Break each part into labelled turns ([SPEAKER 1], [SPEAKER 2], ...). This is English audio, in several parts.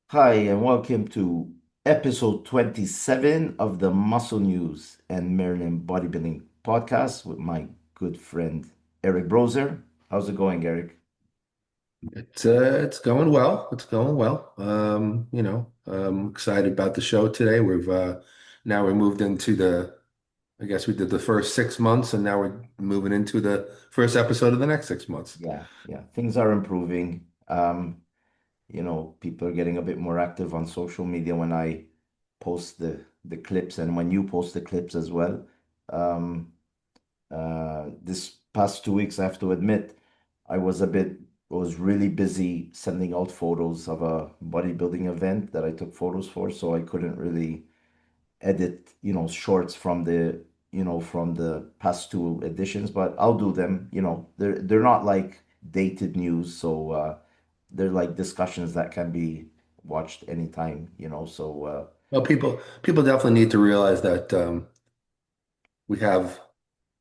[SPEAKER 1] Hi, and welcome to episode 27 of the Muscle News and Merlin Bodybuilding podcast with my good friend Eric Broser. How's it going, Eric?
[SPEAKER 2] It's going well. It's going well. Excited about the show today. We've now we moved into I guess we did the first 6 months, and now we're moving into the first episode of the next 6 months.
[SPEAKER 1] Yeah, things are improving. People are getting a bit more active on social media when I post the clips and when you post the clips as well. Um, this past 2 weeks, I have to admit, I was a bit, was really busy sending out photos of a bodybuilding event that I took photos for, so I couldn't really edit, shorts from the past two editions, but I'll do them. They're not like dated news, so they're like discussions that can be watched anytime. So
[SPEAKER 2] Well, people definitely need to realize that we have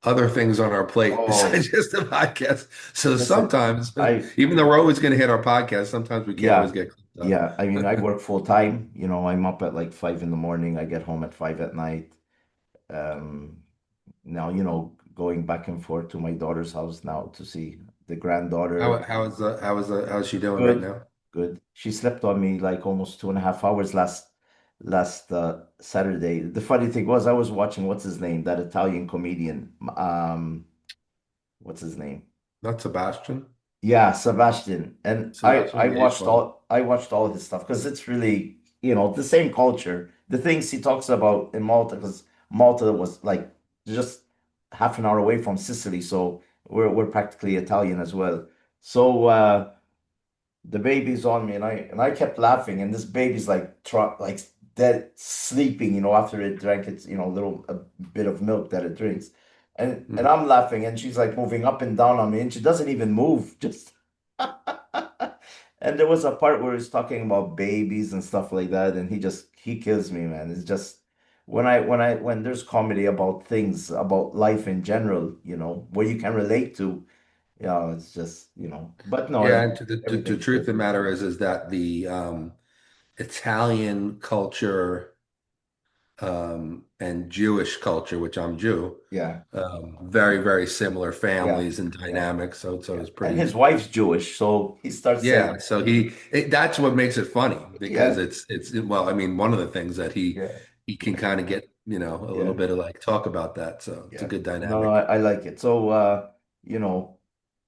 [SPEAKER 2] other things on our plate
[SPEAKER 1] oh,
[SPEAKER 2] besides just the podcast. So
[SPEAKER 1] listen,
[SPEAKER 2] sometimes,
[SPEAKER 1] I
[SPEAKER 2] even though we're always going to hit our podcast, sometimes we can't always
[SPEAKER 1] yeah,
[SPEAKER 2] get caught up.
[SPEAKER 1] yeah. I mean, I work full time. I'm up at like 5 in the morning. I get home at 5 at night. Um, Now, going back and forth to my daughter's house now to see the granddaughter.
[SPEAKER 2] How's she doing right
[SPEAKER 1] Good,
[SPEAKER 2] now?
[SPEAKER 1] good. She slept on me like almost 2.5 hours last Saturday. The funny thing was I was watching what's his name, that Italian comedian. What's his name?
[SPEAKER 2] Not Sebastian.
[SPEAKER 1] Yeah, Sebastian. And I
[SPEAKER 2] Sebastian, yeah, he's
[SPEAKER 1] watched
[SPEAKER 2] funny.
[SPEAKER 1] all his stuff because it's really, the same culture. The things he talks about in Malta, because Malta was like just half an hour away from Sicily, so we're practically Italian as well. So the baby's on me, and I kept laughing, and this baby's like like dead sleeping, after it drank its, little a bit of milk that it drinks. And
[SPEAKER 2] Mhm.
[SPEAKER 1] I'm laughing, and she's like moving up and down on me, and she doesn't even move, just and there was a part where he's talking about babies and stuff like that, and he kills me, man. It's just when there's comedy about things, about life in general, where you can relate to, it's just, but no,
[SPEAKER 2] Yeah, and the
[SPEAKER 1] everything's
[SPEAKER 2] truth of
[SPEAKER 1] good.
[SPEAKER 2] the matter is that the Italian culture and Jewish culture, which I'm Jew,
[SPEAKER 1] Yeah,
[SPEAKER 2] very, very similar
[SPEAKER 1] yeah,
[SPEAKER 2] families and
[SPEAKER 1] yeah,
[SPEAKER 2] dynamics. So
[SPEAKER 1] yeah.
[SPEAKER 2] it's
[SPEAKER 1] And
[SPEAKER 2] pretty,
[SPEAKER 1] his wife's Jewish, so he starts saying,
[SPEAKER 2] yeah. That's what makes it funny because
[SPEAKER 1] yeah,
[SPEAKER 2] well, I mean, one of the things that
[SPEAKER 1] yeah,
[SPEAKER 2] he can
[SPEAKER 1] yeah,
[SPEAKER 2] kind of get, a little
[SPEAKER 1] yeah,
[SPEAKER 2] bit of like talk about that. So it's a
[SPEAKER 1] yeah.
[SPEAKER 2] good
[SPEAKER 1] No,
[SPEAKER 2] dynamic.
[SPEAKER 1] I like it. So, you know,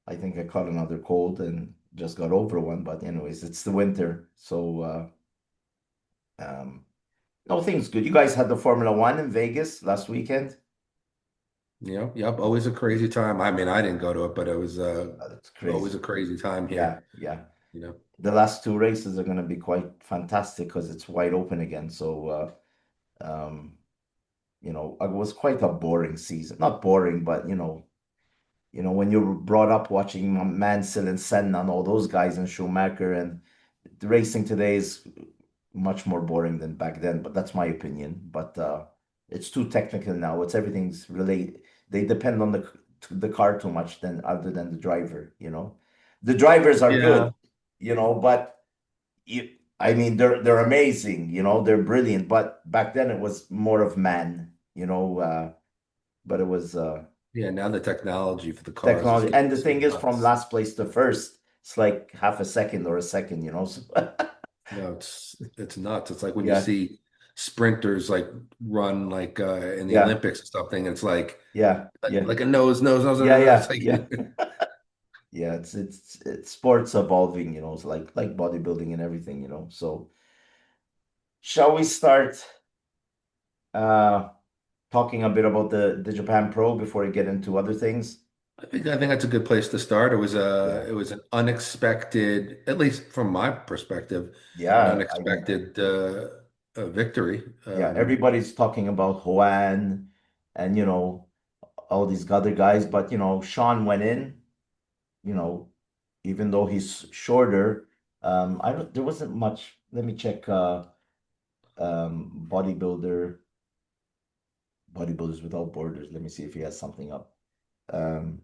[SPEAKER 1] I think I caught another cold and just got over one. But anyways, it's the winter, so no, things good. You guys had the Formula One in Vegas last weekend.
[SPEAKER 2] Yep, always a crazy time. I mean, I didn't go to it, but it was
[SPEAKER 1] That's
[SPEAKER 2] always
[SPEAKER 1] crazy.
[SPEAKER 2] a crazy time
[SPEAKER 1] Yeah,
[SPEAKER 2] here,
[SPEAKER 1] yeah.
[SPEAKER 2] you know.
[SPEAKER 1] The last two races are going to be quite fantastic because it's wide open again. So, it was quite a boring season. Not boring, but when you're brought up watching Mansell and Senna and all those guys and Schumacher, and the racing today is much more boring than back then. But that's my opinion. But it's too technical now. It's everything's related. They depend on the car too much than other than the driver. The drivers are
[SPEAKER 2] Yeah.
[SPEAKER 1] good, but you, I mean, they're amazing. They're brilliant. But back then it was more of man. But it was
[SPEAKER 2] Yeah, now the technology for the cars is
[SPEAKER 1] technology.
[SPEAKER 2] getting
[SPEAKER 1] And the
[SPEAKER 2] so
[SPEAKER 1] thing is, from
[SPEAKER 2] nuts.
[SPEAKER 1] last place to first, it's like half a second or a second. So,
[SPEAKER 2] No, it's nuts. It's like when you
[SPEAKER 1] yeah,
[SPEAKER 2] see sprinters like run like in the
[SPEAKER 1] yeah,
[SPEAKER 2] Olympics or something. It's like
[SPEAKER 1] yeah, yeah,
[SPEAKER 2] like a nose.
[SPEAKER 1] yeah,
[SPEAKER 2] It's
[SPEAKER 1] yeah,
[SPEAKER 2] like
[SPEAKER 1] yeah. Yeah, it's sports evolving, it's like bodybuilding and everything. So shall we start uh talking a bit about the Japan Pro before we get into other things?
[SPEAKER 2] I think that's a good place to start.
[SPEAKER 1] Yeah.
[SPEAKER 2] It was an unexpected, at least from my perspective, an
[SPEAKER 1] Yeah, I mean,
[SPEAKER 2] unexpected victory.
[SPEAKER 1] yeah, everybody's talking about Juan and all these other guys, but Sean went in, you know, even though he's shorter. I don't there wasn't much. Let me check bodybuilders without borders. Let me see if he has something up. Um,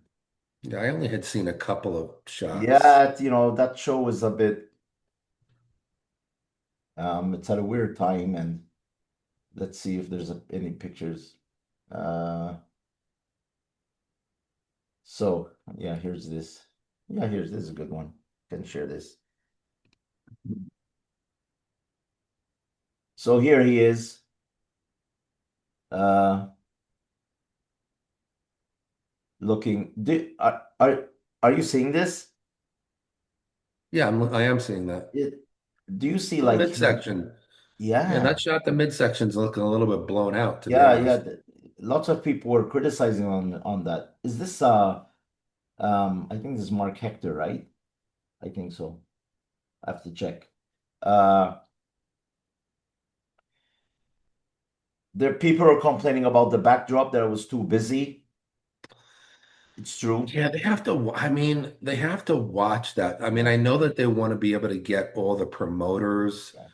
[SPEAKER 2] Yeah, I only had seen a couple of shots.
[SPEAKER 1] yeah, that show was a bit It's at a weird time, and let's see if there's any pictures. Uh, so yeah, here's this. Yeah, here's this is a good one. Can share this. So here he is. Uh, looking. Are you seeing this?
[SPEAKER 2] Yeah, I am seeing that.
[SPEAKER 1] It, do you see
[SPEAKER 2] The
[SPEAKER 1] like his?
[SPEAKER 2] midsection. Yeah,
[SPEAKER 1] Yeah,
[SPEAKER 2] that shot, the midsection's looking a little bit blown out, to be
[SPEAKER 1] yeah, yeah.
[SPEAKER 2] honest.
[SPEAKER 1] Lots of people were criticizing on that. Is this I think this is Mark Hector, right? I think so. I have to check. Uh, there people are complaining about the backdrop that it was too busy. It's true.
[SPEAKER 2] Yeah, they have to, I mean, they have to watch that. I mean,
[SPEAKER 1] Yeah,
[SPEAKER 2] I know that they want to be able to get all the promoters
[SPEAKER 1] yeah,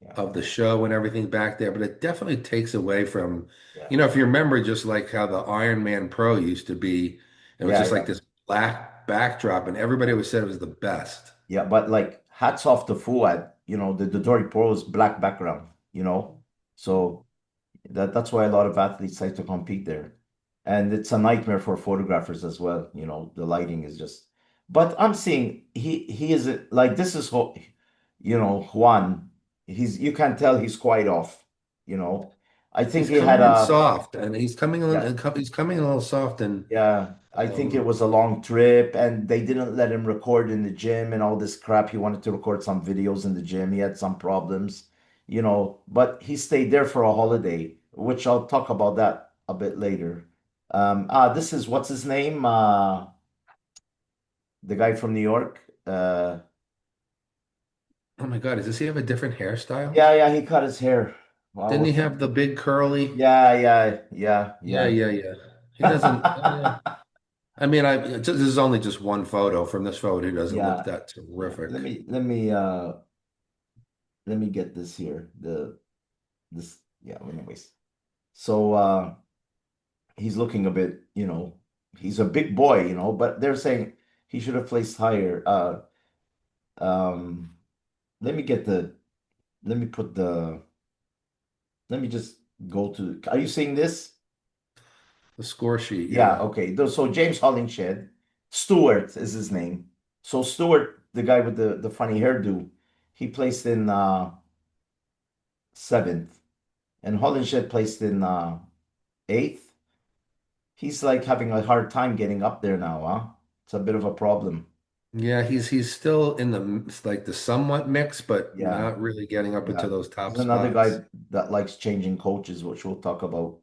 [SPEAKER 1] yeah,
[SPEAKER 2] of the show and everything back there, but it definitely takes away from,
[SPEAKER 1] yeah,
[SPEAKER 2] if you remember just like how the Iron Man Pro used to be, it was
[SPEAKER 1] yeah,
[SPEAKER 2] just
[SPEAKER 1] yeah,
[SPEAKER 2] like this black backdrop and everybody always said it was the best.
[SPEAKER 1] yeah. But like, hats off to Fuad. The Dory Pro's black background. So that's why a lot of athletes like to compete there, and it's a nightmare for photographers as well. The lighting is just. But I'm seeing he is like this is Juan. You can tell he's quite off. You know, I think
[SPEAKER 2] He's
[SPEAKER 1] he had
[SPEAKER 2] coming in
[SPEAKER 1] a
[SPEAKER 2] soft and
[SPEAKER 1] yeah.
[SPEAKER 2] he's coming in a little soft and
[SPEAKER 1] Yeah, I think it
[SPEAKER 2] um,
[SPEAKER 1] was a long trip, and they didn't let him record in the gym and all this crap. He wanted to record some videos in the gym. He had some problems, but he stayed there for a holiday, which I'll talk about that a bit later. This is what's his name? The guy from New York.
[SPEAKER 2] oh my God, does he have a different hairstyle?
[SPEAKER 1] Yeah, yeah, he cut his hair. Wow,
[SPEAKER 2] Didn't he have the big curly?
[SPEAKER 1] yeah, yeah, yeah,
[SPEAKER 2] Yeah,
[SPEAKER 1] yeah.
[SPEAKER 2] yeah, yeah. He doesn't. I mean, this is only just one photo. From this photo, he doesn't look
[SPEAKER 1] Yeah,
[SPEAKER 2] that
[SPEAKER 1] yeah.
[SPEAKER 2] terrific.
[SPEAKER 1] Let me get this here. This yeah, anyways. So he's looking a bit, he's a big boy, but they're saying he should have placed higher. Um let me get the let me put the let me just go to are you seeing this?
[SPEAKER 2] The score sheet,
[SPEAKER 1] Yeah,
[SPEAKER 2] yeah.
[SPEAKER 1] okay. So James Hollingshed, Stewart is his name. So Stewart, the guy with the funny hairdo, he placed in seventh, and Hollingshed placed in eighth. He's like having a hard time getting up there now, huh? It's a bit of a problem.
[SPEAKER 2] Yeah, he's still in the somewhat mix, but
[SPEAKER 1] Yeah,
[SPEAKER 2] not really getting up into
[SPEAKER 1] yeah.
[SPEAKER 2] those
[SPEAKER 1] He's
[SPEAKER 2] top
[SPEAKER 1] another
[SPEAKER 2] spots.
[SPEAKER 1] guy that likes changing coaches, which we'll talk about,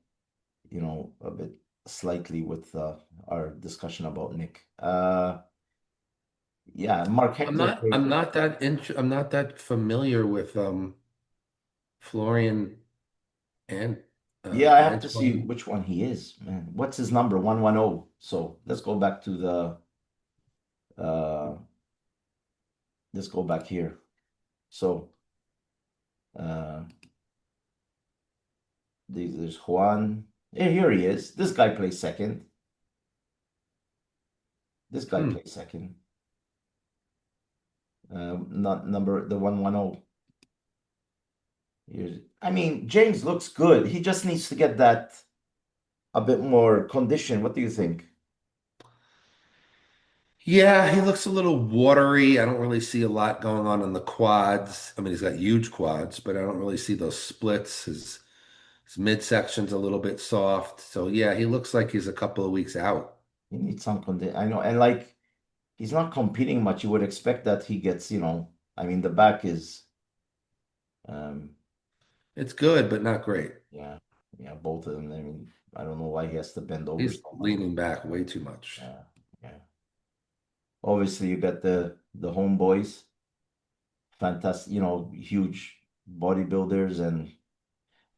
[SPEAKER 1] a bit slightly with our discussion about Nick. Yeah, Mark Hector played.
[SPEAKER 2] I'm not that familiar with Florian and
[SPEAKER 1] Yeah, I have to see
[SPEAKER 2] Antoine.
[SPEAKER 1] which one he is, man. What's his number? 110. So uh let's go back here. So uh there's Juan. Yeah, here he is. This guy plays second. This guy
[SPEAKER 2] Hmm.
[SPEAKER 1] plays second. Not number the 110. I mean, James looks good. He just needs to get that a bit more condition. What do you think?
[SPEAKER 2] Yeah, he looks a little watery. I don't really see a lot going on the quads. I mean, he's got huge quads, but I don't really see those splits. His midsection's a little bit soft. So yeah, he looks like he's a couple of weeks out.
[SPEAKER 1] He needs some condition. I know, and like he's not competing much. You would expect that he gets, I mean, the back is, um,
[SPEAKER 2] It's good, but not great.
[SPEAKER 1] yeah, yeah, both of them. I mean, I don't know why he has to bend over
[SPEAKER 2] He's
[SPEAKER 1] so much.
[SPEAKER 2] leaning back way too much.
[SPEAKER 1] Yeah, yeah. Obviously, you got the homeboys, fantastic, huge bodybuilders, and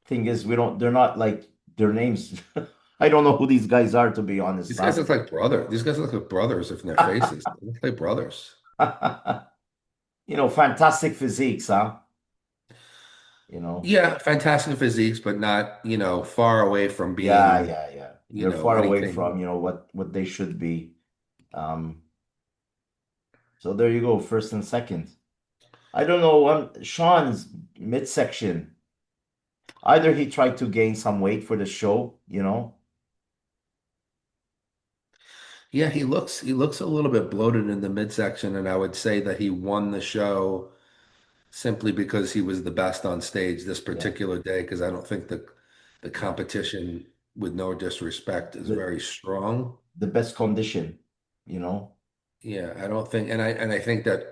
[SPEAKER 1] thing is, they're not like their names. I don't know who these guys are, to be honest,
[SPEAKER 2] These guys
[SPEAKER 1] huh?
[SPEAKER 2] look like brothers. These guys look like brothers if in their faces. They look like brothers.
[SPEAKER 1] Fantastic physiques, huh? You know,
[SPEAKER 2] Yeah, fantastic physiques, but not, far away from
[SPEAKER 1] yeah,
[SPEAKER 2] being,
[SPEAKER 1] yeah, yeah. They're far away from,
[SPEAKER 2] anything.
[SPEAKER 1] what they should be. So there you go, first and second. I don't know. Sean's midsection. Either he tried to gain some weight for the show, you know.
[SPEAKER 2] Yeah, he looks a little bit bloated in the midsection, and I would say that he won the show simply because he was the best on stage this
[SPEAKER 1] Yeah.
[SPEAKER 2] particular day. Because I don't think the
[SPEAKER 1] Yeah.
[SPEAKER 2] competition, with no disrespect, is
[SPEAKER 1] The
[SPEAKER 2] very strong.
[SPEAKER 1] the best condition, you know.
[SPEAKER 2] Yeah, I don't think, and I think that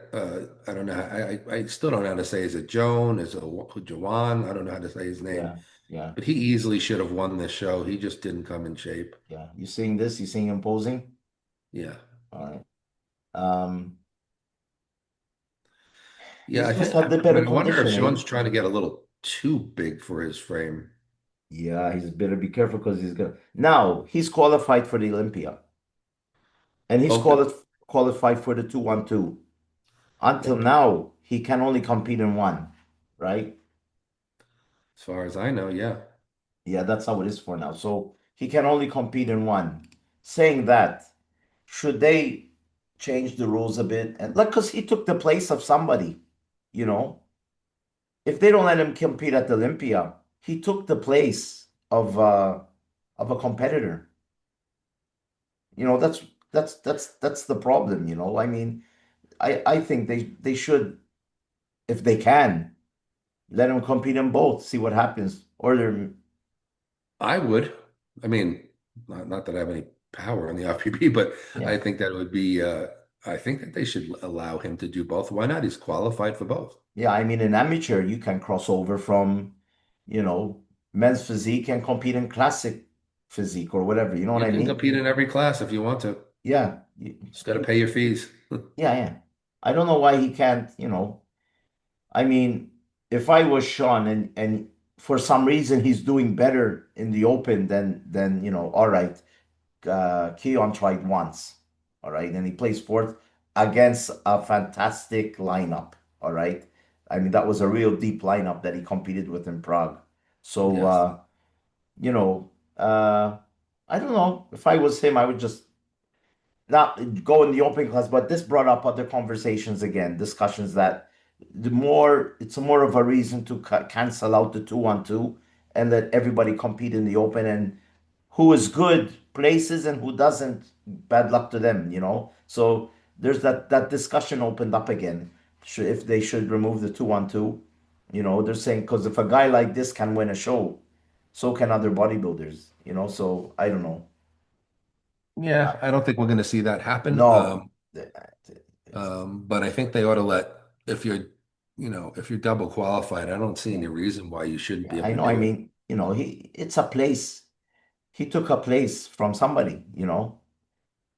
[SPEAKER 2] I don't know. I still don't know how to say. Is it Joan? Is it Jawan? I don't know how to say his name,
[SPEAKER 1] Yeah. Yeah.
[SPEAKER 2] but he easily should have won this show. He just didn't come in shape.
[SPEAKER 1] Yeah. You seeing this? You seeing him posing?
[SPEAKER 2] Yeah,
[SPEAKER 1] All right. Um,
[SPEAKER 2] yeah.
[SPEAKER 1] he's
[SPEAKER 2] I
[SPEAKER 1] just
[SPEAKER 2] think.
[SPEAKER 1] had the
[SPEAKER 2] I
[SPEAKER 1] better
[SPEAKER 2] mean, I wonder if Sean's
[SPEAKER 1] conditioning.
[SPEAKER 2] trying to get a little too big for his frame.
[SPEAKER 1] Yeah, he's better be careful because he's gonna now he's qualified for the Olympia and he's
[SPEAKER 2] Okay,
[SPEAKER 1] qualified for the 212. Until
[SPEAKER 2] okay.
[SPEAKER 1] now, he can only compete in one, right?
[SPEAKER 2] As far as I know, yeah.
[SPEAKER 1] Yeah, that's how it is for now. So he can only compete in one. Saying that, should they change the rules a bit? And like, because he took the place of somebody, you know? If they don't let him compete at the Olympia, he took the place of a competitor. You know, that's the problem, you know. I mean, I think they should, if they can, let him compete in both, see what happens. Or they're
[SPEAKER 2] I would. I mean, not that I have any power in the RPP, but I
[SPEAKER 1] yeah.
[SPEAKER 2] think that would be. I think that they should allow him to do both. Why not? He's qualified for both.
[SPEAKER 1] Yeah, I mean, in amateur, you can cross over from, you know, men's physique and compete in classic physique or whatever. You know what
[SPEAKER 2] You
[SPEAKER 1] I
[SPEAKER 2] can
[SPEAKER 1] mean?
[SPEAKER 2] compete in every class if you want to.
[SPEAKER 1] Yeah.
[SPEAKER 2] Just got to pay your fees.
[SPEAKER 1] Yeah, yeah. I don't know why he can't, you know. I mean, if I was Sean and for some reason he's doing better in the open than, you know, all right, Keon tried once, all right, and he plays fourth against a fantastic lineup, all right. I mean, that was a real deep lineup that he competed with in Prague. So,
[SPEAKER 2] Yes.
[SPEAKER 1] you know, I don't know. If I was him, I would just not go in the open class. But this brought up other conversations again, discussions that it's more of a reason to cancel out the 212 and let everybody compete in the open, and who is good places and who doesn't, bad luck to them, you know. So there's that discussion opened up again. If they should remove the 212, you know, they're saying because if a guy like this can win a show, so can other bodybuilders, you know. So I don't know.
[SPEAKER 2] Yeah, I don't think we're going to see that happen.
[SPEAKER 1] No,
[SPEAKER 2] But I think they ought to let if you're, if you're double qualified, I don't see
[SPEAKER 1] yeah,
[SPEAKER 2] any reason why you shouldn't
[SPEAKER 1] yeah.
[SPEAKER 2] be able
[SPEAKER 1] I
[SPEAKER 2] to
[SPEAKER 1] know. I
[SPEAKER 2] do it.
[SPEAKER 1] mean, you know, it's a place. He took a place from somebody, you know.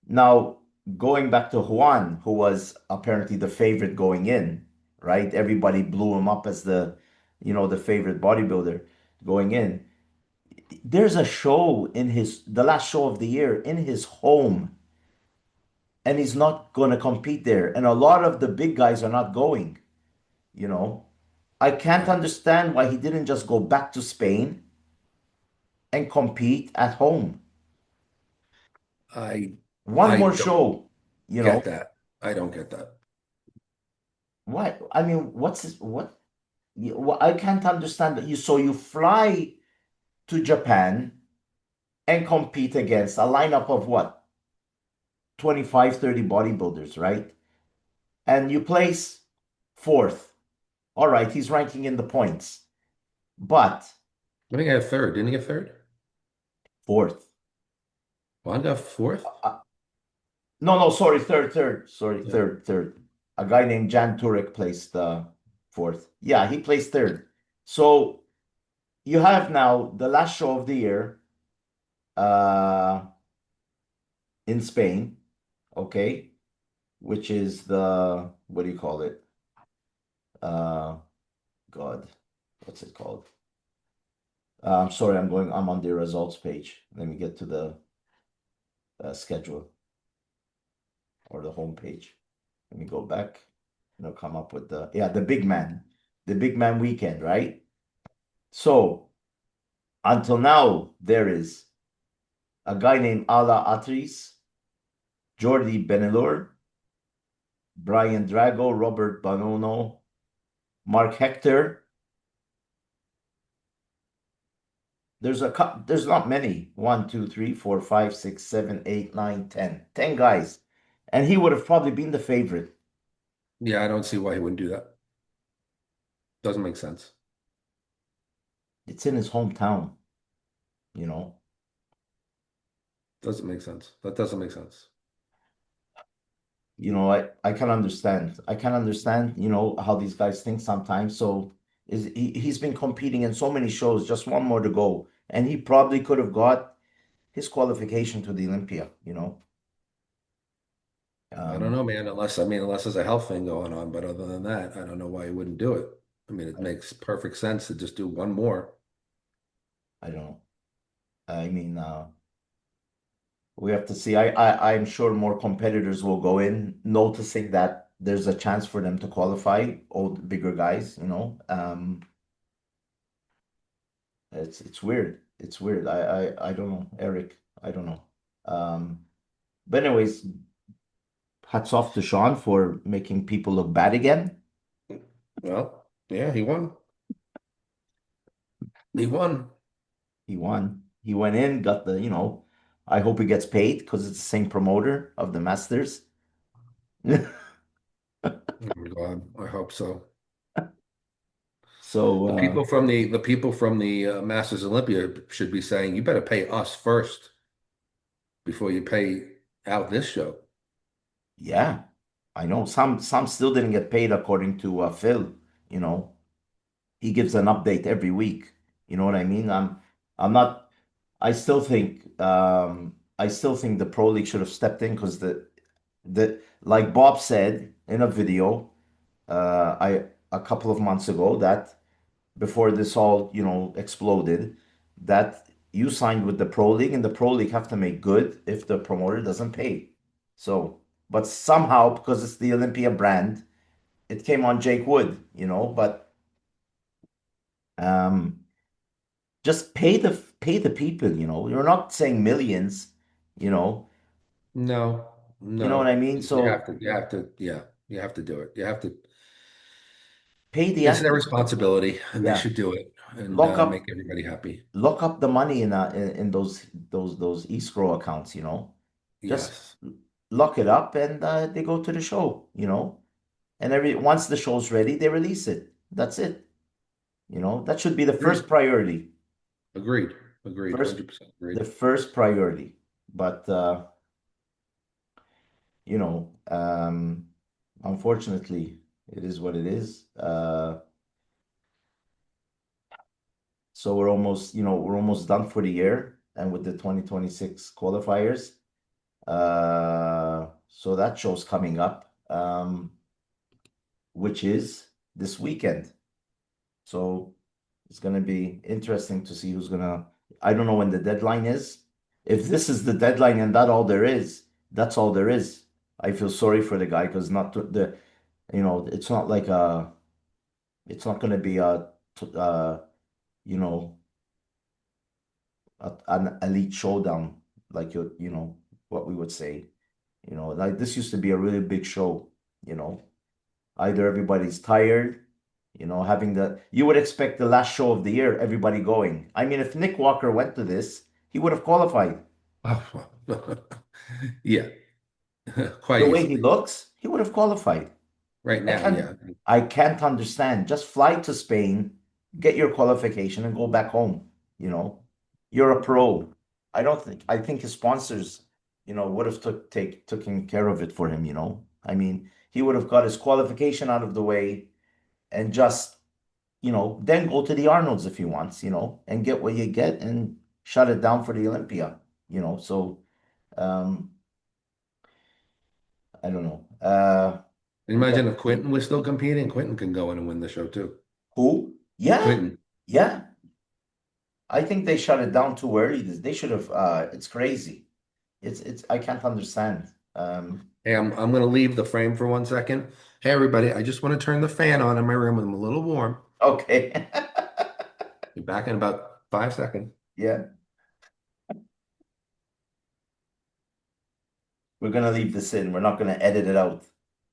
[SPEAKER 1] Now, going back to Juan, who was apparently the favorite going in, right? Everybody blew him up as the, you know, the favorite bodybuilder going in. There's a show in the last show of the year in his home, and he's not going to compete there. And a lot of the big guys are not going, you know. I can't
[SPEAKER 2] I,
[SPEAKER 1] understand why he didn't just go back to Spain and compete at home.
[SPEAKER 2] I,
[SPEAKER 1] One
[SPEAKER 2] I
[SPEAKER 1] more
[SPEAKER 2] don't
[SPEAKER 1] show, you know.
[SPEAKER 2] get that. I don't get that.
[SPEAKER 1] What? I mean, what? I can't understand that so you fly to Japan and compete against a lineup of what? 25, 30 bodybuilders, right? And you place fourth. All right, he's ranking in the points, but
[SPEAKER 2] I think I have third. Didn't he get third?
[SPEAKER 1] fourth.
[SPEAKER 2] Juan got fourth?
[SPEAKER 1] Uh, no, no, sorry, third. Sorry,
[SPEAKER 2] Yeah.
[SPEAKER 1] third. A guy named Jan Turek placed fourth. Yeah, he placed third. So you have now the last show of the year uh, in Spain, okay? Which is the what do you call it? Uh, God, what's it called? I'm sorry, I'm on the results page. Let me get to the schedule or the home page. Let me go back. Come up with the big man weekend, right? So until now, there is a guy named Ala Atris, Jordi Benelur, Brian Drago, Robert Bonono, Mark Hector. There's not many. One, two, three, four, five, six, seven, eight, nine, 10. 10 guys. And he would have probably been the favorite.
[SPEAKER 2] Yeah, I don't see why he wouldn't do that. Doesn't make sense.
[SPEAKER 1] It's in his hometown, you know.
[SPEAKER 2] Doesn't make sense. That doesn't make sense.
[SPEAKER 1] I can understand. I can understand, how these guys think sometimes. So he's been competing in so many shows, just one more to go. And he probably could have got his qualification to the Olympia.
[SPEAKER 2] I don't
[SPEAKER 1] Um,
[SPEAKER 2] know, man, unless there's a health thing going on. But other than that, I don't know why he wouldn't do it. I mean, it
[SPEAKER 1] I,
[SPEAKER 2] makes perfect sense to just do one more.
[SPEAKER 1] I don't know. I mean, we have to see. I'm sure more competitors will go in noticing that there's a chance for them to qualify, old bigger guys. It's weird. It's weird. I don't know, Eric. I don't know. But anyways, hats off to Shaun for making people look bad again.
[SPEAKER 2] Well, yeah, he won. He won.
[SPEAKER 1] He won. He went in, got I hope he gets paid because it's the same promoter of the Masters.
[SPEAKER 2] Oh my God, I hope so.
[SPEAKER 1] So
[SPEAKER 2] The people from the Masters Olympia should be saying, "You better pay us first before you pay out this show."
[SPEAKER 1] yeah, I know some still didn't get paid according to Phil. You know, he gives an update every week. You know what I mean? I'm not. I still think the Pro League should have stepped in because the like Bob said in a video I a couple of months ago that before this all exploded that you signed with the Pro League and the Pro League have to make good if the promoter doesn't pay. So, but somehow because it's the Olympia brand, it came on Jake Wood. But um, just pay the people. You're not saying millions. You know,
[SPEAKER 2] No,
[SPEAKER 1] you know what I
[SPEAKER 2] no,
[SPEAKER 1] mean. So
[SPEAKER 2] yeah, you have to do it. You have to.
[SPEAKER 1] pay the
[SPEAKER 2] It's their
[SPEAKER 1] athletes.
[SPEAKER 2] responsibility, and they
[SPEAKER 1] Yeah,
[SPEAKER 2] should do it and
[SPEAKER 1] lock
[SPEAKER 2] make
[SPEAKER 1] up
[SPEAKER 2] everybody happy.
[SPEAKER 1] lock up the money in those escrow accounts. Just
[SPEAKER 2] Yes,
[SPEAKER 1] lock it up and they go to the show. And once the show's ready, they release it. That's it. That should be the
[SPEAKER 2] agreed,
[SPEAKER 1] first priority.
[SPEAKER 2] agreed, agreed,
[SPEAKER 1] First,
[SPEAKER 2] 100%
[SPEAKER 1] the
[SPEAKER 2] agreed.
[SPEAKER 1] first priority. But unfortunately, it is what it is. So we're almost done for the year, and with the 2026 qualifiers. So that show's coming up, which is this weekend. So it's going to be interesting to see who's going to. I don't know when the deadline is. If this is the deadline and that's all there is. I feel sorry for the guy because not it's not like it's not going to be you know, an elite showdown like what we would say. Like this used to be a really big show. You know, Either everybody's tired, you would expect the last show of the year, everybody going. I mean, if Nick Walker went to this, he would have qualified.
[SPEAKER 2] Oh, yeah, quite
[SPEAKER 1] The way he
[SPEAKER 2] easily.
[SPEAKER 1] looks, he would have qualified.
[SPEAKER 2] Right
[SPEAKER 1] I
[SPEAKER 2] now,
[SPEAKER 1] can't,
[SPEAKER 2] yeah.
[SPEAKER 1] I can't understand. Just fly to Spain, get your qualification, and go back home. You know, you're a pro. I think his sponsors, would have taken care of it for him. I mean, he would have got his qualification out of the way and just then go to the Arnolds if he wants, and get what you get and shut it down for the Olympia. So um, I don't know. We got
[SPEAKER 2] Imagine if Quentin was still competing. Quentin can go in and win the show too.
[SPEAKER 1] who? Yeah,
[SPEAKER 2] Quentin.
[SPEAKER 1] yeah. I think they shut it down too early. They should have. It's crazy. It's. I can't understand.
[SPEAKER 2] Hey, I'm going to leave the frame for 1 second. Hey, everybody, I just want to turn the fan on in my room. I'm a little warm.
[SPEAKER 1] Okay.
[SPEAKER 2] Be back in about 5 seconds.
[SPEAKER 1] Yeah, we're gonna leave this in. We're not gonna edit it out.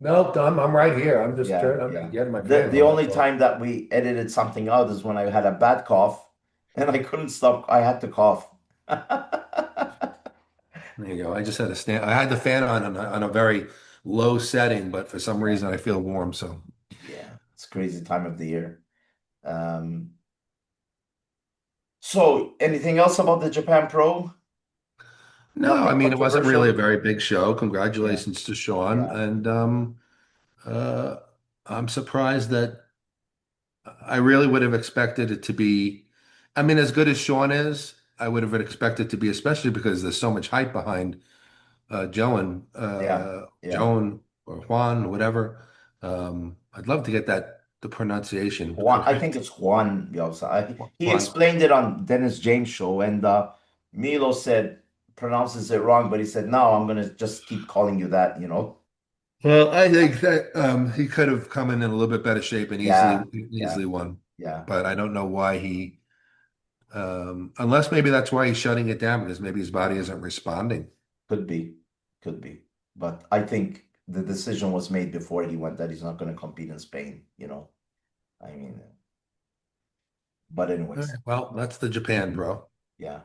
[SPEAKER 2] No, I'm right here. I'm just
[SPEAKER 1] Yeah,
[SPEAKER 2] turning. I'm
[SPEAKER 1] yeah.
[SPEAKER 2] getting my fan
[SPEAKER 1] The
[SPEAKER 2] on.
[SPEAKER 1] only
[SPEAKER 2] That's all.
[SPEAKER 1] time that we edited something out is when I had a bad cough and I couldn't stop. I had to cough.
[SPEAKER 2] There you go. I just had a stand. I had the fan on a very low setting, but for some
[SPEAKER 1] Yeah,
[SPEAKER 2] reason I feel warm. So
[SPEAKER 1] yeah. It's crazy time of the year. Um, so anything else about the Japan Pro?
[SPEAKER 2] no, I
[SPEAKER 1] Nothing
[SPEAKER 2] mean it wasn't really a
[SPEAKER 1] controversial?
[SPEAKER 2] very big show.
[SPEAKER 1] Yeah,
[SPEAKER 2] Congratulations to Sean,
[SPEAKER 1] yeah,
[SPEAKER 2] and uh, I'm surprised that I really would have expected it to be. I mean, as good as Sean is, I would have expected to be, especially because there's so much hype behind
[SPEAKER 1] yeah, yeah.
[SPEAKER 2] Joan or Juan, whatever. I'd love to get the pronunciation
[SPEAKER 1] Juan, I think
[SPEAKER 2] correct.
[SPEAKER 1] it's Juan Bielsa. He
[SPEAKER 2] Juan.
[SPEAKER 1] explained it on Dennis James' show, and Milo said pronounces it wrong, but he said, "No, I'm gonna just keep calling you that."
[SPEAKER 2] Well, I think that he could have come in a little bit better shape and
[SPEAKER 1] Yeah, yeah,
[SPEAKER 2] easily won.
[SPEAKER 1] yeah.
[SPEAKER 2] But I don't know why unless maybe that's why he's shutting it down because maybe his body isn't responding.
[SPEAKER 1] Could be, could be. But I think the decision was made before he went that he's not going to compete in Spain. I mean, but
[SPEAKER 2] All right,
[SPEAKER 1] anyways,
[SPEAKER 2] well, that's the Japan, bro.
[SPEAKER 1] yeah.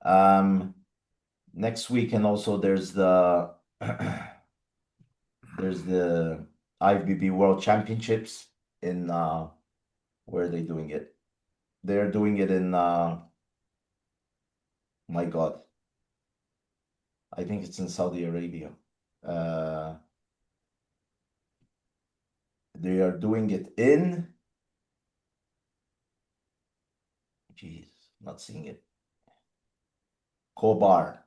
[SPEAKER 1] Um, Next week, and also there's the there's the IFBB World Championships in where are they doing it? They're doing it in my God, I think it's in Saudi Arabia. Uh, they are doing it in, jeez, not seeing it. Kobar.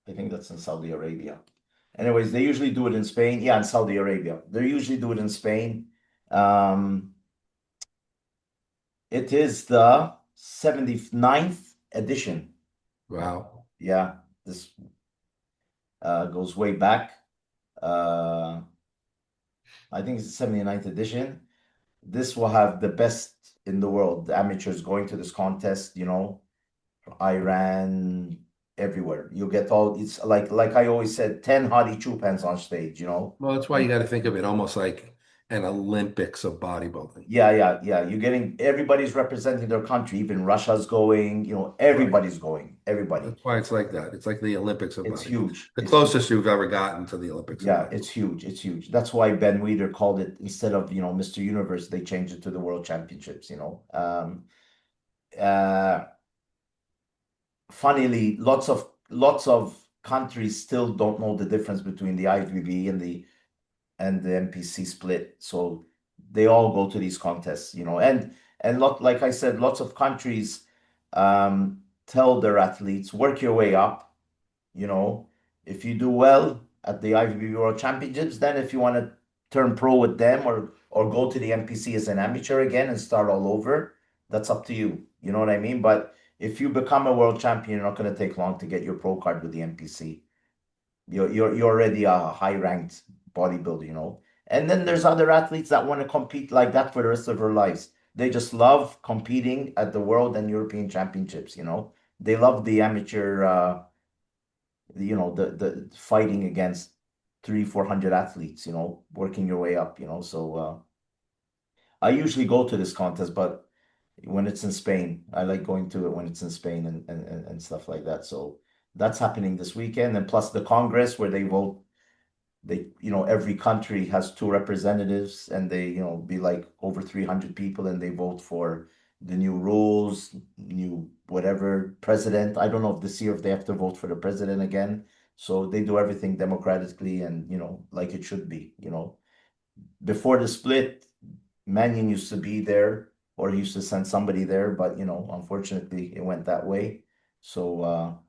[SPEAKER 1] I think that's in Saudi Arabia. Anyways, they usually do it in Spain. Yeah, in Saudi Arabia. They usually do it in Spain. Um, it is the 79th edition.
[SPEAKER 2] Wow.
[SPEAKER 1] Yeah, this goes way back. Uh, I think it's the 79th edition. This will have the best in the world, the amateurs going to this contest, Iran, everywhere. You get all it's like I always said, 10 Hadi Chupans on stage.
[SPEAKER 2] Well, that's why you got to think of it almost like an Olympics of bodybuilding.
[SPEAKER 1] Yeah, yeah, yeah. You're getting everybody's representing their country. Even Russia's going,
[SPEAKER 2] Right.
[SPEAKER 1] everybody's going. Everybody.
[SPEAKER 2] That's why it's like that. It's like the Olympics of
[SPEAKER 1] It's
[SPEAKER 2] bodybuilding.
[SPEAKER 1] huge.
[SPEAKER 2] The
[SPEAKER 1] It's huge.
[SPEAKER 2] closest you've ever gotten to the Olympics of
[SPEAKER 1] Yeah, it's
[SPEAKER 2] bodybuilding.
[SPEAKER 1] huge. It's huge. That's why Ben Weider called it instead of Mr. Universe, they changed it to the World Championships. Uh, Funnily, lots of countries still don't know the difference between the IFBB and the NPC split. So they all go to these contests, and like I said, lots of countries tell their athletes, work your way up. You know, if you do well at the IFBB World Championships, then if you want to turn pro with them or go to the NPC as an amateur again and start all over, that's up to you. You know what I mean? But if you become a world champion, you're not going to take long to get your pro card with the NPC. You're already a high ranked bodybuilder. And then there's other athletes that want to compete like that for the rest of their lives. They just love competing at the world and European championships. They love the amateur the fighting against 400 athletes, working your way up. So I usually go to this contest, but when it's in Spain, I like going to it when it's in Spain and stuff like that. So that's happening this weekend. And plus the Congress where they vote, every country has two representatives and they be like over 300 people and they vote for the new rules, new whatever president. I don't know if this year if they have to vote for the president again. So they do everything democratically and like it should be. Before the split, Mannion used to be there or he used to send somebody there, but unfortunately it went that way. So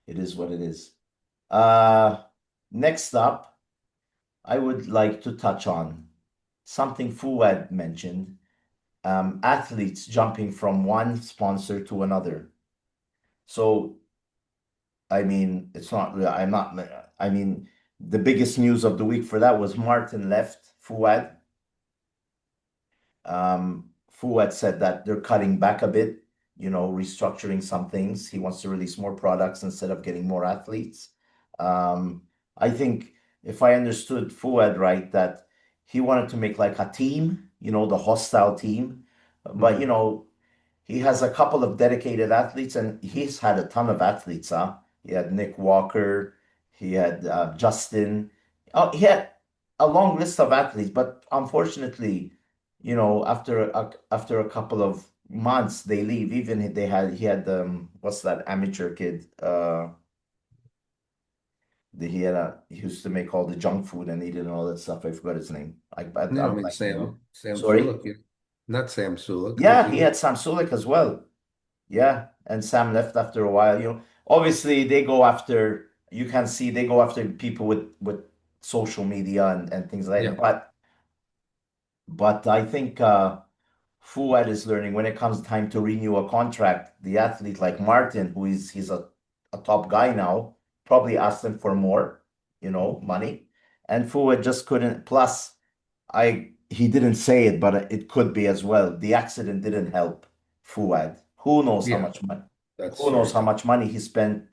[SPEAKER 1] it is what it is. Uh Next up, I would like to touch on something Fuad mentioned, athletes jumping from one sponsor to another. So, I mean, it's not, I'm not, I mean, the biggest news of the week for that was Martin left Fuad. Fuad said that they're cutting back a bit, restructuring some things. He wants to release more products instead of getting more athletes. Um, I think if I understood Fuad right, that he wanted to make like a team, the hostile team. But,
[SPEAKER 2] Mhm.
[SPEAKER 1] he has a couple of dedicated athletes, and he's had a ton of athletes, huh? He had Nick Walker, he had Justin. Oh, he had a long list of athletes, but unfortunately, after a couple of months, they leave. Even he had what's that amateur kid? He used to make all the junk food and eat it and all that stuff. I forgot his name. I
[SPEAKER 2] Yeah, I
[SPEAKER 1] don't
[SPEAKER 2] mean
[SPEAKER 1] like the name.
[SPEAKER 2] Sam
[SPEAKER 1] Sorry.
[SPEAKER 2] Sulek, yeah. Not Sam Sulek, the
[SPEAKER 1] Yeah, he
[SPEAKER 2] kid.
[SPEAKER 1] had Sam Sulek as well. Yeah, and Sam left after a while. Obviously they go after. You can see they go after people with social media and things like that.
[SPEAKER 2] Yeah.
[SPEAKER 1] But I think Fuad is learning when it comes time to renew a contract. The athlete like Martin, he's a top guy now, probably asked him for more, money, and Fuad just couldn't. Plus, I he didn't say it, but it could be as well. The accident didn't help Fuad. Who knows how
[SPEAKER 2] Yeah,
[SPEAKER 1] much money?
[SPEAKER 2] that's
[SPEAKER 1] Who knows
[SPEAKER 2] very
[SPEAKER 1] how
[SPEAKER 2] tough.
[SPEAKER 1] much money he spent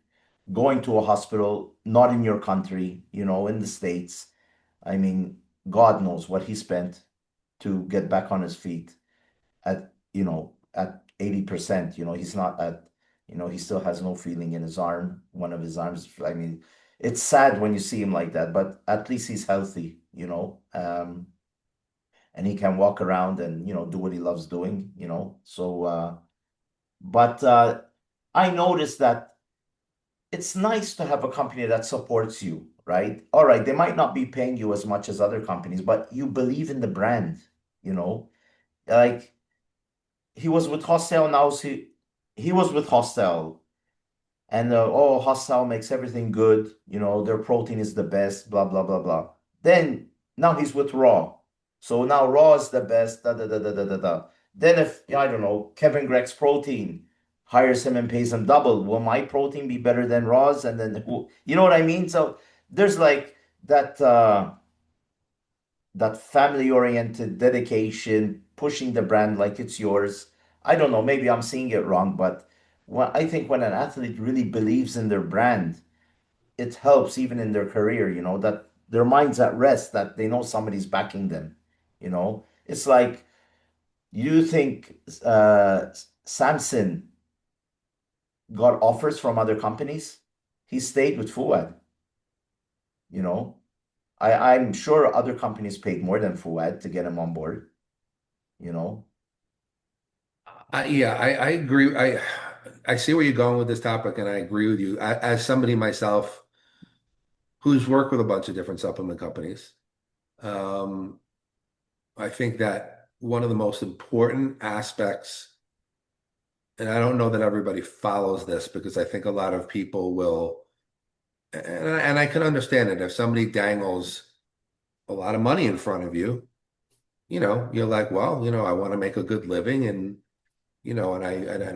[SPEAKER 1] going to a hospital, not in your country, in the States. I mean, God knows what he spent to get back on his feet at 80%. He's not at, he still has no feeling in his arm, one of his arms. I mean, it's sad when you see him like that, but at least he's healthy. And he can walk around and do what he loves doing. But I noticed that it's nice to have a company that supports you, right? All right, they might not be paying you as much as other companies, but you believe in the brand, you know? Like he was with Hostel, now he was with Hostel, and Hostel makes everything good, their protein is the best, blah blah blah blah. Then now he's with Raw, so now Raw is the best, da da da da da da da. Then if I don't know, Kevin Grech's protein hires him and pays him double, will my protein be better than Raw's? And then who, you know what I mean? So there's like that family oriented dedication, pushing the brand like it's yours. I don't know, maybe I'm seeing it wrong, but I think when an athlete really believes in their brand, it helps even in their career, that their mind's at rest, that they know somebody's backing them. It's like you think Samson got offers from other companies, he stayed with Fuad, you know. I'm sure other companies paid more than Fuad to get him on board, you know.
[SPEAKER 2] Yeah, I agree. I see where you're going with this topic, and I agree with you. As somebody myself who's worked with a bunch of different supplement companies, um, I think that one of the most important aspects, and I don't know that everybody follows this because I think a lot of people will, and I can understand it. If somebody dangles a lot of money in front of you, you're like, well, I want to make a good living and and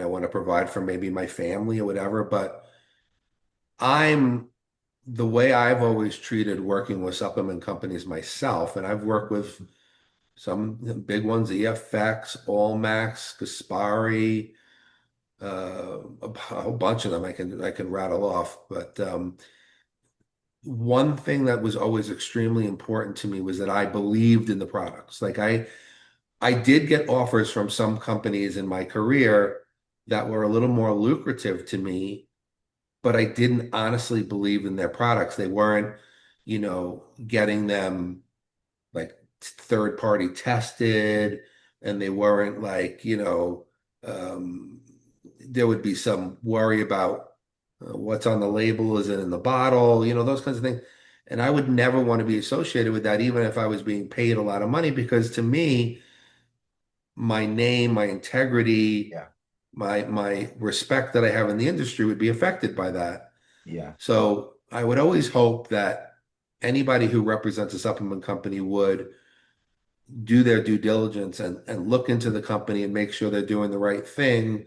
[SPEAKER 2] I want to provide for maybe my family or whatever. But I'm the way I've always treated working with supplement companies myself, and I've worked with some big ones, EFX, Allmax, Gaspari, a whole bunch of them I can rattle off. But one thing that was always extremely important to me was that I believed in the products. Like I did get offers from some companies in my career that were a little more lucrative to me, but I didn't honestly believe in their products. They weren't, getting them like third party tested, and they weren't like, um, there would be some worry about what's on the label, is it in the bottle, those kinds of things. And I would never want to be associated with that, even if I was being paid a lot of money, because to me, my name, my integrity,
[SPEAKER 1] Yeah,
[SPEAKER 2] my respect that I have in the industry would be affected by that.
[SPEAKER 1] yeah,
[SPEAKER 2] So I would always hope that anybody who represents a supplement company would do their due diligence and look into the company and make sure they're doing the right thing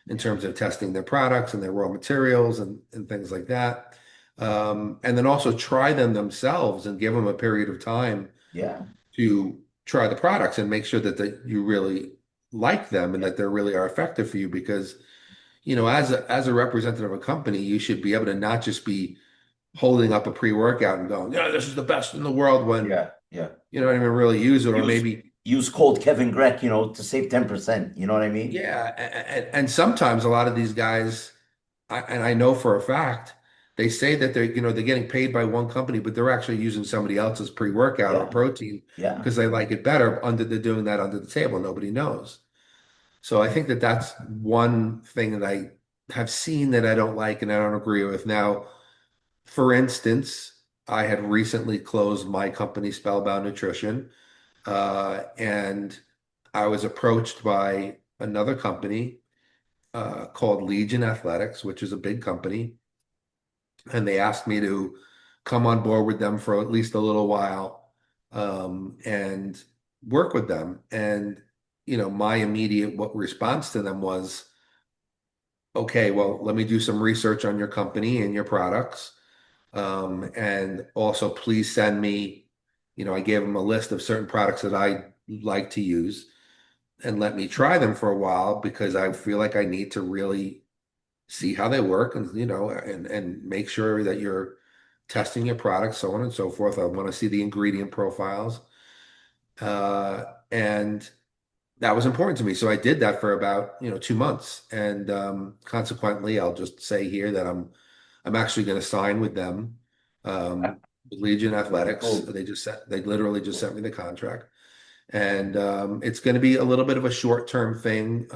[SPEAKER 2] in
[SPEAKER 1] yeah,
[SPEAKER 2] terms of testing their products and their raw materials and things like that. And then also try them themselves and give them a period of time
[SPEAKER 1] yeah,
[SPEAKER 2] to try the products and make sure that you really like them and
[SPEAKER 1] yeah,
[SPEAKER 2] that they really are effective for you because as a representative of a company, you should be able to not just be holding up a pre-workout and going, yeah, this is the best in the world when
[SPEAKER 1] Yeah, yeah.
[SPEAKER 2] you don't even really use it, or
[SPEAKER 1] Use
[SPEAKER 2] maybe
[SPEAKER 1] use code Kevin Grech, to save 10%. You know what I mean?
[SPEAKER 2] yeah, and sometimes a lot of these guys, and I know for a fact, they say that they're getting paid by one company, but they're actually using somebody else's pre-workout or
[SPEAKER 1] Yeah,
[SPEAKER 2] protein
[SPEAKER 1] yeah.
[SPEAKER 2] because they like it better they're doing that under the table. Nobody knows. So I think that that's one thing that I have seen that I don't like and I don't agree with. Now, for instance, I had recently closed my company, Spellbound Nutrition, and I was approached by another company called Legion Athletics, which is a big company, and they asked me to come on board with them for at least a little while and work with them. And my immediate response to them was, okay, well, let me do some research on your company and your products. And also, please send me, I gave them a list of certain products that I like to use and let me try them for a while because I feel like I need to really see how they work and, and make sure that you're testing your products, so on and so forth. I want to see the ingredient profiles. And that was important to me. So I did that for about, 2 months. And consequently, I'll just say here that I'm actually going to sign with them, with Legion Athletics.
[SPEAKER 1] Cool.
[SPEAKER 2] They literally just sent me the contract. And it's going to be a little bit of a short-term thing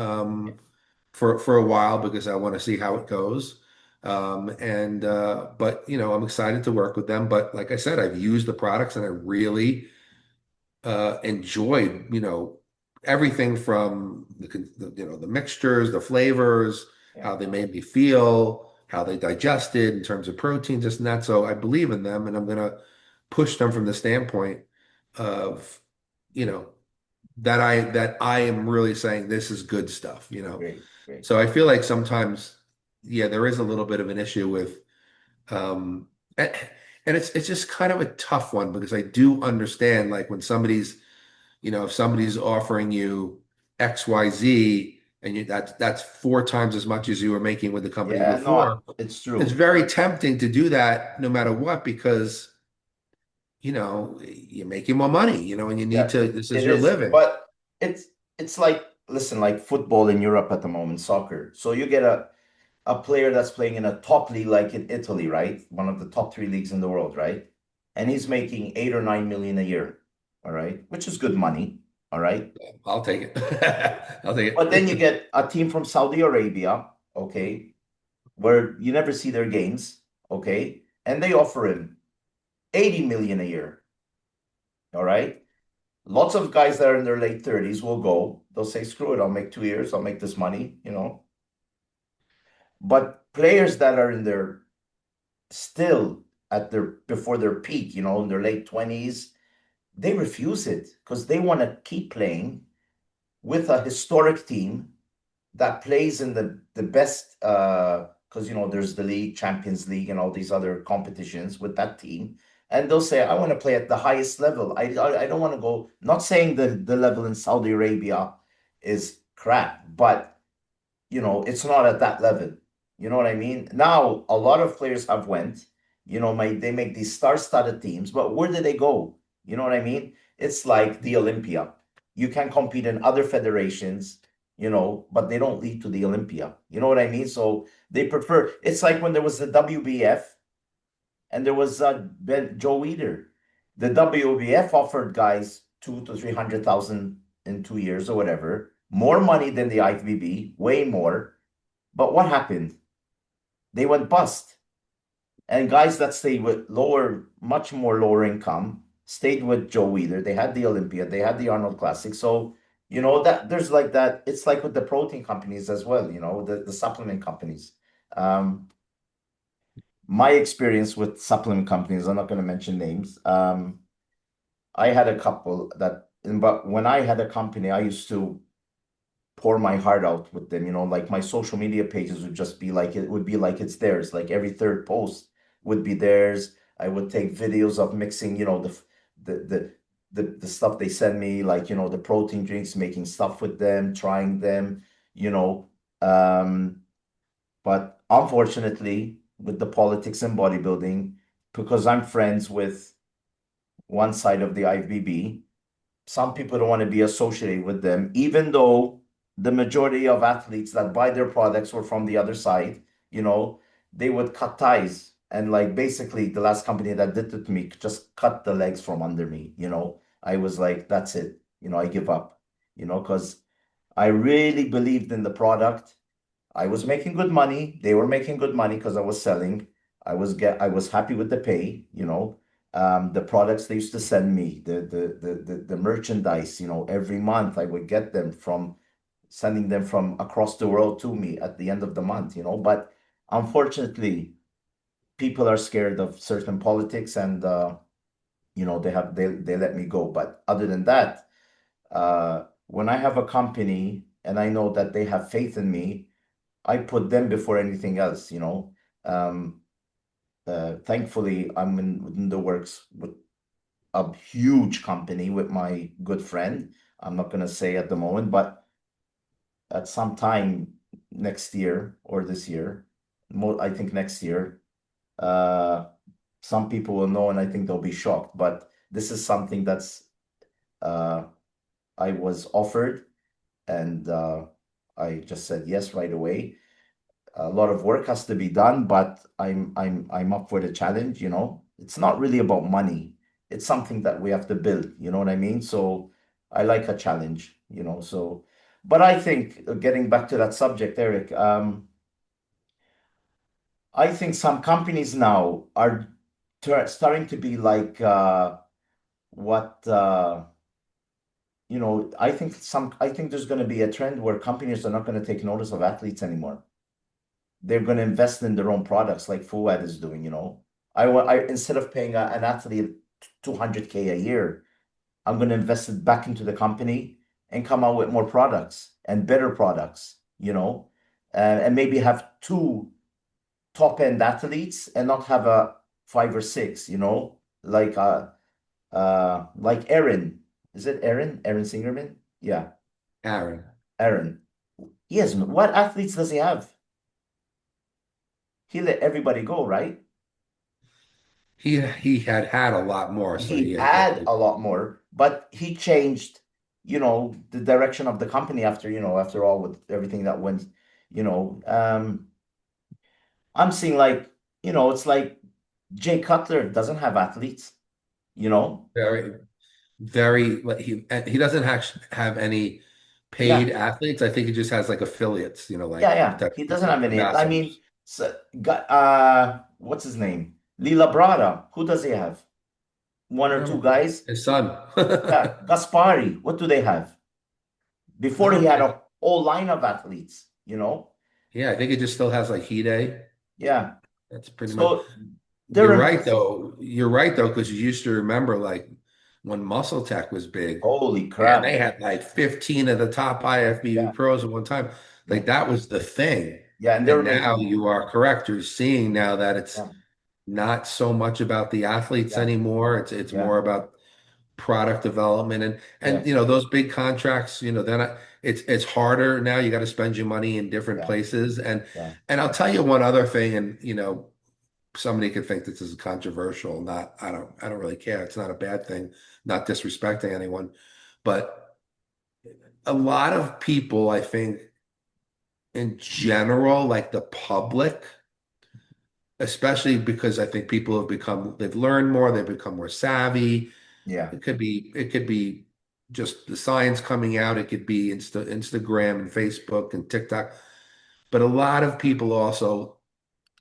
[SPEAKER 2] for a while because I want to see how it goes. And but I'm excited to work with them. But like I said, I've used the products and I really enjoyed, everything from the mixtures, the flavors,
[SPEAKER 1] Yeah.
[SPEAKER 2] how they made me feel, how they digested in terms of protein, this and that. So I believe in them, and I'm gonna push them from the standpoint of, you know, that I am really saying this is good stuff.
[SPEAKER 1] Great, great.
[SPEAKER 2] So I feel like sometimes, yeah, there is a little bit of an issue with, um, and it's just kind of a tough one because I do understand like when if somebody's offering you XYZ and that's four times as much as you were making with the company
[SPEAKER 1] Yeah, no,
[SPEAKER 2] before,
[SPEAKER 1] it's
[SPEAKER 2] it's
[SPEAKER 1] true.
[SPEAKER 2] very tempting to do that no matter what because, you're making more money, and you need
[SPEAKER 1] Yeah,
[SPEAKER 2] this is
[SPEAKER 1] it
[SPEAKER 2] your
[SPEAKER 1] is.
[SPEAKER 2] living.
[SPEAKER 1] But it's like, listen, like football in Europe at the moment, soccer. So you get a player that's playing in a top league like in Italy, right? One of the top three leagues in the world, right? And he's making 8 or 9 million a year, all right, which is good money, all right.
[SPEAKER 2] I'll take it. I'll take
[SPEAKER 1] But then you
[SPEAKER 2] it.
[SPEAKER 1] get a team from Saudi Arabia, okay, where you never see their games, okay, and they offer him 80 million a year, all right. Lots of guys that are in their late 30s will go. They'll say, screw it, I'll make 2 years, I'll make this money. But players that are in their still at their before their peak, in their late 20s, they refuse it because they want to keep playing with a historic team that plays in the best because there's the league, Champions League, and all these other competitions with that team. And they'll say, I want to play at the highest level. I don't want to go, not saying the level in Saudi Arabia is crap, but it's not at that level. You know what I mean? Now, a lot of players have went, they make these star-studded teams, but where do they go? You know what I mean? It's like the Olympia. You can compete in other federations, but they don't lead to the Olympia. You know what I mean? So they prefer, it's like when there was the WBF and there was Joe Weider. The WBF offered guys 2 to 300,000 in 2 years or whatever, more money than the IFBB, way more. But what happened? They went bust. And guys that stayed with much more lower income, stayed with Joe Weider. They had the Olympia, they had the Arnold Classic. So, that there's like that. It's like with the protein companies as well, the supplement companies. Um, my experience with supplement companies, I'm not going to mention names. I had a couple but when I had a company, I used to pour my heart out with them. Like my social media pages would just be like it would be like it's theirs. Like every third post would be theirs. I would take videos of mixing, the stuff they send me, like the protein drinks, making stuff with them, trying them, you know. Um, but unfortunately, with the politics and bodybuilding, because I'm friends with one side of the IFBB. Some people don't want to be associated with them, even though the majority of athletes that buy their products were from the other side, you know, they would cut ties. And like basically the last company that did it to me just cut the legs from under me, you know. I was like, that's it, you know, I give up, you know, because I really believed in the product. I was making good money. They were making good money because I was selling. I was happy with the pay, you know. The products they used to send me, the merchandise, you know, every month I would get them from sending them from across the world to me at the end of the month, you know. But unfortunately, people are scared of certain politics and you know, they let me go. But other than that, when I have a company and I know that they have faith in me, I put them before anything else, you know. Um, Thankfully, I'm in the works with a huge company with my good friend. I'm not going to say at the moment, but at some time next year or this year, I think next year, uh, some people will know and I think they'll be shocked. But this is something that's uh, I was offered and I just said yes right away. A lot of work has to be done, but I'm up for the challenge, you know. It's not really about money. It's something that we have to build, you know what I mean? So I like a challenge, you know. So but I think getting back to that subject, Eric, I think some companies now are starting to be like what you know, I think there's going to be a trend where companies are not going to take notice of athletes anymore. They're going to invest in their own products like Fuad is doing, you know. I instead of paying an athlete 200K a year, I'm going to invest it back into the company and come out with more products and better products, you know, and maybe have two top end athletes and not have a five or six, you know, like Aaron. Is it Aaron? Aaron Singerman? Yeah,
[SPEAKER 2] Aaron.
[SPEAKER 1] Aaron. Yes, what athletes does he have? He let everybody go, right?
[SPEAKER 2] He had a lot more, so
[SPEAKER 1] He
[SPEAKER 2] he had
[SPEAKER 1] had a lot more, but he changed, you know, the direction of the company after, you know, after all with everything that went, you know. I'm seeing like, you know, it's like Jay Cutler doesn't have athletes, you know.
[SPEAKER 2] very very like he doesn't have any paid
[SPEAKER 1] Yeah,
[SPEAKER 2] athletes. I think he just has like affiliates,
[SPEAKER 1] yeah,
[SPEAKER 2] like
[SPEAKER 1] yeah.
[SPEAKER 2] that
[SPEAKER 1] He doesn't have any. I mean,
[SPEAKER 2] ambassadors.
[SPEAKER 1] so, what's his name? Lila Brada. Who does he have? One or two
[SPEAKER 2] No,
[SPEAKER 1] guys?
[SPEAKER 2] his son.
[SPEAKER 1] Yeah, Gaspari. What do they have? Before he
[SPEAKER 2] No,
[SPEAKER 1] had a whole line of athletes, you know.
[SPEAKER 2] yeah, I think he just still has like Hide.
[SPEAKER 1] Yeah.
[SPEAKER 2] That's pretty much.
[SPEAKER 1] So they're
[SPEAKER 2] You're right though, because you used to remember like when Muscle Tech was big,
[SPEAKER 1] holy
[SPEAKER 2] and
[SPEAKER 1] crap.
[SPEAKER 2] they had like 15 of the top IFBB
[SPEAKER 1] Yeah,
[SPEAKER 2] pros at one time.
[SPEAKER 1] yeah,
[SPEAKER 2] Like that was the thing.
[SPEAKER 1] yeah. And they
[SPEAKER 2] And
[SPEAKER 1] were
[SPEAKER 2] now
[SPEAKER 1] making,
[SPEAKER 2] you are correct. You're seeing now that it's
[SPEAKER 1] yeah,
[SPEAKER 2] not so much about the athletes
[SPEAKER 1] yeah,
[SPEAKER 2] anymore. It's
[SPEAKER 1] yeah,
[SPEAKER 2] more about product development
[SPEAKER 1] yeah,
[SPEAKER 2] and those big contracts, then it's harder now. You got to spend your money in different
[SPEAKER 1] yeah,
[SPEAKER 2] places.
[SPEAKER 1] yeah,
[SPEAKER 2] And I'll tell you one other thing, and somebody could think this is controversial. Not, I don't really care. It's not a bad thing, not disrespecting anyone. But a lot of people, I think, in general, like the public, especially because I think people they've learned more, they've become more savvy.
[SPEAKER 1] yeah,
[SPEAKER 2] It could be just the science coming out. It could be Instagram and Facebook and TikTok. But a lot of people also,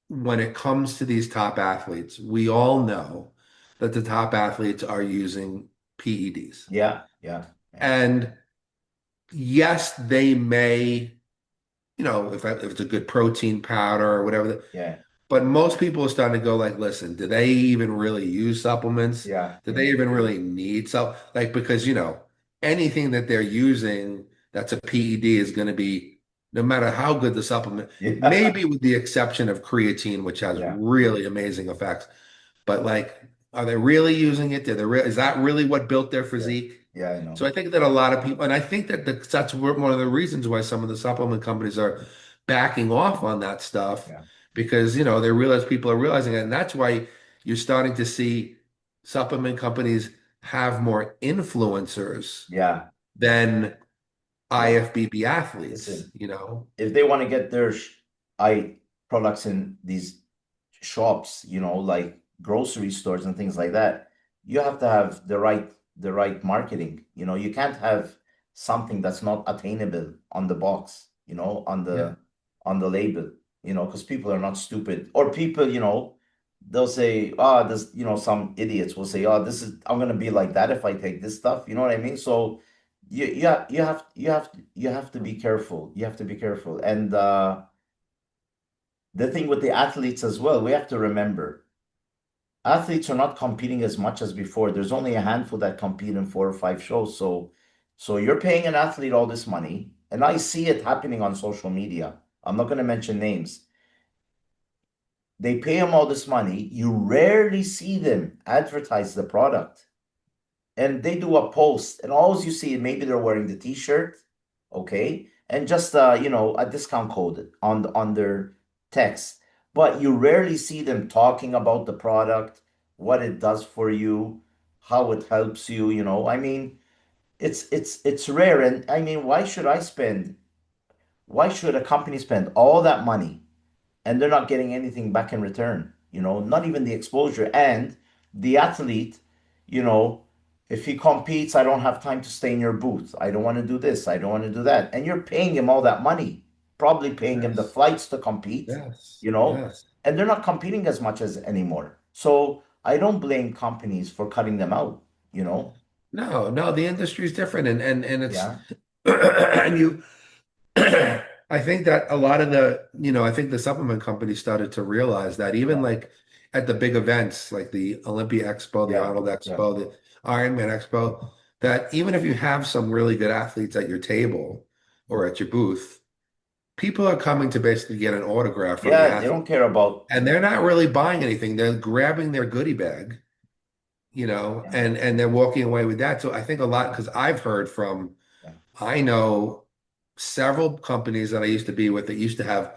[SPEAKER 2] when it comes to these top athletes, we all know that the top athletes are using PEDs.
[SPEAKER 1] yeah, yeah, yeah,
[SPEAKER 2] And yes, they may, if it's a good protein powder or whatever.
[SPEAKER 1] yeah,
[SPEAKER 2] But most people are starting to go like, listen, do they even really use supplements?
[SPEAKER 1] yeah,
[SPEAKER 2] Do they
[SPEAKER 1] yeah,
[SPEAKER 2] even really need like because anything that they're using that's a PED is going to be no matter how good the supplement,
[SPEAKER 1] yeah,
[SPEAKER 2] maybe with the exception of creatine, which has
[SPEAKER 1] yeah,
[SPEAKER 2] really amazing effects. But like, are they really using it? Is that really what built their
[SPEAKER 1] yeah,
[SPEAKER 2] physique?
[SPEAKER 1] yeah, I
[SPEAKER 2] So
[SPEAKER 1] know.
[SPEAKER 2] I think that a lot of people, and I think that that's one of the reasons why some of the supplement companies are backing off on that stuff
[SPEAKER 1] Yeah,
[SPEAKER 2] because they realize people are realizing it, and that's why you're starting to see supplement companies have more influencers
[SPEAKER 1] Yeah,
[SPEAKER 2] than
[SPEAKER 1] yeah.
[SPEAKER 2] IFBB athletes,
[SPEAKER 1] Listen,
[SPEAKER 2] you know?
[SPEAKER 1] if they want to get their eye products in these shops, like grocery stores and things like that, you have to have the right marketing. You can't have something that's not attainable on the box,
[SPEAKER 2] Yeah.
[SPEAKER 1] on the label, because people are not stupid. Or people, they'll say, oh, this, some idiots will say, oh, I'm gonna be like that if I take this stuff. You know what I mean? So you have to be careful. You have to be careful. And the thing with the athletes as well, we have to remember athletes are not competing as much as before. There's only a handful that compete in 4 or 5 shows. So you're paying an athlete all this money, and I see it happening on social media. I'm not going to mention names. They pay them all this money. You rarely see them advertise the product. And they do a post, and all you see, maybe they're wearing the t-shirt, okay, and just a discount code on their text, but you rarely see them talking about the product, what it does for you, how it helps you. I mean, it's rare. And I mean, why should a company spend all that money and they're not getting anything back in return, not even the exposure. And the athlete, you know, if he competes, I don't have time to stay in your booth. I don't want to do this. I don't want to do that. And you're paying him all that money, probably paying him the
[SPEAKER 2] Yes.
[SPEAKER 1] flights to compete,
[SPEAKER 2] Yes.
[SPEAKER 1] you know,
[SPEAKER 2] Yes.
[SPEAKER 1] and they're not competing as much as anymore. So I don't blame companies for cutting them out.
[SPEAKER 2] No, no, the industry is different, and it's
[SPEAKER 1] Yeah,
[SPEAKER 2] and you I think that a lot of I think the supplement companies started to realize that even
[SPEAKER 1] yeah,
[SPEAKER 2] like at the big events like the Olympia Expo, the
[SPEAKER 1] yeah,
[SPEAKER 2] Arnold
[SPEAKER 1] yeah,
[SPEAKER 2] Expo, the Ironman Expo, that even if you have some really good athletes at your table or at your booth, people are coming to basically get an autograph from the
[SPEAKER 1] yeah. They
[SPEAKER 2] athlete.
[SPEAKER 1] don't care about,
[SPEAKER 2] And they're not really buying anything. They're grabbing their goodie bag,
[SPEAKER 1] yeah,
[SPEAKER 2] and they're walking away with that. So I think a lot, because I've heard from,
[SPEAKER 1] yeah,
[SPEAKER 2] I know several companies that I used to be with that used to have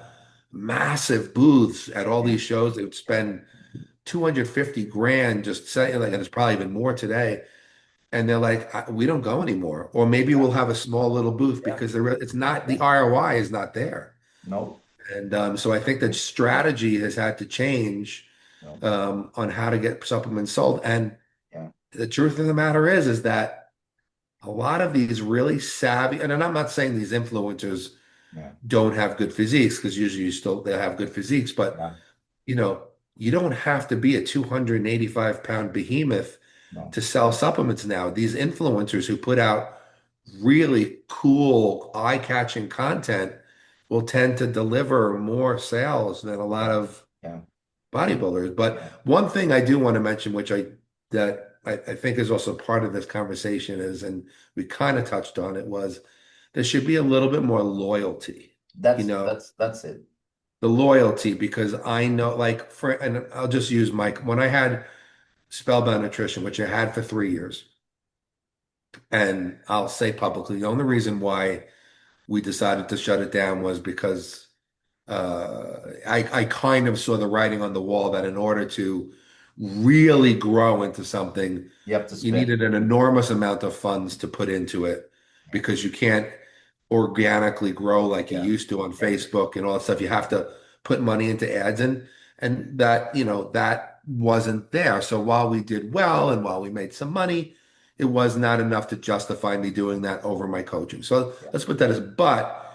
[SPEAKER 2] massive booths at all
[SPEAKER 1] yeah,
[SPEAKER 2] these shows. They would spend 250 grand just saying, like, and it's probably even more today. And they're like, we don't go anymore. Or maybe
[SPEAKER 1] yeah,
[SPEAKER 2] we'll have a small little booth
[SPEAKER 1] yeah,
[SPEAKER 2] because it's not, the
[SPEAKER 1] yeah.
[SPEAKER 2] ROI is not there.
[SPEAKER 1] No,
[SPEAKER 2] And so I think that strategy has had to change
[SPEAKER 1] no,
[SPEAKER 2] on how to get supplements sold. And
[SPEAKER 1] yeah,
[SPEAKER 2] the truth of the matter is that a lot of these really savvy, and I'm not saying these influencers
[SPEAKER 1] yeah,
[SPEAKER 2] don't have good physiques, because usually they have good physiques, but
[SPEAKER 1] yeah,
[SPEAKER 2] you know, you don't have to be a 285-pound behemoth
[SPEAKER 1] no,
[SPEAKER 2] to sell supplements now. These influencers who put out really cool, eye-catching content will tend to deliver more sales than a lot
[SPEAKER 1] yeah,
[SPEAKER 2] of
[SPEAKER 1] yeah,
[SPEAKER 2] bodybuilders. But
[SPEAKER 1] yeah,
[SPEAKER 2] one thing I do want to mention, which I think is also part of this conversation is, and we kind of touched on it, was there should be a little bit more loyalty, you
[SPEAKER 1] that's
[SPEAKER 2] know,
[SPEAKER 1] that's that's it.
[SPEAKER 2] the loyalty, because I know, like, and I'll just use Mike, when I had Spellbound Nutrition, which I had for 3 years, and I'll say publicly, the only reason why we decided to shut it down was because I kind of saw the writing on the wall that in order to really grow into something,
[SPEAKER 1] You have to
[SPEAKER 2] you
[SPEAKER 1] spend.
[SPEAKER 2] needed an enormous amount of funds to put into it,
[SPEAKER 1] Yeah,
[SPEAKER 2] because you can't organically grow like you
[SPEAKER 1] yeah,
[SPEAKER 2] used to on
[SPEAKER 1] yeah,
[SPEAKER 2] Facebook and all that stuff. You have to put money into ads, and that, that wasn't there. So while we did well and while we made some money, it was not enough to justify me doing that over my coaching. So
[SPEAKER 1] yeah,
[SPEAKER 2] let's put that as, but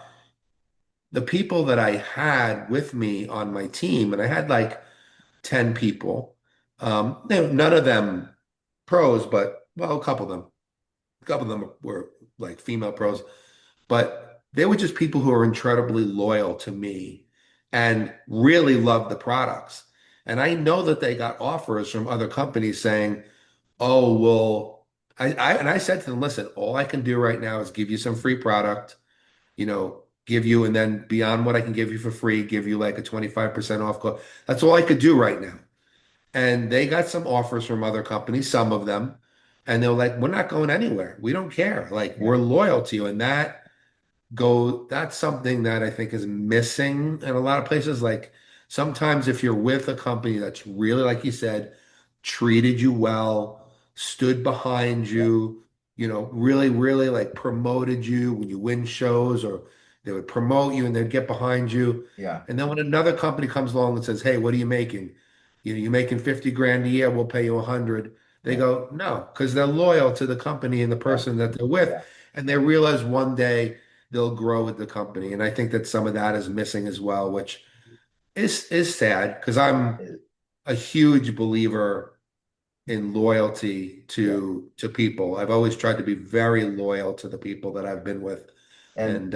[SPEAKER 2] the people that I had with me on my team, and I had like 10 people, none of them pros, but well, a couple of them were like female pros, but they were just people who are incredibly loyal to me and really loved the products. And I know that they got offers from other companies saying, "Oh, well," I said to them, "Listen, all I can do right now is give you some free product, give you, and then beyond what I can give you for free, give you like a 25% off code. That's all I could do right now." And they got some offers from other companies, some of them, and they were like, "We're not going anywhere. We don't care. Like,
[SPEAKER 1] yeah,
[SPEAKER 2] we're loyal to you." And that's something that I think is missing in a lot of places. Like, sometimes if you're with a company that's really, like you said, treated you well, stood behind
[SPEAKER 1] Yeah.
[SPEAKER 2] you, really, really like promoted you when you win shows, or they would promote you and they'd get behind you.
[SPEAKER 1] Yeah.
[SPEAKER 2] And then when another company comes along and says, "Hey, what are you making? You're making 50 grand a year, we'll pay you 100." They
[SPEAKER 1] Yeah.
[SPEAKER 2] go, "No," because they're loyal to the company and the
[SPEAKER 1] Yeah.
[SPEAKER 2] person that they're with.
[SPEAKER 1] Yeah.
[SPEAKER 2] And they realize one day they'll grow with the company. And I think that some of that is missing as well, which is sad because I'm
[SPEAKER 1] Uh,
[SPEAKER 2] a huge believer in loyalty
[SPEAKER 1] Yeah.
[SPEAKER 2] to people. I've always tried to be very loyal to the people that I've been with,
[SPEAKER 1] And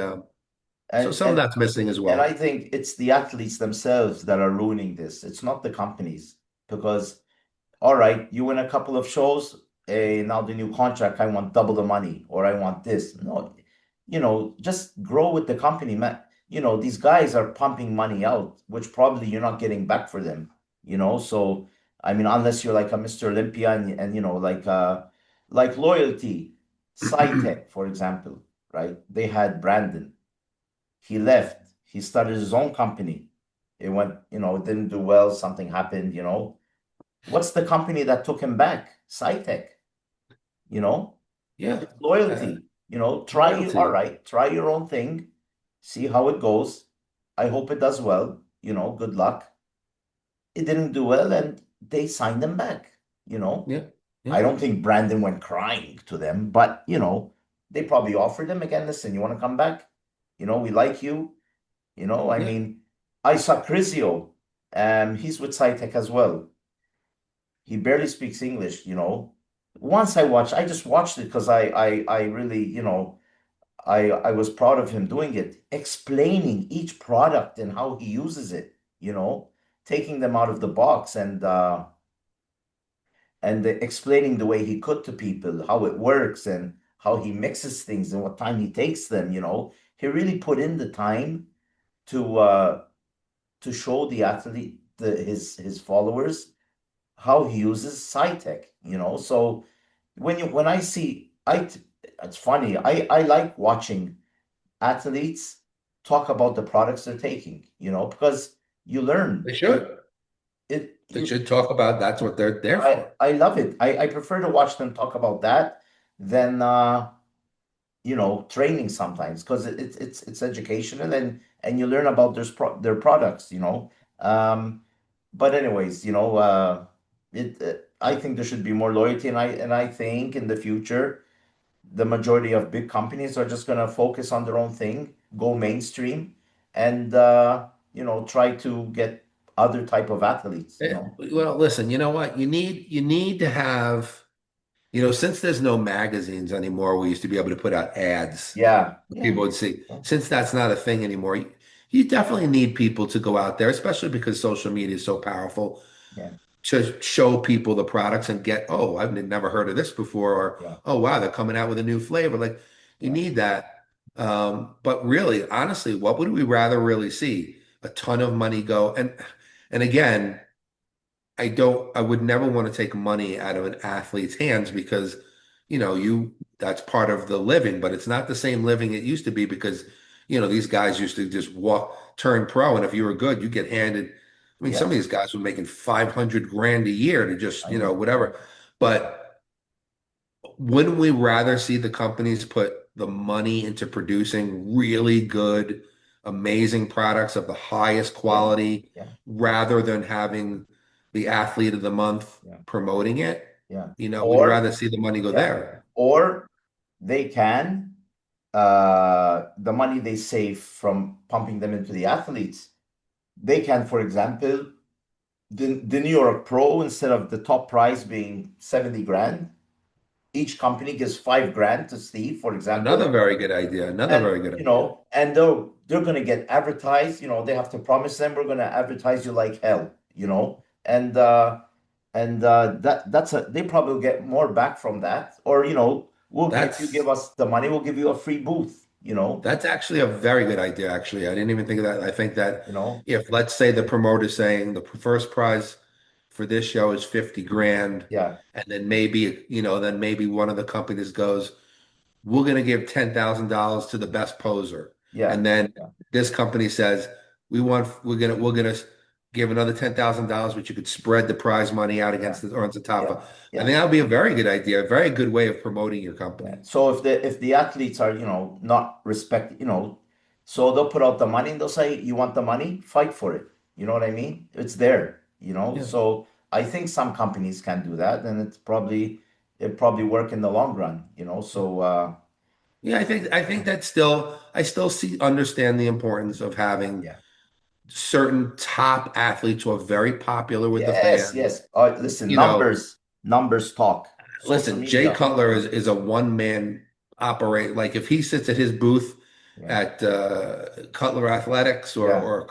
[SPEAKER 2] and so
[SPEAKER 1] and
[SPEAKER 2] some of
[SPEAKER 1] and
[SPEAKER 2] that's missing as
[SPEAKER 1] and I
[SPEAKER 2] well.
[SPEAKER 1] think it's the athletes themselves that are ruining this. It's not the companies because all right, you win a couple of shows, now the new contract, I want double the money or I want this. No, just grow with the company, man. These guys are pumping money out, which probably you're not getting back for them, So, I mean, unless you're like a Mr. Olympia and like loyalty, SciTech, for example, right? They had Brandon. He left. He started his own company. It went, it didn't do well. Something happened. What's the company that took him back? SciTech, you know?
[SPEAKER 2] Yeah,
[SPEAKER 1] It's
[SPEAKER 2] uh,
[SPEAKER 1] loyalty. All
[SPEAKER 2] loyalty.
[SPEAKER 1] right, try your own thing, see how it goes. I hope it does well, good luck. It didn't do well and they signed him back.
[SPEAKER 2] Yeah,
[SPEAKER 1] I
[SPEAKER 2] yeah,
[SPEAKER 1] don't think Brandon went crying to them, but they probably offered him again, listen, you want to come back? We like you, I
[SPEAKER 2] yeah.
[SPEAKER 1] mean, I saw Crisio, he's with SciTech as well. He barely speaks English. Once I just watched it because I really, I was proud of him doing it, explaining each product and how he uses it, taking them out of the box and explaining the way he could to people, how it works and how he mixes things and what time he takes them. He really put in the time to show the athlete, his followers how he uses SciTech. So when I see it's funny. I like watching athletes talk about the products they're taking, because you learn.
[SPEAKER 2] They should.
[SPEAKER 1] It
[SPEAKER 2] They
[SPEAKER 1] you
[SPEAKER 2] should talk about that's what they're there
[SPEAKER 1] I
[SPEAKER 2] for.
[SPEAKER 1] I love it. I prefer to watch them talk about that than training sometimes because it's educational and you learn about their products. Um, but anyways, it I think there should be more loyalty, and I think in the future the majority of big companies are just gonna focus on their own thing, go mainstream, and try to get other type of athletes.
[SPEAKER 2] Well, listen, you know what? You need to have, since there's no magazines anymore, we used to be able to put out ads.
[SPEAKER 1] Yeah, yeah,
[SPEAKER 2] People would see.
[SPEAKER 1] yeah,
[SPEAKER 2] Since that's not a thing anymore, you definitely need people to go out there, especially because social media is so powerful,
[SPEAKER 1] yeah,
[SPEAKER 2] to show people the products and get, oh, I've never heard of this before, or
[SPEAKER 1] yeah,
[SPEAKER 2] oh wow, they're coming out with a new flavor. Like you
[SPEAKER 1] yeah,
[SPEAKER 2] need that. But really, honestly, what would we rather really see? A ton of money go and again, I would never want to take money out of an athlete's hands because, that's part of the living, but it's not the same living it used to be because, these guys used to just turn pro, and if you were good, you get handed. I mean, some
[SPEAKER 1] yeah.
[SPEAKER 2] of these guys were making 500 grand a year to just,
[SPEAKER 1] I know.
[SPEAKER 2] whatever. But wouldn't we rather see the companies put the money into producing really good, amazing products of the highest
[SPEAKER 1] Yeah,
[SPEAKER 2] quality
[SPEAKER 1] yeah,
[SPEAKER 2] rather than having the athlete of the month
[SPEAKER 1] yeah,
[SPEAKER 2] promoting it?
[SPEAKER 1] yeah.
[SPEAKER 2] We'd rather
[SPEAKER 1] Or
[SPEAKER 2] see the money go
[SPEAKER 1] yeah,
[SPEAKER 2] there.
[SPEAKER 1] or they can the money they save from pumping them into the athletes, they can, for example, the New York Pro, instead of the top prize being 70 grand, each company gives 5 grand to Steve, for example.
[SPEAKER 2] Another very good idea. Another
[SPEAKER 1] And
[SPEAKER 2] very good idea.
[SPEAKER 1] and they're gonna get advertised. They have to promise them we're gonna advertise you like hell. And that's they probably will get more back from that. Or, if you give
[SPEAKER 2] That's
[SPEAKER 1] us the money, we'll give you a free booth.
[SPEAKER 2] that's actually a very good idea, actually. I didn't even think of that. I think that
[SPEAKER 1] You know,
[SPEAKER 2] if, let's say, the promoter's saying the first prize for this show is 50 grand,
[SPEAKER 1] yeah,
[SPEAKER 2] and then maybe one of the companies goes, we're going to give $10,000 to the best poser.
[SPEAKER 1] yeah,
[SPEAKER 2] And then
[SPEAKER 1] yeah,
[SPEAKER 2] this company says, we're going to give another $10,000, which you could spread the prize money out
[SPEAKER 1] Yeah,
[SPEAKER 2] against the or on the top
[SPEAKER 1] yeah,
[SPEAKER 2] of. I
[SPEAKER 1] yeah.
[SPEAKER 2] think that would be a very good idea, a very good way of promoting your
[SPEAKER 1] Yeah.
[SPEAKER 2] company.
[SPEAKER 1] So if the athletes are, not respect, so they'll put out the money and they'll say, you want the money? Fight for it. You know what I mean? It's there.
[SPEAKER 2] Yeah.
[SPEAKER 1] So I think some companies can do that, and it probably work in the long run. So
[SPEAKER 2] Yeah, I think that's still I still see understand the importance of having
[SPEAKER 1] yeah.
[SPEAKER 2] certain top athletes who are very popular with the
[SPEAKER 1] Yes,
[SPEAKER 2] fans.
[SPEAKER 1] yes. Listen,
[SPEAKER 2] You know,
[SPEAKER 1] numbers talk. Social
[SPEAKER 2] listen, Jay
[SPEAKER 1] media.
[SPEAKER 2] Cutler is a one man operate. Like if he sits at his booth
[SPEAKER 1] Yeah,
[SPEAKER 2] at Cutler Athletics
[SPEAKER 1] yeah, yeah,
[SPEAKER 2] or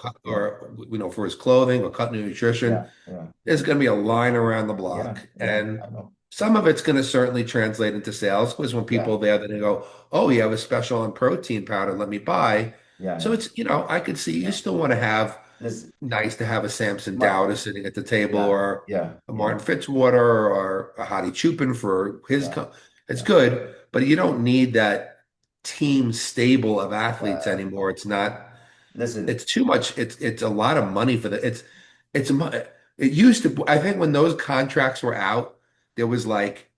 [SPEAKER 2] for his clothing or Cutler
[SPEAKER 1] yeah,
[SPEAKER 2] Nutrition,
[SPEAKER 1] yeah,
[SPEAKER 2] there's going to be a line around the
[SPEAKER 1] yeah,
[SPEAKER 2] block,
[SPEAKER 1] yeah.
[SPEAKER 2] and
[SPEAKER 1] I know.
[SPEAKER 2] some of it's going to certainly translate into sales because when people
[SPEAKER 1] Yeah,
[SPEAKER 2] are there, then they go, "Oh, you have a special on protein powder, let me buy."
[SPEAKER 1] yeah,
[SPEAKER 2] So
[SPEAKER 1] yeah,
[SPEAKER 2] it's I could see you
[SPEAKER 1] yeah.
[SPEAKER 2] still want to have
[SPEAKER 1] Listen,
[SPEAKER 2] nice to have a Samson
[SPEAKER 1] my,
[SPEAKER 2] Dowda sitting at the table
[SPEAKER 1] yeah,
[SPEAKER 2] or
[SPEAKER 1] yeah,
[SPEAKER 2] a
[SPEAKER 1] yeah,
[SPEAKER 2] Martin Fitzwater or a Hadi Chupin for his
[SPEAKER 1] yeah,
[SPEAKER 2] it's
[SPEAKER 1] yeah.
[SPEAKER 2] good, but you don't need that team stable of athletes
[SPEAKER 1] Uh,
[SPEAKER 2] anymore. It's not
[SPEAKER 1] listen,
[SPEAKER 2] it's too much. It's a lot of money for the it's it used to I think when those contracts were out, there was like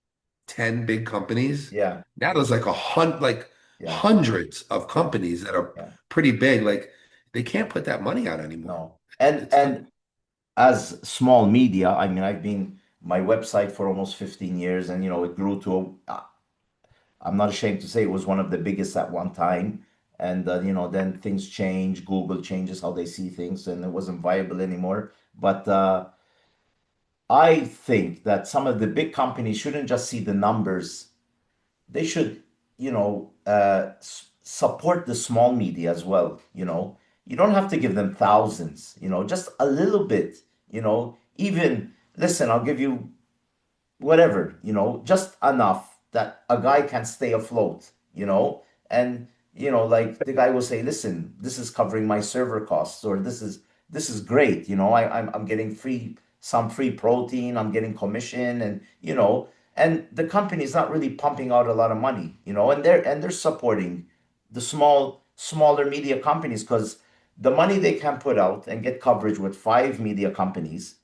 [SPEAKER 2] 10 big companies.
[SPEAKER 1] yeah,
[SPEAKER 2] Now there's like
[SPEAKER 1] yeah,
[SPEAKER 2] hundreds of
[SPEAKER 1] yeah,
[SPEAKER 2] companies that are
[SPEAKER 1] yeah.
[SPEAKER 2] pretty big. Like they can't put that money out anymore.
[SPEAKER 1] No. And
[SPEAKER 2] It's tough.
[SPEAKER 1] and as small media, I mean, I've been my website for almost 15 years, and it grew to I'm not ashamed to say it was one of the biggest at one time. And then things change. Google changes how they see things, and it wasn't viable anymore. But I think that some of the big companies shouldn't just see the numbers. They should, support the small media as well. You don't have to give them thousands. Just a little bit. Even listen, I'll give you whatever, just enough that a guy can stay afloat. And like the guy will say, listen, this is covering my server costs, or this is great. I'm getting some free protein, I'm getting commission, and the company is not really pumping out a lot of money, and they're supporting the smaller media companies because the money they can put out and get coverage with five media companies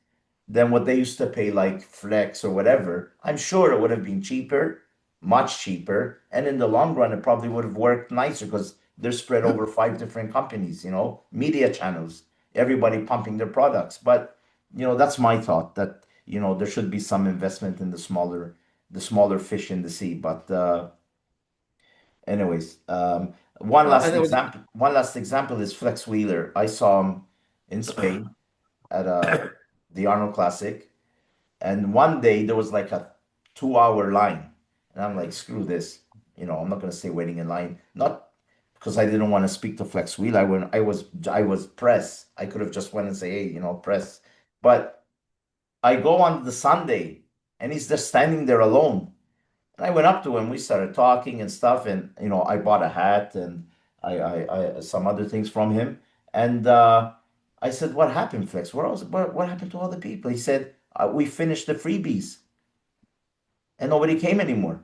[SPEAKER 1] than what they used to pay like Flex or whatever, I'm sure it would have been cheaper, much cheaper. And in the long run, it probably would have worked nicer because they're spread over five different companies, media channels, everybody pumping their products. But, that's my thought that, there should be some investment in the smaller fish in the sea. But, anyways, one
[SPEAKER 2] Well,
[SPEAKER 1] last
[SPEAKER 2] and there was
[SPEAKER 1] example, one last example is Flex Wheeler. I saw him in Spain at the Arnold Classic. And one day there was like a 2 hour line. And I'm like, screw this. I'm not gonna stay waiting in line. Not because I didn't want to speak to Flex Wheel. I was press. I could have just went and say, hey, press. But I go on the Sunday and he's just standing there alone. And I went up to him, we started talking and stuff, and I bought a hat and I some other things from him. And I said, what happened, Flex? What happened to all the people? He said, we finished the freebies and nobody came anymore.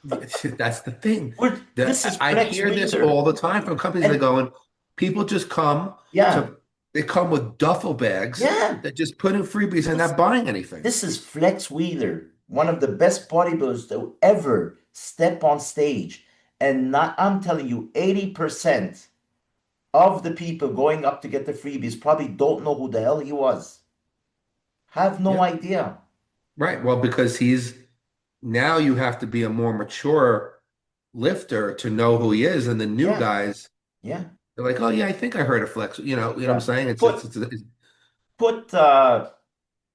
[SPEAKER 2] that's the thing.
[SPEAKER 1] This is
[SPEAKER 2] I
[SPEAKER 1] Flex
[SPEAKER 2] hear this
[SPEAKER 1] Wheeler.
[SPEAKER 2] all the time from companies that
[SPEAKER 1] And
[SPEAKER 2] go in, people just come
[SPEAKER 1] yeah,
[SPEAKER 2] to, they come with duffel bags
[SPEAKER 1] yeah,
[SPEAKER 2] that just put in freebies and
[SPEAKER 1] this
[SPEAKER 2] not buying anything.
[SPEAKER 1] this is Flex Wheeler, one of the best bodybuilders to ever step on stage. And not, I'm telling you, 80% of the people going up to get the freebies probably don't know who the hell he was. Have no
[SPEAKER 2] Yeah,
[SPEAKER 1] idea.
[SPEAKER 2] right. Well, because now you have to be a more mature lifter to know who he is. And the new
[SPEAKER 1] Yeah,
[SPEAKER 2] guys,
[SPEAKER 1] yeah,
[SPEAKER 2] they're like, oh yeah, I think I heard of Flex. You know what I'm
[SPEAKER 1] yeah.
[SPEAKER 2] saying?
[SPEAKER 1] Put put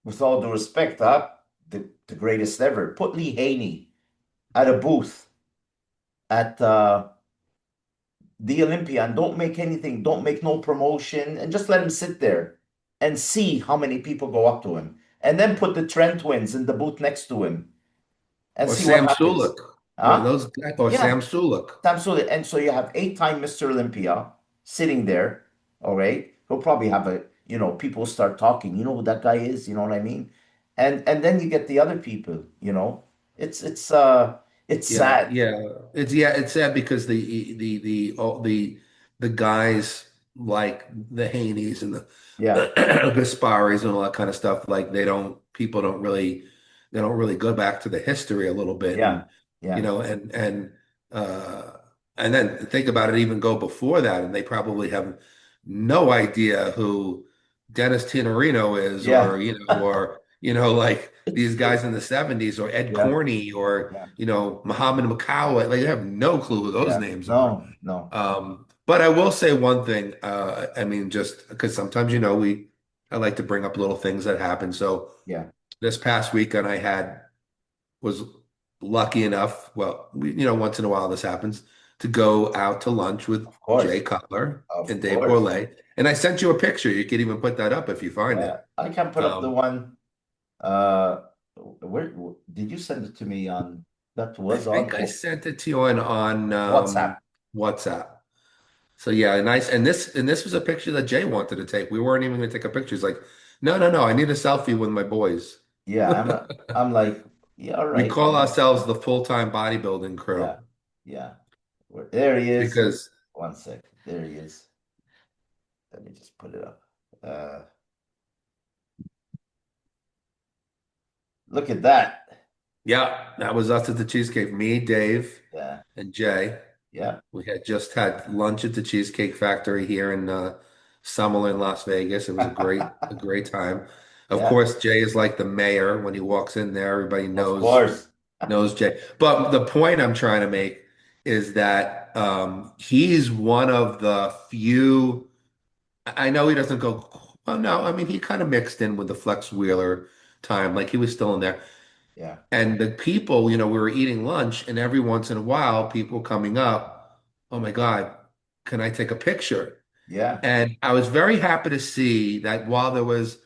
[SPEAKER 1] with all due respect, the greatest ever. Put Lee Haney at a booth at the Olympia and don't make anything, don't make no promotion, and just let him sit there and see how many people go up to him. And then put the Trent twins in the booth next to him and
[SPEAKER 2] or
[SPEAKER 1] see what
[SPEAKER 2] Sam
[SPEAKER 1] happens.
[SPEAKER 2] Sulek,
[SPEAKER 1] Huh?
[SPEAKER 2] or
[SPEAKER 1] Yeah,
[SPEAKER 2] Sam Sulek.
[SPEAKER 1] absolutely. And so you have eight-time Mr. Olympia sitting there, all right? He'll probably have people start talking. You know who that guy is? You know what I mean? And then you get the other people. It's
[SPEAKER 2] Yeah,
[SPEAKER 1] sad.
[SPEAKER 2] yeah. It's sad because the guys like the Haneys and the
[SPEAKER 1] Yeah.
[SPEAKER 2] Gasparis and all that kind of stuff. Like people don't really, they don't really go back to the history a little bit,
[SPEAKER 1] Yeah.
[SPEAKER 2] and you
[SPEAKER 1] Yeah.
[SPEAKER 2] know, uh, and then think about it, even go before that, and they probably have no idea who Dennis Tinerino is,
[SPEAKER 1] Yeah.
[SPEAKER 2] or like these guys in the '70s, or Ed
[SPEAKER 1] Yeah.
[SPEAKER 2] Corney, or
[SPEAKER 1] Yeah.
[SPEAKER 2] Muhammad Macau. Like they have no clue who those
[SPEAKER 1] Yeah.
[SPEAKER 2] names are.
[SPEAKER 1] No, no.
[SPEAKER 2] But I will say one thing. I mean, just because sometimes, I like to bring up little things that happen. So
[SPEAKER 1] Yeah.
[SPEAKER 2] this past weekend, was lucky enough. Well, once in a while this happens to go out to lunch with
[SPEAKER 1] Of
[SPEAKER 2] Jay
[SPEAKER 1] course.
[SPEAKER 2] Cutler
[SPEAKER 1] Of
[SPEAKER 2] and Dave
[SPEAKER 1] course.
[SPEAKER 2] Gourlay, and I sent you a picture. You can even put that up if you find
[SPEAKER 1] Yeah.
[SPEAKER 2] it.
[SPEAKER 1] I can put up the
[SPEAKER 2] Um,
[SPEAKER 1] one. Where did you send it to me on? That
[SPEAKER 2] I
[SPEAKER 1] was on
[SPEAKER 2] think I sent it to you on
[SPEAKER 1] WhatsApp.
[SPEAKER 2] WhatsApp. So yeah, nice. And this was a picture that Jay wanted to take. We weren't even going to take a picture. He's like, no, no, no. I need a selfie with my boys.
[SPEAKER 1] Yeah, I'm like, yeah, all
[SPEAKER 2] We
[SPEAKER 1] right.
[SPEAKER 2] call ourselves the full-time bodybuilding crew
[SPEAKER 1] Yeah. Yeah. There he is.
[SPEAKER 2] because
[SPEAKER 1] One sec. There he is. Let me just put it up. Uh, Look at that.
[SPEAKER 2] yeah, that was us at the Cheesecake. Me, Dave,
[SPEAKER 1] Yeah.
[SPEAKER 2] and Jay.
[SPEAKER 1] Yeah.
[SPEAKER 2] We had just had lunch at the Cheesecake Factory here in Summerlin, Las Vegas. It was a great time. Of
[SPEAKER 1] Yeah.
[SPEAKER 2] course, Jay is like the mayor. When he walks in there, everybody
[SPEAKER 1] Of
[SPEAKER 2] knows
[SPEAKER 1] course.
[SPEAKER 2] knows Jay. But the point I'm trying to make is that he's one of the few. I know he doesn't go. Well, no, I mean he kind of mixed in with the Flex Wheeler time, like he was still in there.
[SPEAKER 1] Yeah.
[SPEAKER 2] And the people, we were eating lunch, and every once in a while, people coming up, oh my God, can I take a picture?
[SPEAKER 1] Yeah.
[SPEAKER 2] And I was very happy to see that while there was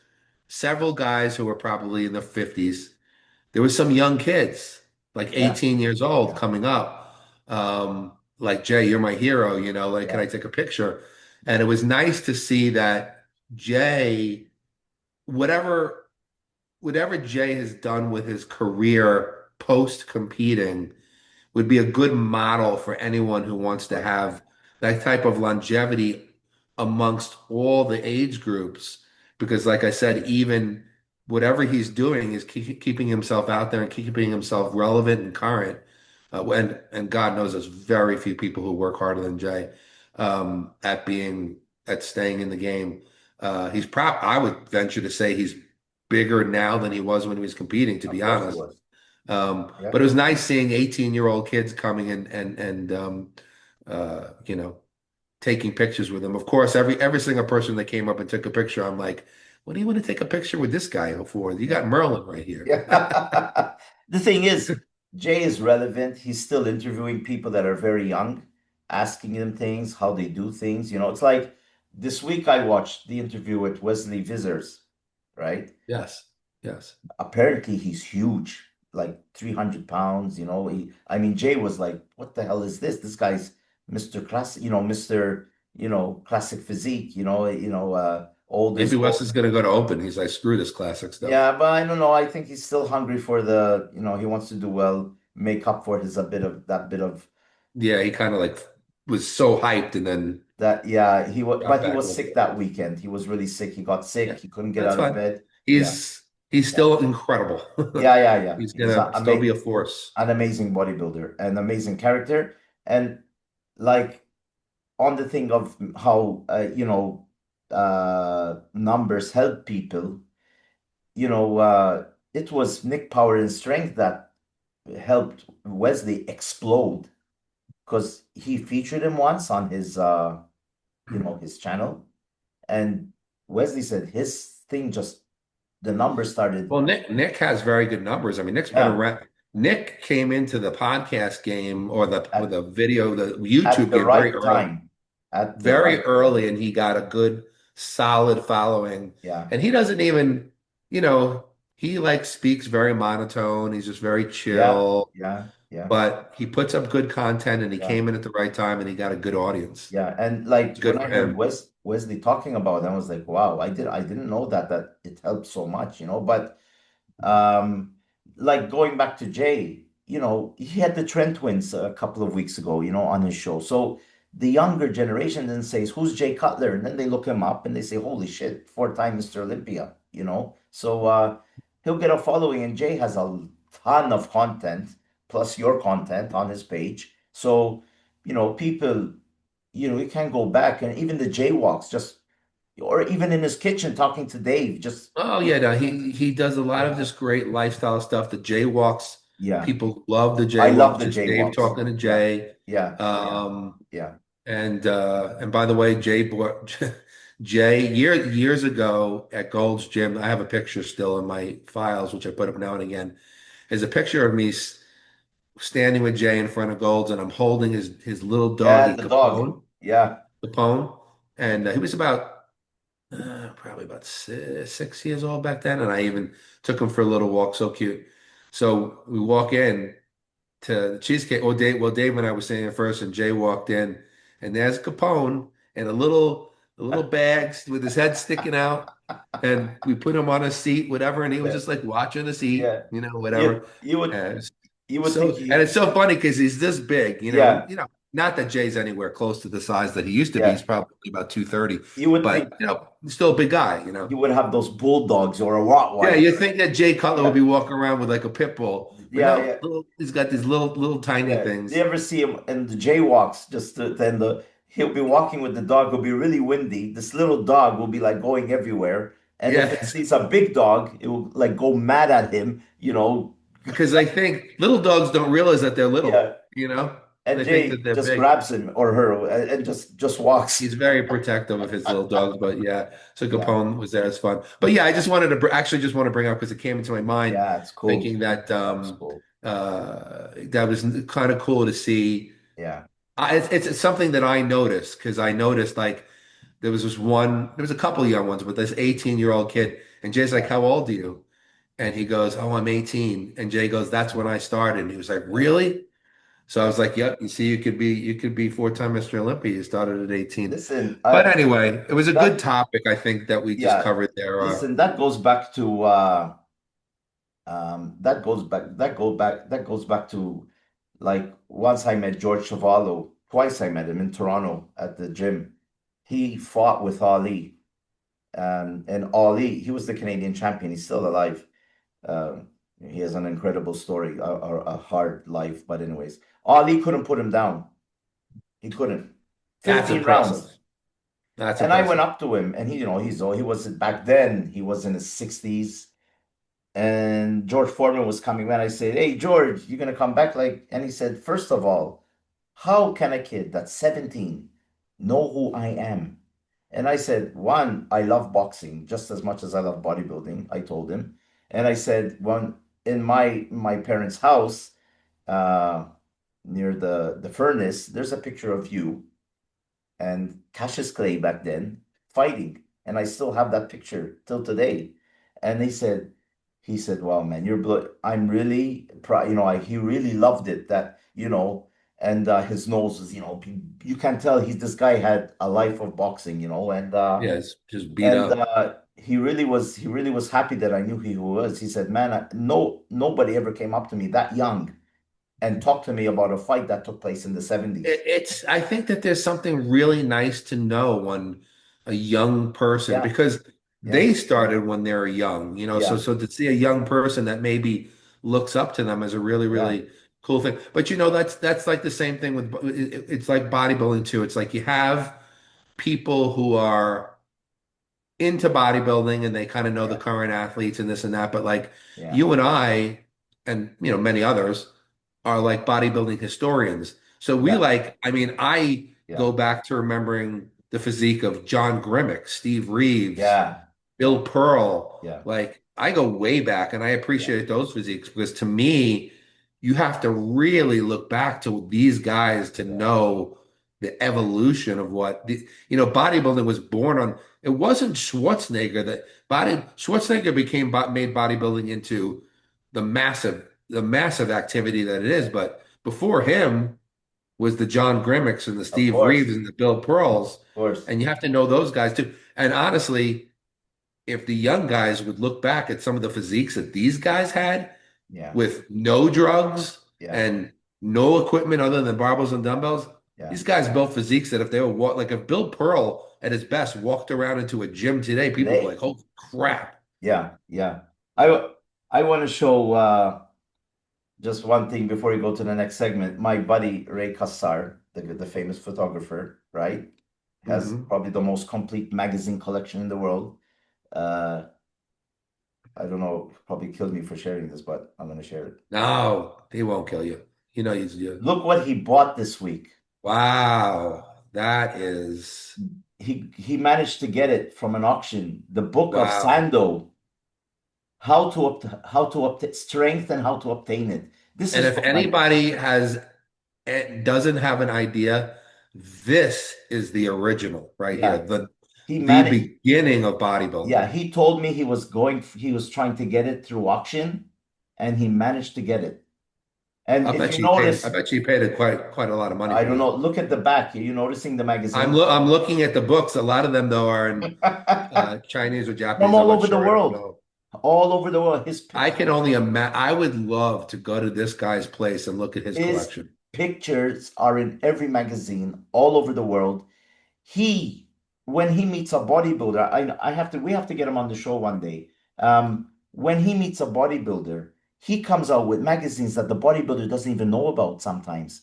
[SPEAKER 2] several guys who were probably in their 50s, there was some young kids, like
[SPEAKER 1] Yeah.
[SPEAKER 2] 18 years old,
[SPEAKER 1] Yeah.
[SPEAKER 2] coming up. Like, Jay, you're my hero, like, can
[SPEAKER 1] Yeah.
[SPEAKER 2] I take a picture? And it was nice to see that Jay, whatever whatever Jay has done with his career post competing, would be a good model for anyone who wants to
[SPEAKER 1] Good.
[SPEAKER 2] have that type of longevity amongst all the age groups. Because, like I said, even whatever he's doing is keeping himself out there and keeping himself relevant and current. And God knows there's very few people who work harder than Jay at staying in the game. I would venture to say he's bigger now than he was when he was competing, to
[SPEAKER 1] Of
[SPEAKER 2] be
[SPEAKER 1] course it
[SPEAKER 2] honest.
[SPEAKER 1] was. Yeah.
[SPEAKER 2] But it was nice seeing 18-year-old kids coming in and uh, you know, taking pictures with him. Of course, every single person that came up and took a picture, I'm like, what do you want to take a picture with this guy for? You
[SPEAKER 1] Yeah.
[SPEAKER 2] got Merlin right here.
[SPEAKER 1] Yeah. The thing is, Jay is relevant. He's still interviewing people that are very young, asking them things, how they do things. It's like this week I watched the interview with Wesley Vissers, right?
[SPEAKER 2] Yes, yes.
[SPEAKER 1] Apparently he's huge, like 300 pounds. I mean, Jay was like, what the hell is this? This guy's Mr. Classic, Mr. Classic physique, old
[SPEAKER 2] Maybe
[SPEAKER 1] as
[SPEAKER 2] Wes
[SPEAKER 1] gold.
[SPEAKER 2] is going to go to Open. He's like, screw this classic stuff.
[SPEAKER 1] Yeah, but I don't know. I think he's still hungry for he wants to do well, make up for his a bit of that bit of
[SPEAKER 2] Yeah, he kind of like was so hyped and then
[SPEAKER 1] that. Yeah,
[SPEAKER 2] got
[SPEAKER 1] but he
[SPEAKER 2] back a
[SPEAKER 1] was
[SPEAKER 2] little
[SPEAKER 1] sick
[SPEAKER 2] bit.
[SPEAKER 1] that weekend. He was really sick. He got
[SPEAKER 2] Yeah,
[SPEAKER 1] sick. He couldn't get
[SPEAKER 2] that's
[SPEAKER 1] out of
[SPEAKER 2] fine.
[SPEAKER 1] bed. Yeah,
[SPEAKER 2] He's
[SPEAKER 1] yeah,
[SPEAKER 2] still incredible.
[SPEAKER 1] yeah, yeah, yeah.
[SPEAKER 2] He's
[SPEAKER 1] He's
[SPEAKER 2] gonna still be a force.
[SPEAKER 1] an amazing bodybuilder, an amazing character, and like on the thing of how numbers help people. It was Nick Power and Strength that helped Wesley explode because he featured him once on his channel, and Wesley said his thing just the numbers started.
[SPEAKER 2] Well, Nick has very good numbers. I mean, Nick's been
[SPEAKER 1] Yeah,
[SPEAKER 2] around. Nick came into the podcast game or
[SPEAKER 1] at
[SPEAKER 2] the
[SPEAKER 1] at
[SPEAKER 2] YouTube
[SPEAKER 1] the
[SPEAKER 2] game
[SPEAKER 1] right time, at the
[SPEAKER 2] very
[SPEAKER 1] right time.
[SPEAKER 2] early, and he got a good, solid following.
[SPEAKER 1] Yeah,
[SPEAKER 2] And he doesn't even, he like speaks very monotone. He's just very
[SPEAKER 1] yeah,
[SPEAKER 2] chill,
[SPEAKER 1] yeah, yeah,
[SPEAKER 2] but he puts up good content, and he
[SPEAKER 1] yeah,
[SPEAKER 2] came in at the right time, and he got a good audience.
[SPEAKER 1] yeah. And like
[SPEAKER 2] It's
[SPEAKER 1] when
[SPEAKER 2] good
[SPEAKER 1] I
[SPEAKER 2] for
[SPEAKER 1] heard
[SPEAKER 2] him.
[SPEAKER 1] Wesley talking about it, I was like, wow, I didn't know that it helped so much. But Um, like going back to Jay, he had the Trent twins a couple of weeks ago, on his show. So the younger generation then says, "Who's Jay Cutler?" And then they look him up and they say, "Holy shit, four-time Mr. Olympia," you know? So he'll get a following, and Jay has a ton of content plus your content on his page. So, people, you can go back and even the jaywalks, just or even in his kitchen talking to Dave, just
[SPEAKER 2] Oh yeah, no, he does a lot of this great lifestyle stuff. The jaywalks,
[SPEAKER 1] yeah.
[SPEAKER 2] people love the
[SPEAKER 1] I love
[SPEAKER 2] jaywalks.
[SPEAKER 1] the
[SPEAKER 2] Just Dave
[SPEAKER 1] jaywalks.
[SPEAKER 2] talking to
[SPEAKER 1] Yeah,
[SPEAKER 2] Jay.
[SPEAKER 1] yeah, yeah,
[SPEAKER 2] Um,
[SPEAKER 1] yeah.
[SPEAKER 2] and by the way, Jay bought Jay years ago at Gold's Gym. I have a picture still in my files, which I put up now and again. Is a picture of me standing with Jay in front of Gold's, and I'm holding his little
[SPEAKER 1] Yeah,
[SPEAKER 2] doggy
[SPEAKER 1] the dog. Yeah,
[SPEAKER 2] Capone, and he was about probably about 6 years old back then, and I even took him for a little walk. So cute. So we walk in to the cheesecake. Dave and I were sitting there first, and Jay walked in, and there's Capone and a little bag with his head sticking out, and we put him on a seat, whatever, and he was
[SPEAKER 1] yeah,
[SPEAKER 2] just like watching the seat,
[SPEAKER 1] yeah.
[SPEAKER 2] whatever.
[SPEAKER 1] You would
[SPEAKER 2] And
[SPEAKER 1] you would
[SPEAKER 2] so,
[SPEAKER 1] think
[SPEAKER 2] and
[SPEAKER 1] he,
[SPEAKER 2] it's so funny because he's this big, and
[SPEAKER 1] yeah,
[SPEAKER 2] not that Jay's anywhere close to the size that he used to be. He's
[SPEAKER 1] yeah.
[SPEAKER 2] probably about 230,
[SPEAKER 1] You would
[SPEAKER 2] but
[SPEAKER 1] think
[SPEAKER 2] he's still a big guy.
[SPEAKER 1] you would have those bulldogs or a
[SPEAKER 2] Yeah,
[SPEAKER 1] Rottweiler.
[SPEAKER 2] you think that Jay Cutler would
[SPEAKER 1] Yeah,
[SPEAKER 2] be walking around with like a pit bull, but
[SPEAKER 1] yeah,
[SPEAKER 2] no,
[SPEAKER 1] yeah.
[SPEAKER 2] he's got these little tiny
[SPEAKER 1] Yeah, do you
[SPEAKER 2] things.
[SPEAKER 1] ever see him in the jaywalks? Then he'll be walking with the dog. It'll be really windy. This little dog will be like going everywhere, and if it
[SPEAKER 2] Yeah,
[SPEAKER 1] sees a big dog, it will like go mad at him.
[SPEAKER 2] because I think little dogs don't realize that they're
[SPEAKER 1] Yeah.
[SPEAKER 2] little.
[SPEAKER 1] And
[SPEAKER 2] They think that
[SPEAKER 1] Jay
[SPEAKER 2] they're
[SPEAKER 1] just
[SPEAKER 2] big.
[SPEAKER 1] grabs him or her and just walks.
[SPEAKER 2] He's very protective of his little dogs, but yeah, so
[SPEAKER 1] Yeah,
[SPEAKER 2] Capone was there. It's fun. But yeah, I just wanted to actually just want to bring up because it came into my mind
[SPEAKER 1] yeah, it's cool.
[SPEAKER 2] thinking that
[SPEAKER 1] It's cool.
[SPEAKER 2] that was kind of cool to see.
[SPEAKER 1] Yeah,
[SPEAKER 2] It's something that I noticed because I noticed like there was a couple of young ones, but this 18-year-old kid, and Jay's like,
[SPEAKER 1] yeah,
[SPEAKER 2] "How old are you?" And he goes, "Oh, I'm 18." And Jay goes, "That's when I started." And he was like,
[SPEAKER 1] yeah,
[SPEAKER 2] "Really?" So I
[SPEAKER 1] yeah.
[SPEAKER 2] was like, "Yep, you see, you could be four-time Mr. Olympia. You started at 18."
[SPEAKER 1] Listen,
[SPEAKER 2] But anyway, it was a good
[SPEAKER 1] that
[SPEAKER 2] topic, I think, that we just
[SPEAKER 1] yeah.
[SPEAKER 2] covered there.
[SPEAKER 1] Listen, that goes back to that goes back to like once I met George Chuvalo, twice I met him in Toronto at the gym. He fought with Ali, and Ali, he was the Canadian champion. He's still alive. He has an incredible story, a hard life, but anyways, Ali couldn't put him down. He couldn't.
[SPEAKER 2] That's
[SPEAKER 1] 15 rounds.
[SPEAKER 2] impressive. That's
[SPEAKER 1] And I went
[SPEAKER 2] impressive.
[SPEAKER 1] up to him, and he was back then. He was in his 60s, and George Foreman was coming back. I said, "Hey, George, you gonna come back?" And he said, "First of all, how can a kid that's 17 know who I am?" And I said, "One, I love boxing just as much as I love bodybuilding." I told him, and I said, "One, in my parents' house, uh, near the furnace, there's a picture of you and Cassius Clay back then fighting. And I still have that picture till today." And he said, "Wow, man, I'm really proud." He really loved it and his nose was, you can tell this guy had a life of boxing,
[SPEAKER 2] Yeah, it's just beat
[SPEAKER 1] and
[SPEAKER 2] up.
[SPEAKER 1] he really was happy that I knew who he was. He said, "Man, nobody ever came up to me that young and talked to me about a fight that took place in the 70s."
[SPEAKER 2] I think that there's something really nice to know when a young person,
[SPEAKER 1] Yeah,
[SPEAKER 2] because
[SPEAKER 1] yeah,
[SPEAKER 2] they started when they were young. So
[SPEAKER 1] yeah,
[SPEAKER 2] so to see a young person that maybe looks up to them is a really,
[SPEAKER 1] yeah,
[SPEAKER 2] really cool thing. But that's like the same thing with it's like bodybuilding too. It's like you have people who are into bodybuilding and they kind of know the
[SPEAKER 1] yeah,
[SPEAKER 2] current athletes and this and that. But like
[SPEAKER 1] yeah,
[SPEAKER 2] you and I, and many others are like bodybuilding historians. So
[SPEAKER 1] yeah,
[SPEAKER 2] I mean, I
[SPEAKER 1] yeah,
[SPEAKER 2] go back to remembering the physique of John Grimmick, Steve Reeves,
[SPEAKER 1] yeah, yeah,
[SPEAKER 2] Bill Pearl.
[SPEAKER 1] yeah,
[SPEAKER 2] Like I go way back and I
[SPEAKER 1] yeah,
[SPEAKER 2] appreciate those physiques because to me, you have to really look back to these guys to
[SPEAKER 1] yeah,
[SPEAKER 2] know the evolution of bodybuilding was born on. It wasn't Schwarzenegger that Schwarzenegger made bodybuilding into the massive activity that it is. But before him was the John Grimmicks and the
[SPEAKER 1] of
[SPEAKER 2] Steve
[SPEAKER 1] course,
[SPEAKER 2] Reeves and the Bill Pearls.
[SPEAKER 1] of course,
[SPEAKER 2] And you have to know those guys too. And honestly, if the young guys would look back at some of the physiques that these guys had
[SPEAKER 1] yeah,
[SPEAKER 2] with no drugs
[SPEAKER 1] yeah,
[SPEAKER 2] and no equipment other than barbells and dumbbells,
[SPEAKER 1] yeah,
[SPEAKER 2] these guys built physiques that if they were like if Bill Pearl at his best walked around into a gym today, people would be like,
[SPEAKER 1] Today,
[SPEAKER 2] "Holy crap!"
[SPEAKER 1] yeah, yeah. I want to show just one thing before we go to the next segment. My buddy Ray Kassar, the famous photographer, right, has
[SPEAKER 2] Hmm.
[SPEAKER 1] probably the most complete magazine collection in the world. Uh, I don't know, probably killed me for sharing this, but I'm gonna share it.
[SPEAKER 2] No, he won't kill you. You know he's you.
[SPEAKER 1] Look what he bought this week.
[SPEAKER 2] Wow, that is
[SPEAKER 1] He managed to get it from an auction. The book of
[SPEAKER 2] wow.
[SPEAKER 1] Sando, how to obtain strength and how to obtain it. This
[SPEAKER 2] And
[SPEAKER 1] is
[SPEAKER 2] if
[SPEAKER 1] from like,
[SPEAKER 2] anybody doesn't have an idea, this is the original right here,
[SPEAKER 1] yeah,
[SPEAKER 2] the
[SPEAKER 1] he
[SPEAKER 2] the
[SPEAKER 1] managed.
[SPEAKER 2] beginning of
[SPEAKER 1] Yeah,
[SPEAKER 2] bodybuilding.
[SPEAKER 1] he told me he was trying to get it through auction, and he managed to get it. And if you
[SPEAKER 2] I
[SPEAKER 1] notice,
[SPEAKER 2] bet you paid it quite a lot of money
[SPEAKER 1] I
[SPEAKER 2] for
[SPEAKER 1] don't know,
[SPEAKER 2] that.
[SPEAKER 1] look at the back. Are you noticing the magazine?
[SPEAKER 2] I'm looking at the books. A lot of them though are in Chinese or
[SPEAKER 1] From
[SPEAKER 2] Japanese. I'm
[SPEAKER 1] all
[SPEAKER 2] not
[SPEAKER 1] over the
[SPEAKER 2] sure. I don't
[SPEAKER 1] world,
[SPEAKER 2] know.
[SPEAKER 1] all over the world.
[SPEAKER 2] I can only imagine. I would love to go to this guy's place and look at his
[SPEAKER 1] His
[SPEAKER 2] collection.
[SPEAKER 1] pictures are in every magazine all over the world. He, when he meets a bodybuilder, we have to get him on the show one day. When he meets a bodybuilder, he comes out with magazines that the bodybuilder doesn't even know about sometimes.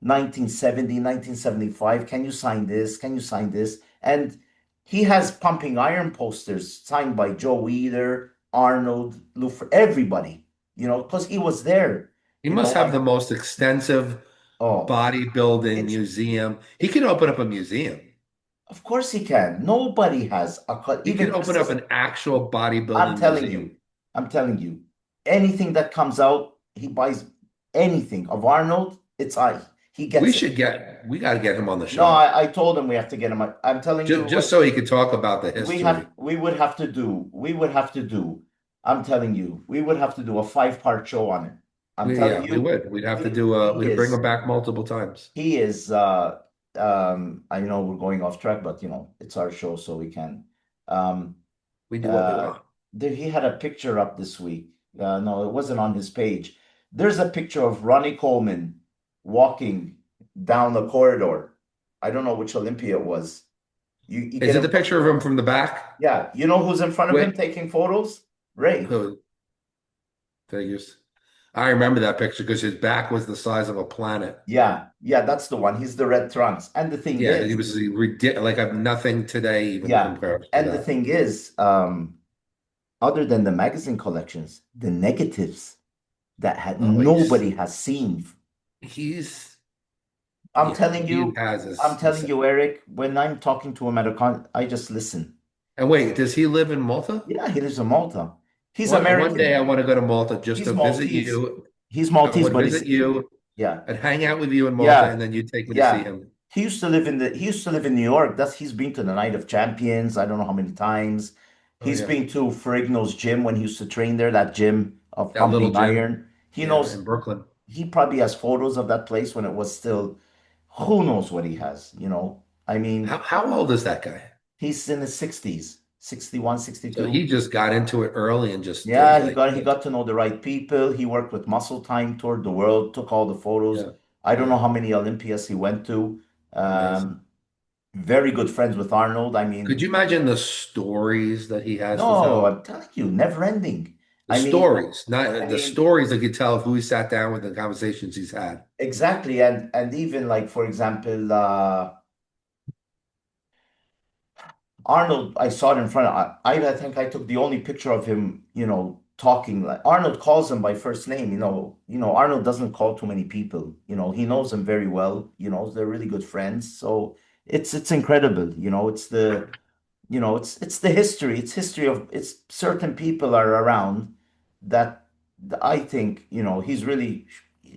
[SPEAKER 1] 1970, 1975. Can you sign this? Can you sign this? And he has pumping iron posters signed by Joe Weider, Arnold, Lufer, everybody, because he was there.
[SPEAKER 2] He must have
[SPEAKER 1] I
[SPEAKER 2] the most extensive
[SPEAKER 1] oh,
[SPEAKER 2] bodybuilding
[SPEAKER 1] it's
[SPEAKER 2] museum. He can open up a museum.
[SPEAKER 1] of course he can. Nobody has a cut.
[SPEAKER 2] He
[SPEAKER 1] Even
[SPEAKER 2] can open
[SPEAKER 1] Chris
[SPEAKER 2] up
[SPEAKER 1] is.
[SPEAKER 2] an actual
[SPEAKER 1] I'm
[SPEAKER 2] bodybuilding
[SPEAKER 1] telling
[SPEAKER 2] museum.
[SPEAKER 1] you, I'm telling you, anything that comes out, he buys anything of Arnold. He gets it.
[SPEAKER 2] We got to get him on the
[SPEAKER 1] No,
[SPEAKER 2] show
[SPEAKER 1] I told him we have to get him. I'm telling you
[SPEAKER 2] just
[SPEAKER 1] what
[SPEAKER 2] so he could talk about the history.
[SPEAKER 1] we would have to do. I'm telling you, we would have to do a 5-part show on it. I'm telling
[SPEAKER 2] We
[SPEAKER 1] you,
[SPEAKER 2] would. We'd have to do
[SPEAKER 1] he
[SPEAKER 2] we'd bring him
[SPEAKER 1] is
[SPEAKER 2] back multiple times.
[SPEAKER 1] he is I know we're going off track, but it's our show, so we can. Um,
[SPEAKER 2] We do what we
[SPEAKER 1] uh,
[SPEAKER 2] want.
[SPEAKER 1] he had a picture up this week. No, it wasn't on his page. There's a picture of Ronnie Coleman walking down the corridor. I don't know which Olympia it was. You
[SPEAKER 2] Is
[SPEAKER 1] get
[SPEAKER 2] it
[SPEAKER 1] him?
[SPEAKER 2] the picture of him from the back?
[SPEAKER 1] Yeah, you know who's in front of him
[SPEAKER 2] Wait,
[SPEAKER 1] taking photos? Ray.
[SPEAKER 2] who figures? I remember that picture because his back was the size of a planet.
[SPEAKER 1] Yeah, yeah, that's the one. He's the red trunks. And the thing
[SPEAKER 2] Yeah, he
[SPEAKER 1] is,
[SPEAKER 2] was ridiculous. Like I've nothing today even
[SPEAKER 1] yeah,
[SPEAKER 2] compares to
[SPEAKER 1] and the
[SPEAKER 2] that.
[SPEAKER 1] thing is, other than the magazine collections, the negatives that
[SPEAKER 2] Oh,
[SPEAKER 1] nobody has seen.
[SPEAKER 2] he's
[SPEAKER 1] I'm
[SPEAKER 2] yeah,
[SPEAKER 1] telling
[SPEAKER 2] he
[SPEAKER 1] you,
[SPEAKER 2] has
[SPEAKER 1] I'm
[SPEAKER 2] his.
[SPEAKER 1] telling you, Eric, when I'm talking to him at a I just listen.
[SPEAKER 2] And wait, does he live in Malta?
[SPEAKER 1] Yeah, he lives in Malta. He's
[SPEAKER 2] One day I
[SPEAKER 1] American.
[SPEAKER 2] want to go to Malta just
[SPEAKER 1] He's
[SPEAKER 2] to visit
[SPEAKER 1] Maltese.
[SPEAKER 2] you.
[SPEAKER 1] He's
[SPEAKER 2] I
[SPEAKER 1] Maltese,
[SPEAKER 2] would
[SPEAKER 1] but
[SPEAKER 2] visit you
[SPEAKER 1] yeah,
[SPEAKER 2] and hang out with you in Malta,
[SPEAKER 1] yeah,
[SPEAKER 2] and then you take me to see
[SPEAKER 1] yeah.
[SPEAKER 2] him.
[SPEAKER 1] He used to live in New York. He's been to the Night of Champions. I don't know how many times.
[SPEAKER 2] Oh
[SPEAKER 1] He's
[SPEAKER 2] yeah,
[SPEAKER 1] been to Ferrigno's gym when he used to train there, that gym of
[SPEAKER 2] that little
[SPEAKER 1] pumping
[SPEAKER 2] gym,
[SPEAKER 1] iron. He
[SPEAKER 2] yeah,
[SPEAKER 1] knows
[SPEAKER 2] in Brooklyn.
[SPEAKER 1] he probably has photos of that place when it was still, who knows what he has. I mean,
[SPEAKER 2] How old is that guy?
[SPEAKER 1] he's in his 60s, 61,
[SPEAKER 2] So
[SPEAKER 1] 62.
[SPEAKER 2] he just got into it early and just
[SPEAKER 1] Yeah,
[SPEAKER 2] like
[SPEAKER 1] he got to know the right people. He worked with Muscle Time, toured the world, took all the photos.
[SPEAKER 2] yeah,
[SPEAKER 1] I don't know
[SPEAKER 2] yeah,
[SPEAKER 1] how many Olympias he went to.
[SPEAKER 2] amazing.
[SPEAKER 1] Um, very good friends with Arnold. I
[SPEAKER 2] Could
[SPEAKER 1] mean,
[SPEAKER 2] you imagine the stories that he has to
[SPEAKER 1] no,
[SPEAKER 2] tell?
[SPEAKER 1] I'm telling you, never ending.
[SPEAKER 2] The stories, not the stories that you tell of who he sat down with and the conversations he's had.
[SPEAKER 1] exactly. And even like, for example, Arnold, I saw it in front of I think I took the only picture of him, talking. Like Arnold calls him by first name, Arnold doesn't call too many people, he knows them very well, they're really good friends. So it's incredible, it's the history. It's history of it's certain people are around that I think, he's really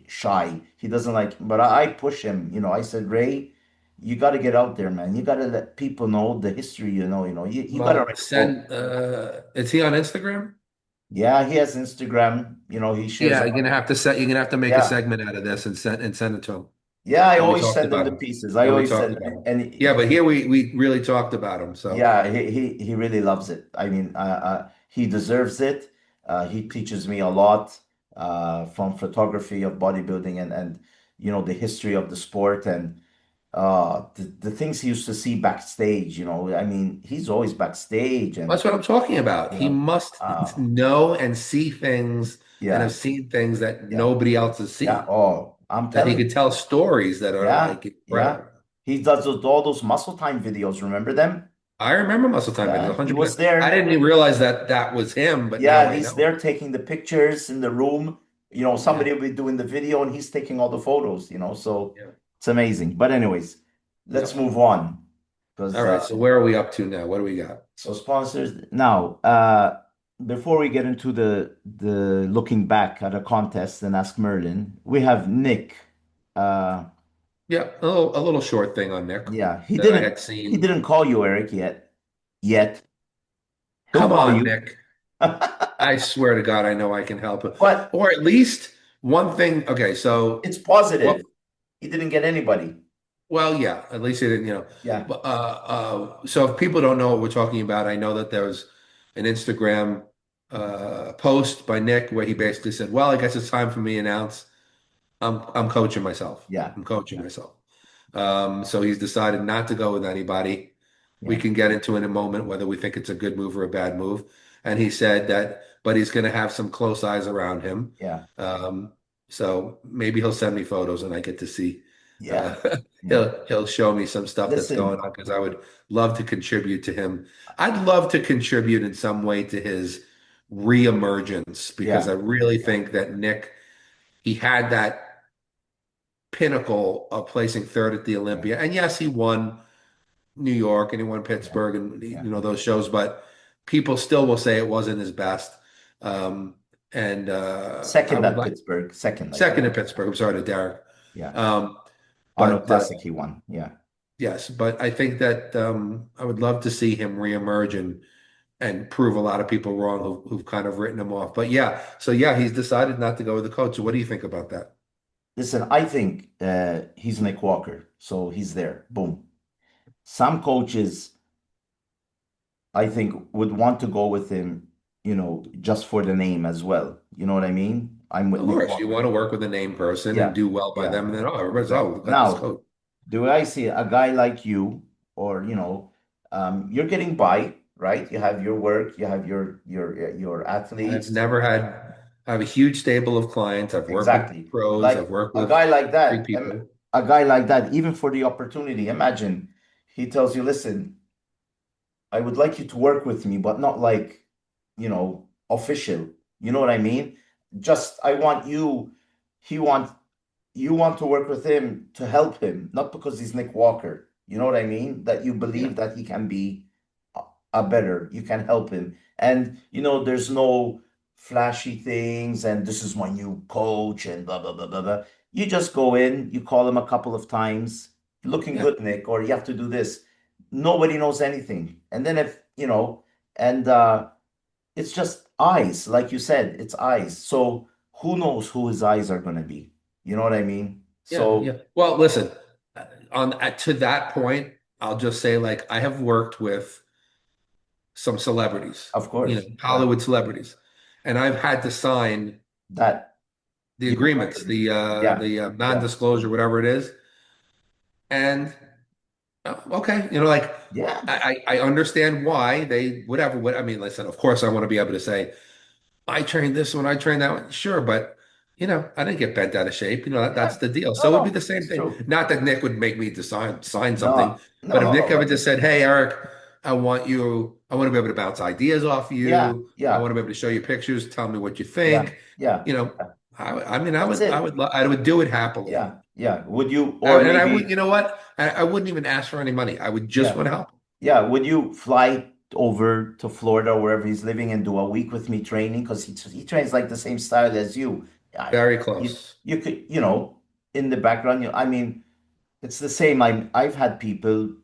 [SPEAKER 1] shy. He doesn't like, but I push him, I said, Ray, you got to get out there, man. You got to let people know the history, you got to
[SPEAKER 2] Well,
[SPEAKER 1] write a book.
[SPEAKER 2] is he on Instagram?
[SPEAKER 1] Yeah, he has Instagram, he shares
[SPEAKER 2] Yeah,
[SPEAKER 1] a lot.
[SPEAKER 2] you're gonna have to make a
[SPEAKER 1] Yeah.
[SPEAKER 2] segment out of this and send it to him.
[SPEAKER 1] Yeah, I
[SPEAKER 2] And we
[SPEAKER 1] always
[SPEAKER 2] talked
[SPEAKER 1] send him
[SPEAKER 2] about
[SPEAKER 1] the
[SPEAKER 2] him.
[SPEAKER 1] pieces. I
[SPEAKER 2] And we
[SPEAKER 1] always
[SPEAKER 2] talked
[SPEAKER 1] said,
[SPEAKER 2] about him.
[SPEAKER 1] and
[SPEAKER 2] Yeah, but here we really talked about him. So
[SPEAKER 1] yeah, he really loves it. I mean, he deserves it. He teaches me a lot from photography of bodybuilding and the history of the sport. And The things he used to see backstage, I mean, he's always backstage and,
[SPEAKER 2] That's what I'm talking about.
[SPEAKER 1] you
[SPEAKER 2] He
[SPEAKER 1] know,
[SPEAKER 2] must
[SPEAKER 1] uh,
[SPEAKER 2] know and see things and have
[SPEAKER 1] yeah,
[SPEAKER 2] seen things that
[SPEAKER 1] yeah,
[SPEAKER 2] nobody else has
[SPEAKER 1] yeah.
[SPEAKER 2] seen.
[SPEAKER 1] Oh, I'm
[SPEAKER 2] That he
[SPEAKER 1] telling
[SPEAKER 2] could
[SPEAKER 1] you.
[SPEAKER 2] tell stories that are
[SPEAKER 1] Yeah,
[SPEAKER 2] like
[SPEAKER 1] yeah.
[SPEAKER 2] incredible.
[SPEAKER 1] He does all those muscle time videos. Remember them?
[SPEAKER 2] I remember Muscle Time videos
[SPEAKER 1] Yeah, he was
[SPEAKER 2] 100%. I
[SPEAKER 1] there.
[SPEAKER 2] didn't even realize that that was him, but now
[SPEAKER 1] Yeah,
[SPEAKER 2] I
[SPEAKER 1] he's
[SPEAKER 2] know.
[SPEAKER 1] there taking the pictures in the room.
[SPEAKER 2] Yeah,
[SPEAKER 1] Somebody will be doing the video and he's taking all the photos, so
[SPEAKER 2] yeah,
[SPEAKER 1] it's amazing. But anyways, let's
[SPEAKER 2] yep.
[SPEAKER 1] move on
[SPEAKER 2] All
[SPEAKER 1] because
[SPEAKER 2] right, so where are we up to now? What do we got?
[SPEAKER 1] so sponsors now, before we get into the looking back at a contest and Ask Merlin, we have Nick. Uh,
[SPEAKER 2] Yeah, a little short thing on Nick
[SPEAKER 1] yeah, he
[SPEAKER 2] that I
[SPEAKER 1] didn't
[SPEAKER 2] had
[SPEAKER 1] he
[SPEAKER 2] seen.
[SPEAKER 1] didn't call you Eric yet. Yet. He'll
[SPEAKER 2] Come
[SPEAKER 1] call
[SPEAKER 2] on,
[SPEAKER 1] you.
[SPEAKER 2] Nick. I swear to God, I know I can help him.
[SPEAKER 1] But
[SPEAKER 2] Or at least one thing. Okay, so
[SPEAKER 1] it's
[SPEAKER 2] what?
[SPEAKER 1] positive. He didn't get anybody.
[SPEAKER 2] Well, yeah, at least he didn't.
[SPEAKER 1] Yeah,
[SPEAKER 2] But so if people don't know what we're talking about, I know that there was an Instagram post by Nick where he basically said, "Well, I guess it's time for me to announce I'm coaching myself.
[SPEAKER 1] yeah,
[SPEAKER 2] I'm coaching
[SPEAKER 1] yeah,
[SPEAKER 2] myself." So he's decided not to go with anybody. We
[SPEAKER 1] yeah,
[SPEAKER 2] can get into in a moment whether we think it's a good move or a bad move. And he said that, but he's going to have some close eyes around him.
[SPEAKER 1] yeah,
[SPEAKER 2] Um, so maybe he'll send me photos and I get to see.
[SPEAKER 1] yeah,
[SPEAKER 2] Uh,
[SPEAKER 1] yeah.
[SPEAKER 2] he'll show me some stuff that's going
[SPEAKER 1] Listen,
[SPEAKER 2] on because I would love to contribute to him. I'd love to contribute in some way to his reemergence because
[SPEAKER 1] yeah,
[SPEAKER 2] I really
[SPEAKER 1] yeah,
[SPEAKER 2] think that Nick, he had that pinnacle of placing third at the
[SPEAKER 1] yeah,
[SPEAKER 2] Olympia. And yes, he won New York and he won
[SPEAKER 1] yeah,
[SPEAKER 2] Pittsburgh and
[SPEAKER 1] yeah.
[SPEAKER 2] those shows, but people still will say it wasn't his best. Um, and I
[SPEAKER 1] Second
[SPEAKER 2] would
[SPEAKER 1] at
[SPEAKER 2] like
[SPEAKER 1] Pittsburgh, second, I
[SPEAKER 2] second
[SPEAKER 1] think.
[SPEAKER 2] in Pittsburgh. I'm sorry to Derek.
[SPEAKER 1] Yeah.
[SPEAKER 2] Um,
[SPEAKER 1] Arnold
[SPEAKER 2] but
[SPEAKER 1] Classic, he won. Yeah.
[SPEAKER 2] yes, but I think that I would love to see him reemerge and prove a lot of people wrong who've kind of written him off. But yeah, so yeah, he's decided not to go with the coach. So what do you think about that?
[SPEAKER 1] Listen, I think he's Nick Walker, so he's there. Boom. Some coaches, I think, would want to go with him, just for the name as well. You know what I mean? I'm with
[SPEAKER 2] Of
[SPEAKER 1] Nick
[SPEAKER 2] course, you want
[SPEAKER 1] Walker.
[SPEAKER 2] to work with a name person and
[SPEAKER 1] Yeah.
[SPEAKER 2] do well by
[SPEAKER 1] Yeah.
[SPEAKER 2] them, and then everybody's
[SPEAKER 1] Yeah.
[SPEAKER 2] look at this
[SPEAKER 1] Now,
[SPEAKER 2] coach.
[SPEAKER 1] do I see a guy like you, or you're getting by, right? You have your work, you have your
[SPEAKER 2] I've
[SPEAKER 1] athletes.
[SPEAKER 2] never had, I have a huge stable of clients. I've worked with
[SPEAKER 1] Exactly.
[SPEAKER 2] pros. I've
[SPEAKER 1] Like
[SPEAKER 2] worked
[SPEAKER 1] a
[SPEAKER 2] with
[SPEAKER 1] guy like
[SPEAKER 2] great
[SPEAKER 1] that,
[SPEAKER 2] people.
[SPEAKER 1] a guy like that, even for the opportunity, imagine he tells you, listen, I would like you to work with me, but not like, official. You know what I mean? Just I want you, he want you want to work with him to help him, not because he's Nick Walker. You know what I mean? That you
[SPEAKER 2] Yeah,
[SPEAKER 1] believe that he can be a better, you can help him. And there's no flashy things and this is my new coach and blah blah blah blah blah. You just go in, you call him a couple of times, looking
[SPEAKER 2] yeah,
[SPEAKER 1] good, Nick, or you have to do this. Nobody knows anything. And then if, and it's just eyes, like you said, it's eyes. So who knows who his eyes are gonna be? You know what I mean?
[SPEAKER 2] yeah, yeah.
[SPEAKER 1] So
[SPEAKER 2] Well, listen, to that point, I'll just say like I have worked with some celebrities,
[SPEAKER 1] of course, yeah,
[SPEAKER 2] Hollywood celebrities, and I've had to sign
[SPEAKER 1] that
[SPEAKER 2] the
[SPEAKER 1] you
[SPEAKER 2] agreements, the
[SPEAKER 1] yeah, yeah,
[SPEAKER 2] non-disclosure, whatever it is, and okay, like
[SPEAKER 1] yeah,
[SPEAKER 2] I understand why they whatever. What I mean, listen, of course, I want to be able to say I trained this one, I trained that one. Sure, but I didn't get bent out of shape. That's
[SPEAKER 1] yeah.
[SPEAKER 2] the deal.
[SPEAKER 1] No,
[SPEAKER 2] So it would be
[SPEAKER 1] no,
[SPEAKER 2] the same
[SPEAKER 1] it's
[SPEAKER 2] thing.
[SPEAKER 1] true.
[SPEAKER 2] Not that Nick would make me to sign something,
[SPEAKER 1] No, no,
[SPEAKER 2] but if
[SPEAKER 1] no,
[SPEAKER 2] Nick
[SPEAKER 1] no.
[SPEAKER 2] ever just said, "Hey, Eric, I want to be able to bounce ideas off
[SPEAKER 1] Yeah,
[SPEAKER 2] you. I
[SPEAKER 1] yeah,
[SPEAKER 2] want to be able to show you pictures, tell me what you
[SPEAKER 1] yeah,
[SPEAKER 2] think."
[SPEAKER 1] yeah.
[SPEAKER 2] You know, I mean,
[SPEAKER 1] That's it.
[SPEAKER 2] I would do it happily.
[SPEAKER 1] Yeah, yeah. Would you, or
[SPEAKER 2] And I would,
[SPEAKER 1] maybe,
[SPEAKER 2] you know what? I wouldn't even ask for any money. I would just
[SPEAKER 1] yeah,
[SPEAKER 2] want to help.
[SPEAKER 1] yeah. Would you fly over to Florida, wherever he's living, and do a week with me training? Because he trains like the same style as you. I,
[SPEAKER 2] Very
[SPEAKER 1] you,
[SPEAKER 2] close.
[SPEAKER 1] you could, in the background. I mean, it's the same. I've had people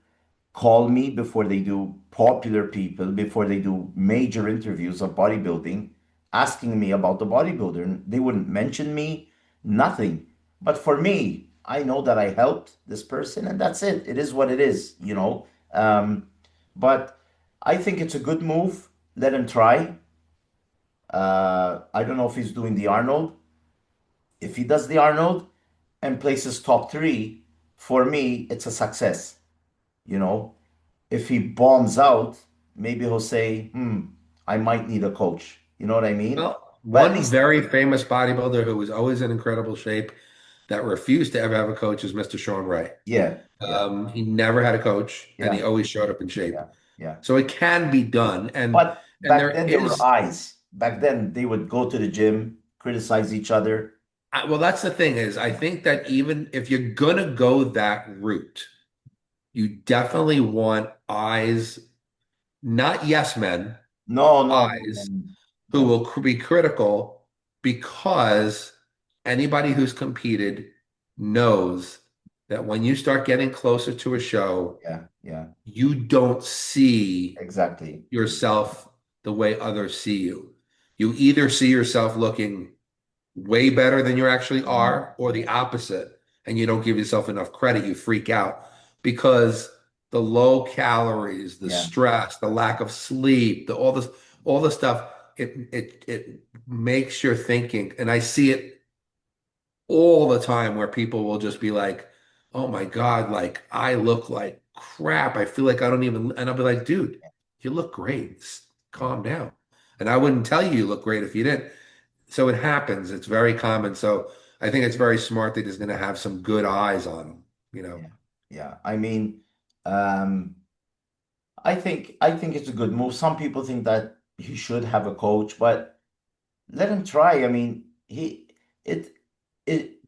[SPEAKER 1] call me before they do popular people, before they do major interviews of bodybuilding, asking me about the bodybuilder. And they wouldn't mention me, nothing. But for me, I know that I helped this person and that's it. It is what it is. But I think it's a good move. Let him try. I don't know if he's doing the Arnold. If he does the Arnold and places top three, for me, it's a success. You know, if he bombs out, maybe he'll say, I might need a coach. You know what I mean?
[SPEAKER 2] Well,
[SPEAKER 1] But at
[SPEAKER 2] one
[SPEAKER 1] least,
[SPEAKER 2] very famous bodybuilder who was always in incredible shape that refused to ever have a coach is Mr. Shaun Ray.
[SPEAKER 1] yeah, yeah,
[SPEAKER 2] He never had a coach, and he
[SPEAKER 1] yeah,
[SPEAKER 2] always showed up in shape.
[SPEAKER 1] yeah, yeah.
[SPEAKER 2] So it can be done,
[SPEAKER 1] But
[SPEAKER 2] and
[SPEAKER 1] back
[SPEAKER 2] there
[SPEAKER 1] then there were
[SPEAKER 2] is.
[SPEAKER 1] eyes. Back then they would go to the gym, criticize each other.
[SPEAKER 2] Well, that's the thing is, I
[SPEAKER 1] Yeah.
[SPEAKER 2] think that even if you're gonna go that route, you definitely want eyes, not yes men,
[SPEAKER 1] No, no, no, no,
[SPEAKER 2] eyes
[SPEAKER 1] no.
[SPEAKER 2] who
[SPEAKER 1] No.
[SPEAKER 2] will be critical because anybody who's competed knows that when you start getting closer to a show,
[SPEAKER 1] Yeah, yeah,
[SPEAKER 2] you don't see
[SPEAKER 1] exactly.
[SPEAKER 2] yourself the way others see you. You either see yourself looking way better than you actually
[SPEAKER 1] Mm,
[SPEAKER 2] are, or the
[SPEAKER 1] yeah,
[SPEAKER 2] opposite, and you don't give yourself enough credit, you freak out because the low calories, the
[SPEAKER 1] yeah,
[SPEAKER 2] stress, the lack of sleep, all this stuff, it makes your thinking, and I see it all the time where people will just be like, "Oh my God, like I look like crap. I feel like I don't even," and I'll be like, "Dude, you look great.
[SPEAKER 1] yeah,
[SPEAKER 2] Calm down." And I wouldn't tell you look great if you didn't. So it happens. It's very common. So I think it's very smart that he's going to have some good eyes on him, you know.
[SPEAKER 1] yeah, yeah. I mean, um, I think it's a good move. Some people think that he should have a coach, but let him try. I mean, it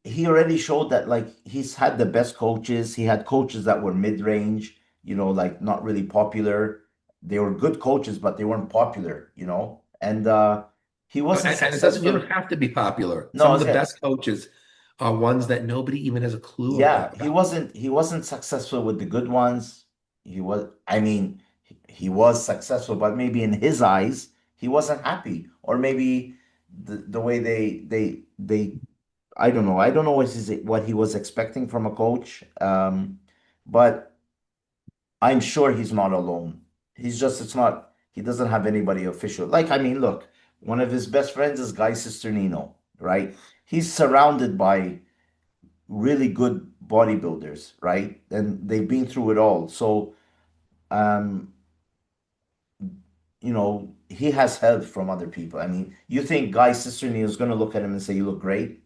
[SPEAKER 1] he already showed that like he's had the best coaches. He had coaches that were mid-range, like not really popular. They were good coaches, but they weren't popular, and he wasn't
[SPEAKER 2] And it doesn't, you
[SPEAKER 1] successful.
[SPEAKER 2] don't have to be popular. Some
[SPEAKER 1] No,
[SPEAKER 2] of the best coaches are ones that nobody even has a clue
[SPEAKER 1] yeah, he
[SPEAKER 2] about.
[SPEAKER 1] wasn't he wasn't successful with the good ones. I mean, he was successful, but maybe in his eyes, he wasn't happy. Or maybe the way they I don't know. I don't know what he was expecting from a coach. But I'm sure he's not alone. It's not, he doesn't have anybody official. Like, I mean, look, one of his best friends is Guy Cisternino, right? He's surrounded by really good bodybuilders, right? And they've been through it all. So, um, he has help from other people. I mean, you think Guy Cisternino is going to look at him and say, "You look great"?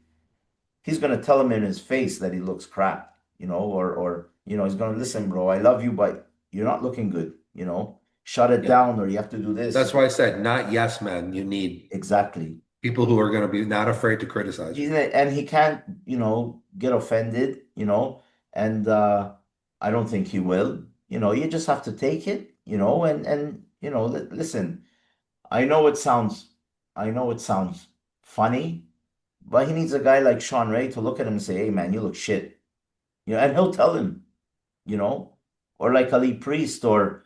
[SPEAKER 1] He's going to tell him in his face that he looks crap, or he's going to listen, bro. I love you, but you're not looking good. Shut it
[SPEAKER 2] Yeah.
[SPEAKER 1] down, or you have to do this.
[SPEAKER 2] That's why I said not yes men. You need
[SPEAKER 1] Exactly.
[SPEAKER 2] people who are going to be not afraid to criticize you.
[SPEAKER 1] And he can't, get offended, and I don't think he will. You just have to take it, and listen. I know it sounds, I know it sounds funny, but he needs a guy like Sean Ray to look at him and say, "Hey, man, you look shit," and he'll tell him, you know, or like Ali Priest or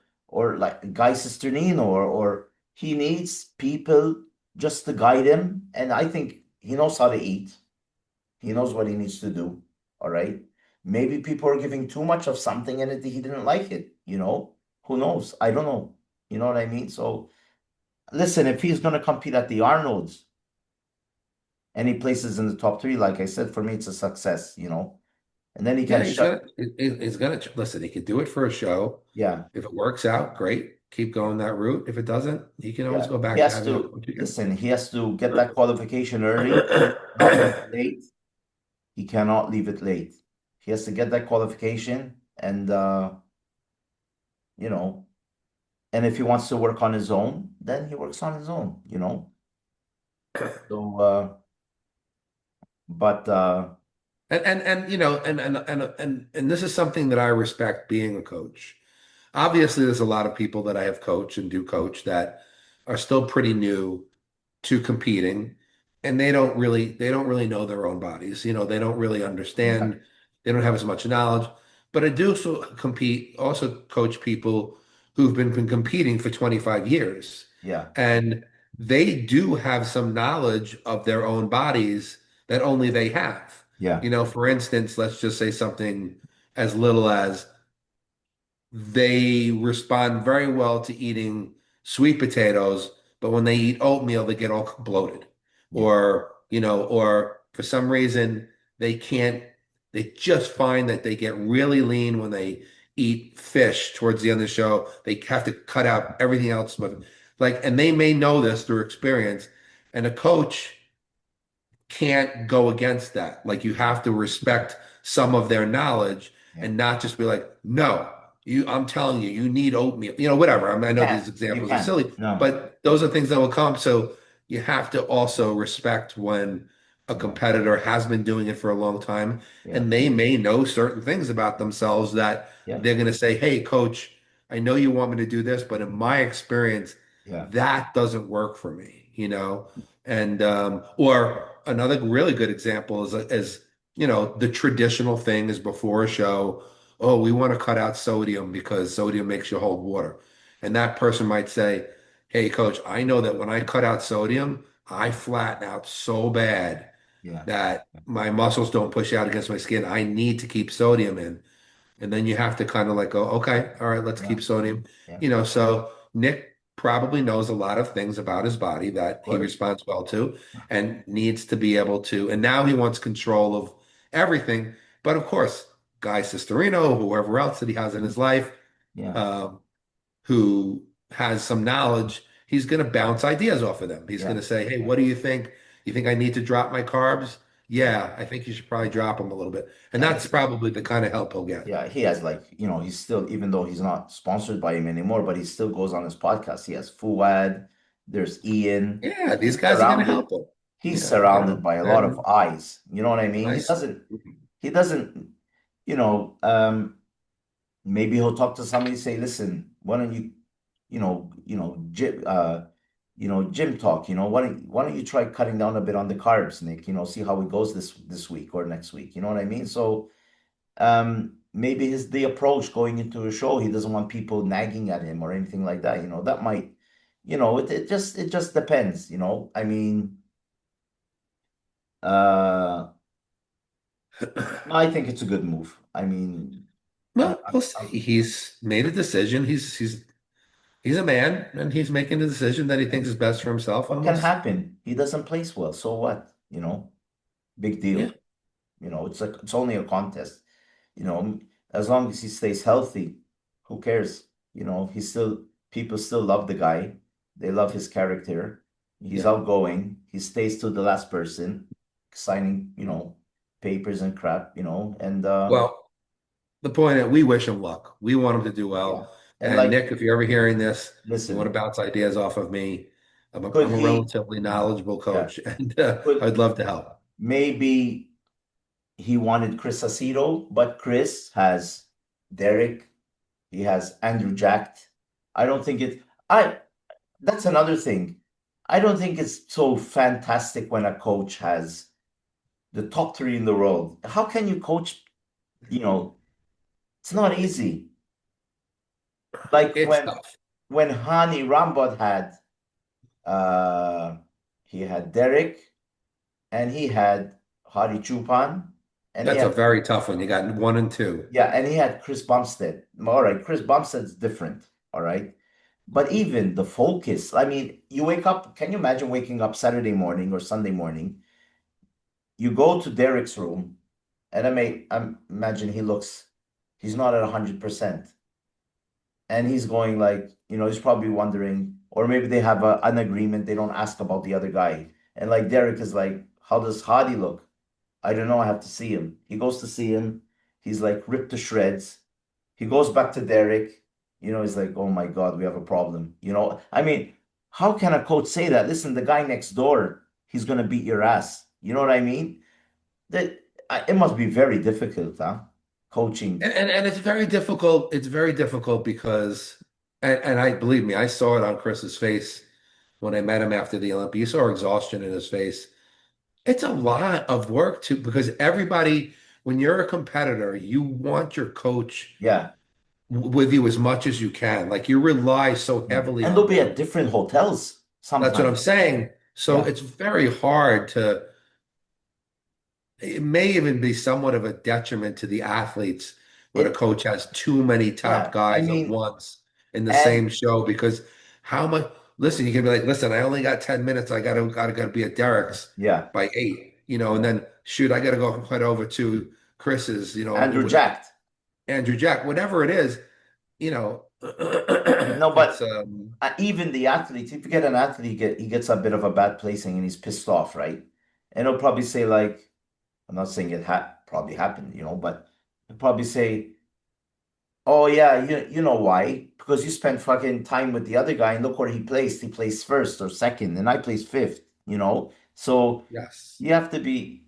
[SPEAKER 1] like Guy Cisternino, or he needs people just to guide him. And I think he knows how to eat. He knows what he needs to do. All right. Maybe people are giving too much of something and he didn't like it. Who knows? I don't know. You know what I mean? So listen, if he's gonna compete at the Arnolds and he places in the top three, like I said, for me it's a success. And then he
[SPEAKER 2] Yeah,
[SPEAKER 1] can shut.
[SPEAKER 2] he's gonna listen. He could do it for a show.
[SPEAKER 1] Yeah.
[SPEAKER 2] If it works out, great. Keep going that route. If it doesn't, he can always
[SPEAKER 1] Yeah,
[SPEAKER 2] go
[SPEAKER 1] he
[SPEAKER 2] back to
[SPEAKER 1] has
[SPEAKER 2] having a
[SPEAKER 1] to
[SPEAKER 2] coach again.
[SPEAKER 1] listen. He has to get that qualification early, not leave it late. He cannot leave it late. He has to get that qualification, and you know, and if he wants to work on his own, then he works on his own. So, but
[SPEAKER 2] And and this is something that I respect being a coach. Obviously, there's a lot of people that I have coached and do coach that are still pretty new to competing, and they don't really know their own bodies. They don't really
[SPEAKER 1] exactly,
[SPEAKER 2] understand. They don't have as much knowledge. But I do also coach people who've been competing for 25 years,
[SPEAKER 1] yeah,
[SPEAKER 2] and they do have some knowledge of their own bodies that only they have.
[SPEAKER 1] yeah,
[SPEAKER 2] For instance, let's just say something as little as they respond very well to eating sweet potatoes, but when they eat oatmeal, they get all bloated.
[SPEAKER 1] yeah,
[SPEAKER 2] Or for some reason, they can't They just find that they get really lean when they eat fish towards the end of the show. They have to cut out everything else, but like, and they may know this through experience, and a coach can't go against that. Like you have to respect some of their knowledge
[SPEAKER 1] Yeah.
[SPEAKER 2] and not just be like, no, I'm telling you, you need oatmeal, whatever. I mean, I know
[SPEAKER 1] Can't.
[SPEAKER 2] these
[SPEAKER 1] You
[SPEAKER 2] examples are
[SPEAKER 1] can't.
[SPEAKER 2] silly,
[SPEAKER 1] No.
[SPEAKER 2] but those are things that will come. So you have to also respect when a
[SPEAKER 1] Yeah.
[SPEAKER 2] competitor has been doing it for a long time
[SPEAKER 1] Yeah.
[SPEAKER 2] and they may know certain things about themselves that
[SPEAKER 1] Yeah.
[SPEAKER 2] they're going to say, hey, coach, I know you want me to do this, but in my experience,
[SPEAKER 1] Yeah.
[SPEAKER 2] that doesn't work for me. And or another really good example is the traditional thing is before a show, oh, we want to cut out sodium because sodium makes you hold water. And that person might say, hey, coach, I know that when I cut out sodium, I flatten out so bad
[SPEAKER 1] Yeah.
[SPEAKER 2] that my muscles don't push out against my skin. I need to keep sodium in. And then you have to kind of like go, okay, all right, let's
[SPEAKER 1] Yeah.
[SPEAKER 2] keep sodium.
[SPEAKER 1] Yeah.
[SPEAKER 2] So Nick probably knows a lot of things about his body that
[SPEAKER 1] Of
[SPEAKER 2] he
[SPEAKER 1] course.
[SPEAKER 2] responds well to and needs to be able to. And now he wants control of everything. But of course, Guy Cisterino, whoever else that he has in his life,
[SPEAKER 1] Yeah.
[SPEAKER 2] um, who has some knowledge, he's going to bounce ideas off of them. He's going
[SPEAKER 1] Yeah.
[SPEAKER 2] to say, hey, what do you think? You think I need to drop my carbs?
[SPEAKER 1] Yeah.
[SPEAKER 2] Yeah, I think you should probably drop them a little bit. And
[SPEAKER 1] Yeah.
[SPEAKER 2] that's probably the kind of help he'll get.
[SPEAKER 1] Yeah, he has like, he's still, even though he's not sponsored by him anymore, but he still goes on his podcast. He has Fuad, there's Ian.
[SPEAKER 2] Yeah, these
[SPEAKER 1] He's
[SPEAKER 2] guys are going to
[SPEAKER 1] surrounded,
[SPEAKER 2] help him.
[SPEAKER 1] he's
[SPEAKER 2] Yeah,
[SPEAKER 1] surrounded by a lot of
[SPEAKER 2] and
[SPEAKER 1] eyes. You know what I mean?
[SPEAKER 2] nice.
[SPEAKER 1] He doesn't, you know, um, maybe he'll talk to somebody, say, listen, why don't you, gym talk, why don't you try cutting down a bit on the carbs, Nick, see how it goes this week or next week. You know what I mean? So maybe his the approach going into a show, he doesn't want people nagging at him or anything like that. That might, it just depends. I mean, uh, I think it's a good move. I mean,
[SPEAKER 2] Well, we'll
[SPEAKER 1] I'm
[SPEAKER 2] see. He's made a decision. He's a man, and he's making a decision that he thinks is best for himself.
[SPEAKER 1] what
[SPEAKER 2] And
[SPEAKER 1] can
[SPEAKER 2] we'll see.
[SPEAKER 1] happen? He doesn't place well, so what? Big
[SPEAKER 2] Yeah,
[SPEAKER 1] deal. It's only a contest. You know, as long as he stays healthy, who cares? He's still people still love the guy. They love his character. He's
[SPEAKER 2] yeah.
[SPEAKER 1] outgoing. He stays to the last person, signing, papers and crap, and
[SPEAKER 2] Well, the point is, we wish him luck. We want him to do
[SPEAKER 1] yeah.
[SPEAKER 2] well.
[SPEAKER 1] And
[SPEAKER 2] And
[SPEAKER 1] like,
[SPEAKER 2] Nick, if you're ever hearing this, you want to
[SPEAKER 1] listen,
[SPEAKER 2] bounce ideas off of me.
[SPEAKER 1] could
[SPEAKER 2] I'm a
[SPEAKER 1] he,
[SPEAKER 2] relatively knowledgeable
[SPEAKER 1] yeah,
[SPEAKER 2] coach, and
[SPEAKER 1] could
[SPEAKER 2] I'd love to help.
[SPEAKER 1] maybe he wanted Chris Aceto, but Chris has Derek, he has Andrew Jacked. I don't think it I That's another thing. I don't think it's so fantastic when a coach has the top three in the world. How can you coach? You know, it's not easy. Like
[SPEAKER 2] It's
[SPEAKER 1] when
[SPEAKER 2] tough.
[SPEAKER 1] when Hani Rambod had uh he had Derek and he had Hari Chupan and he
[SPEAKER 2] That's a
[SPEAKER 1] had
[SPEAKER 2] very tough one. You got one and two.
[SPEAKER 1] yeah, and he had Chris Bumstead. All right, Chris Bumstead's different. All right. But even the focus, I mean, you wake up, can you imagine waking up Saturday morning or Sunday morning? You go to Derek's room, and I imagine he's not at 100%. And he's going like, he's probably wondering, or maybe they have an agreement, they don't ask about the other guy. And like Derek is like, how does Hadi look? I don't know, I have to see him. He goes to see him, he's like ripped to shreds. He goes back to Derek, he's like, oh my God, we have a problem. I mean, how can a coach say that? Listen, the guy next door, he's gonna beat your ass. You know what I mean? That it must be very difficult, huh? Coaching.
[SPEAKER 2] And it's very difficult. It's very difficult because, and I believe me, I saw it on Chris's face when I met him after the Olympics. You saw exhaustion in his face. It's a lot of work too, because everybody, when you're a competitor, you want your coach
[SPEAKER 1] Yeah,
[SPEAKER 2] with you as much as you can. Like you rely so
[SPEAKER 1] yeah.
[SPEAKER 2] heavily
[SPEAKER 1] And they'll
[SPEAKER 2] on
[SPEAKER 1] be at
[SPEAKER 2] them.
[SPEAKER 1] different hotels
[SPEAKER 2] That's what I'm
[SPEAKER 1] sometimes.
[SPEAKER 2] saying. So
[SPEAKER 1] Yeah.
[SPEAKER 2] it's very hard to, it may even be somewhat of a detriment to the athletes when a
[SPEAKER 1] It,
[SPEAKER 2] coach has too many top
[SPEAKER 1] yeah. I
[SPEAKER 2] guys at
[SPEAKER 1] mean,
[SPEAKER 2] once in the
[SPEAKER 1] and
[SPEAKER 2] same show because how much listen, you can be like, listen, I only got 10 minutes. I gotta be at Derek's
[SPEAKER 1] yeah,
[SPEAKER 2] by 8, and
[SPEAKER 1] yeah,
[SPEAKER 2] then shoot, I gotta go head over to Chris is,
[SPEAKER 1] Andrew
[SPEAKER 2] whatever,
[SPEAKER 1] Jacked.
[SPEAKER 2] Andrew Jack, whatever it is,
[SPEAKER 1] No,
[SPEAKER 2] it's
[SPEAKER 1] but even the athletes, if you get an athlete, he gets a bit of a bad placing and he's pissed off, right? And he'll probably say like, I'm not saying it ha probably happened, but he'll probably say, "Oh yeah, you know why? Because you spent fucking time with the other guy and look where he placed. He placed first or second, and I placed fifth, you know? So
[SPEAKER 2] yes.
[SPEAKER 1] you have to be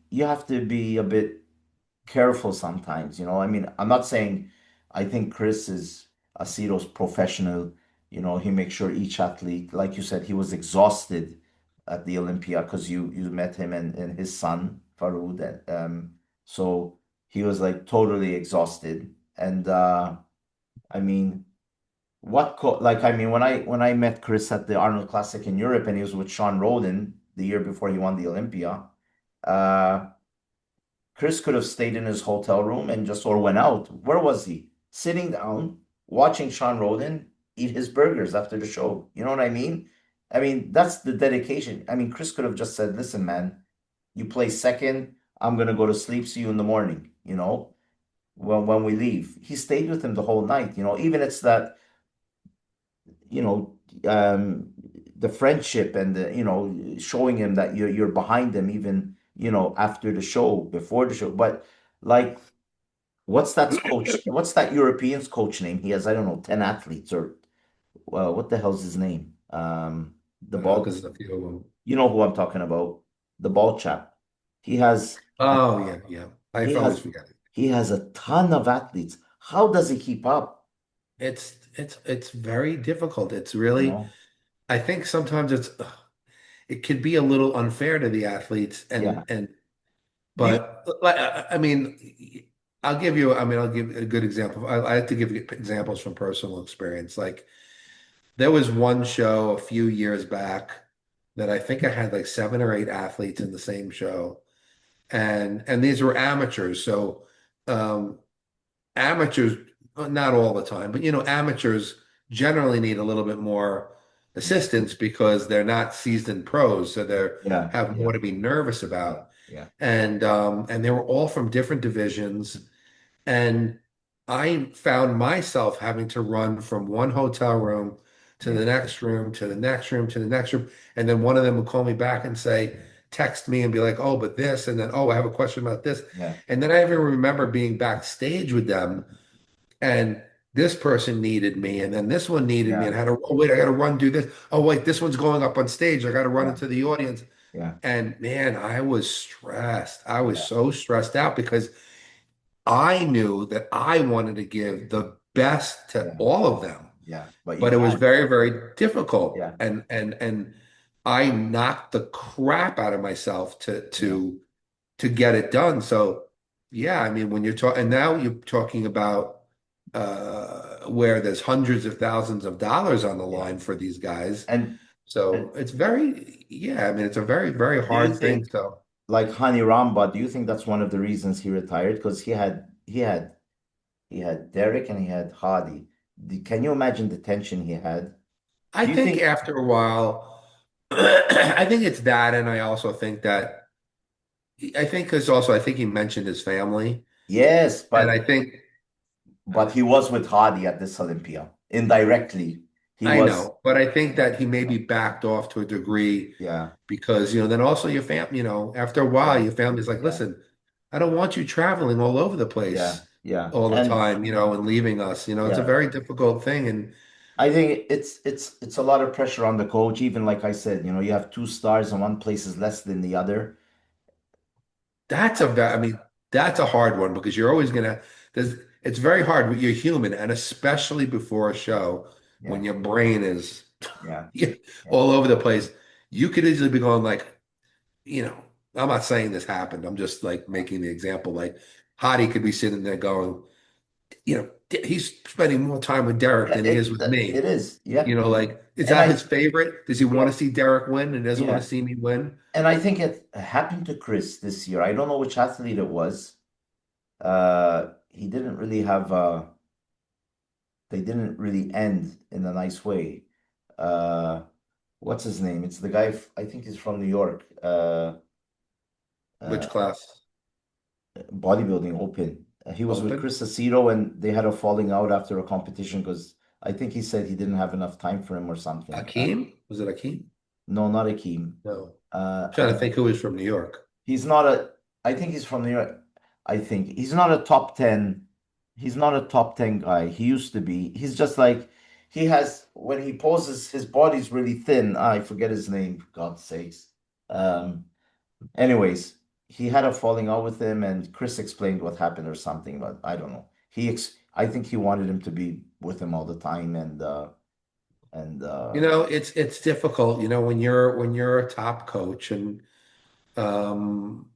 [SPEAKER 1] a bit careful sometimes, I mean, I'm not saying I think Chris is Aceto's professional, he makes sure each athlete, like you said, he was exhausted at the Olympia because you met him and his son, Faroud, and so he was like totally exhausted. And I mean, like I mean when I met Chris at the Arnold Classic in Europe and he was with Shaun Rhoden the year before he won the Olympia, uh Chris could have stayed in his hotel room and just or went out. Where was he? Sitting down, watching Shaun Rhoden eat his burgers after the show. You know what I mean? I mean, that's the dedication. I mean, Chris could have just said, listen, man, you play second. I'm gonna go to sleep. See you in the morning, when we leave. He stayed with him the whole night, even it's that, you know, um, the friendship and showing him that you're behind him even, after the show, before the show. But like what's that European's coach name? He has, I don't know, 10 athletes or well, what the hell's his name? The ball,
[SPEAKER 2] Because there's a few of them.
[SPEAKER 1] you know who I'm talking about, the ball chap. He has a,
[SPEAKER 2] Oh yeah, yeah. I
[SPEAKER 1] he
[SPEAKER 2] always
[SPEAKER 1] has
[SPEAKER 2] forget it.
[SPEAKER 1] he has a ton of athletes. How does he keep up?
[SPEAKER 2] It's very difficult. It's
[SPEAKER 1] You
[SPEAKER 2] really,
[SPEAKER 1] know?
[SPEAKER 2] I think sometimes it could be a little unfair to the athletes
[SPEAKER 1] Yeah.
[SPEAKER 2] and
[SPEAKER 1] Do you,
[SPEAKER 2] but like I mean I'll give a good example. I have to give you examples from personal experience. Like there was one show a few years back that I think I had like 7 or 8 athletes in the same show. And these were amateurs. So um amateurs, not all the time, but amateurs generally need a little bit more assistance because they're not seasoned pros, so they
[SPEAKER 1] yeah,
[SPEAKER 2] have more
[SPEAKER 1] yeah,
[SPEAKER 2] to be nervous
[SPEAKER 1] yeah,
[SPEAKER 2] about.
[SPEAKER 1] yeah,
[SPEAKER 2] And they were all from different divisions, and I found myself having to run from one hotel room to
[SPEAKER 1] yeah,
[SPEAKER 2] the next room to the next room to the next room, and then one of them would call me back and say, text me and be like, "Oh, but this," and then, "Oh, I have a question about this,"
[SPEAKER 1] yeah,
[SPEAKER 2] and then I even remember being backstage with them and this person needed me, and then this one needed me,
[SPEAKER 1] yeah,
[SPEAKER 2] and I had to, oh wait, I got to run do this. Oh wait, this one's going up on stage. I got to run
[SPEAKER 1] yeah,
[SPEAKER 2] into the audience.
[SPEAKER 1] yeah,
[SPEAKER 2] And man, I was stressed. I was
[SPEAKER 1] yeah,
[SPEAKER 2] so stressed out because I knew that I wanted to give the best to
[SPEAKER 1] yeah,
[SPEAKER 2] all of them,
[SPEAKER 1] yeah. But you
[SPEAKER 2] but it was
[SPEAKER 1] can't.
[SPEAKER 2] very, very difficult.
[SPEAKER 1] Yeah,
[SPEAKER 2] And I knocked the crap out of myself to
[SPEAKER 1] yeah,
[SPEAKER 2] to to get it done. So yeah, I mean, when you're talking, and now you're talking about where there's hundreds of thousands of dollars on the
[SPEAKER 1] yeah.
[SPEAKER 2] line for these guys.
[SPEAKER 1] And,
[SPEAKER 2] So
[SPEAKER 1] and
[SPEAKER 2] it's very, yeah, I mean, it's a very, very
[SPEAKER 1] do you
[SPEAKER 2] hard thing.
[SPEAKER 1] think
[SPEAKER 2] So
[SPEAKER 1] like Hani Ramba, do you think that's one of the reasons he retired? Because he had Derek and he had Hadi. Can you imagine the tension he had?
[SPEAKER 2] I
[SPEAKER 1] Do you
[SPEAKER 2] think
[SPEAKER 1] think
[SPEAKER 2] after a while, I think it's that, and I also think that I think because also I think he mentioned his family,
[SPEAKER 1] yes,
[SPEAKER 2] and I
[SPEAKER 1] but
[SPEAKER 2] think
[SPEAKER 1] he was with Hadi at this Olympia. Indirectly, he
[SPEAKER 2] I
[SPEAKER 1] was,
[SPEAKER 2] know, but I think that he maybe backed off to a degree
[SPEAKER 1] yeah,
[SPEAKER 2] because, then also your family, after a while,
[SPEAKER 1] yeah,
[SPEAKER 2] your family's like,
[SPEAKER 1] yeah,
[SPEAKER 2] listen, I don't want you traveling all over the
[SPEAKER 1] yeah,
[SPEAKER 2] place
[SPEAKER 1] yeah.
[SPEAKER 2] all the
[SPEAKER 1] And
[SPEAKER 2] time, and leaving us. It's a
[SPEAKER 1] yeah,
[SPEAKER 2] very difficult thing. And
[SPEAKER 1] I think it's a lot of pressure on the coach. Even like I said, you have two stars and one place is less than the other.
[SPEAKER 2] I mean, that's a hard one because you're always it's very hard when you're human, and especially before a show when
[SPEAKER 1] Yeah,
[SPEAKER 2] your brain is
[SPEAKER 1] yeah, yeah,
[SPEAKER 2] all over the place. You could easily be going like, you know, I'm not saying this happened. I'm just like
[SPEAKER 1] yeah.
[SPEAKER 2] making the example. Like Hottie could be sitting there going, he's spending more time with Derek
[SPEAKER 1] Yeah,
[SPEAKER 2] than he is with
[SPEAKER 1] it
[SPEAKER 2] me.
[SPEAKER 1] is. Yeah.
[SPEAKER 2] Like, is
[SPEAKER 1] And
[SPEAKER 2] that his favorite? Does he want
[SPEAKER 1] yeah,
[SPEAKER 2] to see Derek win and doesn't want
[SPEAKER 1] yeah.
[SPEAKER 2] to see me win?
[SPEAKER 1] And I think it happened to Chris this year. I don't know which athlete it was. He didn't really have they didn't really end in a nice way. Uh what's his name? It's the guy I think he's from New York.
[SPEAKER 2] Which
[SPEAKER 1] Uh
[SPEAKER 2] class?
[SPEAKER 1] bodybuilding open. He was with
[SPEAKER 2] Open?
[SPEAKER 1] Chris Aceto and they had a falling out after a competition because I think he said he didn't have enough time for him or something.
[SPEAKER 2] Akeem? Was it Akeem?
[SPEAKER 1] No, not Akeem.
[SPEAKER 2] No. Trying to
[SPEAKER 1] And
[SPEAKER 2] think who is from New York.
[SPEAKER 1] he's not a, I think he's from New York. I think he's not a top 10. He's not a top 10 guy. He used to be. He's just like, he has, when he poses, his body's really thin. I forget his name, for God's sakes. Um, Anyways, he had a falling out with him, and Chris explained what happened or something, but I don't know. I think he wanted him to be with him all the time, and
[SPEAKER 2] It's difficult, when you're a top coach um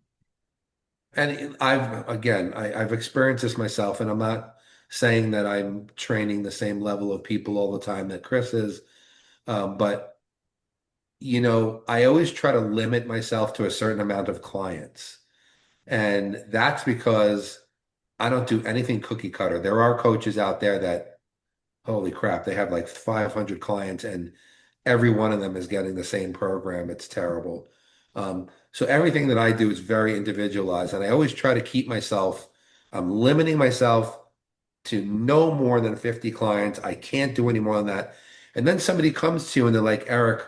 [SPEAKER 2] and I've experienced this myself, and I'm not saying that I'm training the same level of people all the time that Chris is. But I always try to limit myself to a certain amount of clients. And that's because I don't do anything cookie cutter. There are coaches out there that, holy crap, they have like 500 clients and every one of them is getting the same program. It's terrible. So everything that I do is very individualized. And I always try to I'm limiting myself to no more than 50 clients. I can't do any more than that. And then somebody comes to you and they're like, Eric,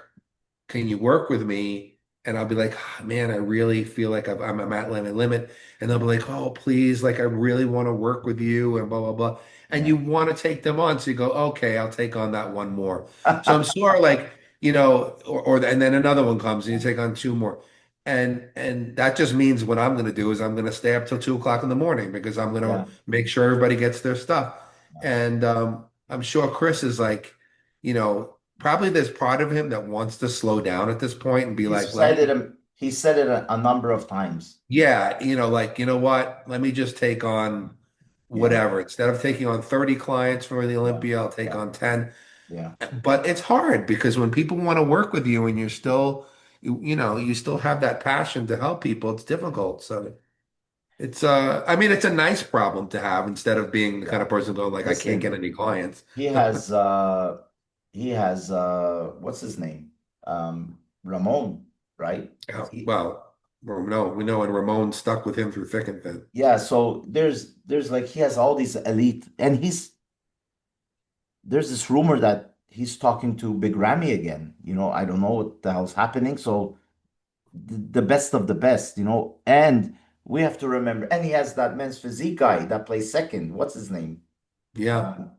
[SPEAKER 2] can you work with me? And I'll be like, "Ah, man, I really feel like I'm at limit. And they'll be like, oh, please, like, I really want to work with you and blah, blah, blah. And
[SPEAKER 1] yeah.
[SPEAKER 2] you want to take them on. So you go, okay, I'll take on that one more. So I'm sort of like, and then another one comes and you take on two more. And that just means what I'm going to do is I'm going to stay up till 2 o'clock in the morning because I'm going to
[SPEAKER 1] Yeah.
[SPEAKER 2] make sure everybody gets their stuff.
[SPEAKER 1] Yeah.
[SPEAKER 2] And I'm sure Chris is like, probably there's part of him that wants to slow down at this point and be
[SPEAKER 1] He's
[SPEAKER 2] like, let
[SPEAKER 1] said it.
[SPEAKER 2] me,
[SPEAKER 1] He said it a number of times.
[SPEAKER 2] yeah, like, you know what? Let me just take on
[SPEAKER 1] Yeah.
[SPEAKER 2] whatever. Instead of taking on 30 clients for the
[SPEAKER 1] Yeah.
[SPEAKER 2] Olympia, I'll take
[SPEAKER 1] Yeah.
[SPEAKER 2] on 10.
[SPEAKER 1] Yeah.
[SPEAKER 2] But it's hard because when people want to work with you and you still have that passion to help people, it's difficult. So I mean, it's a nice problem to have instead of being the kind
[SPEAKER 1] Yeah.
[SPEAKER 2] of person going like, I can't get
[SPEAKER 1] Listen,
[SPEAKER 2] any clients.
[SPEAKER 1] he has he has what's his name? Ramon, right?
[SPEAKER 2] Yeah, well, no, we know, and Ramon stuck with him through thick and thin.
[SPEAKER 1] Yeah, so there's like he has all these elite, and there's this rumor that he's talking to Big Ramy again. I don't know what the hell's happening. So the best of the best, and we have to remember, and he has that men's physique guy that plays second. What's his name?
[SPEAKER 2] Yeah,
[SPEAKER 1] Um,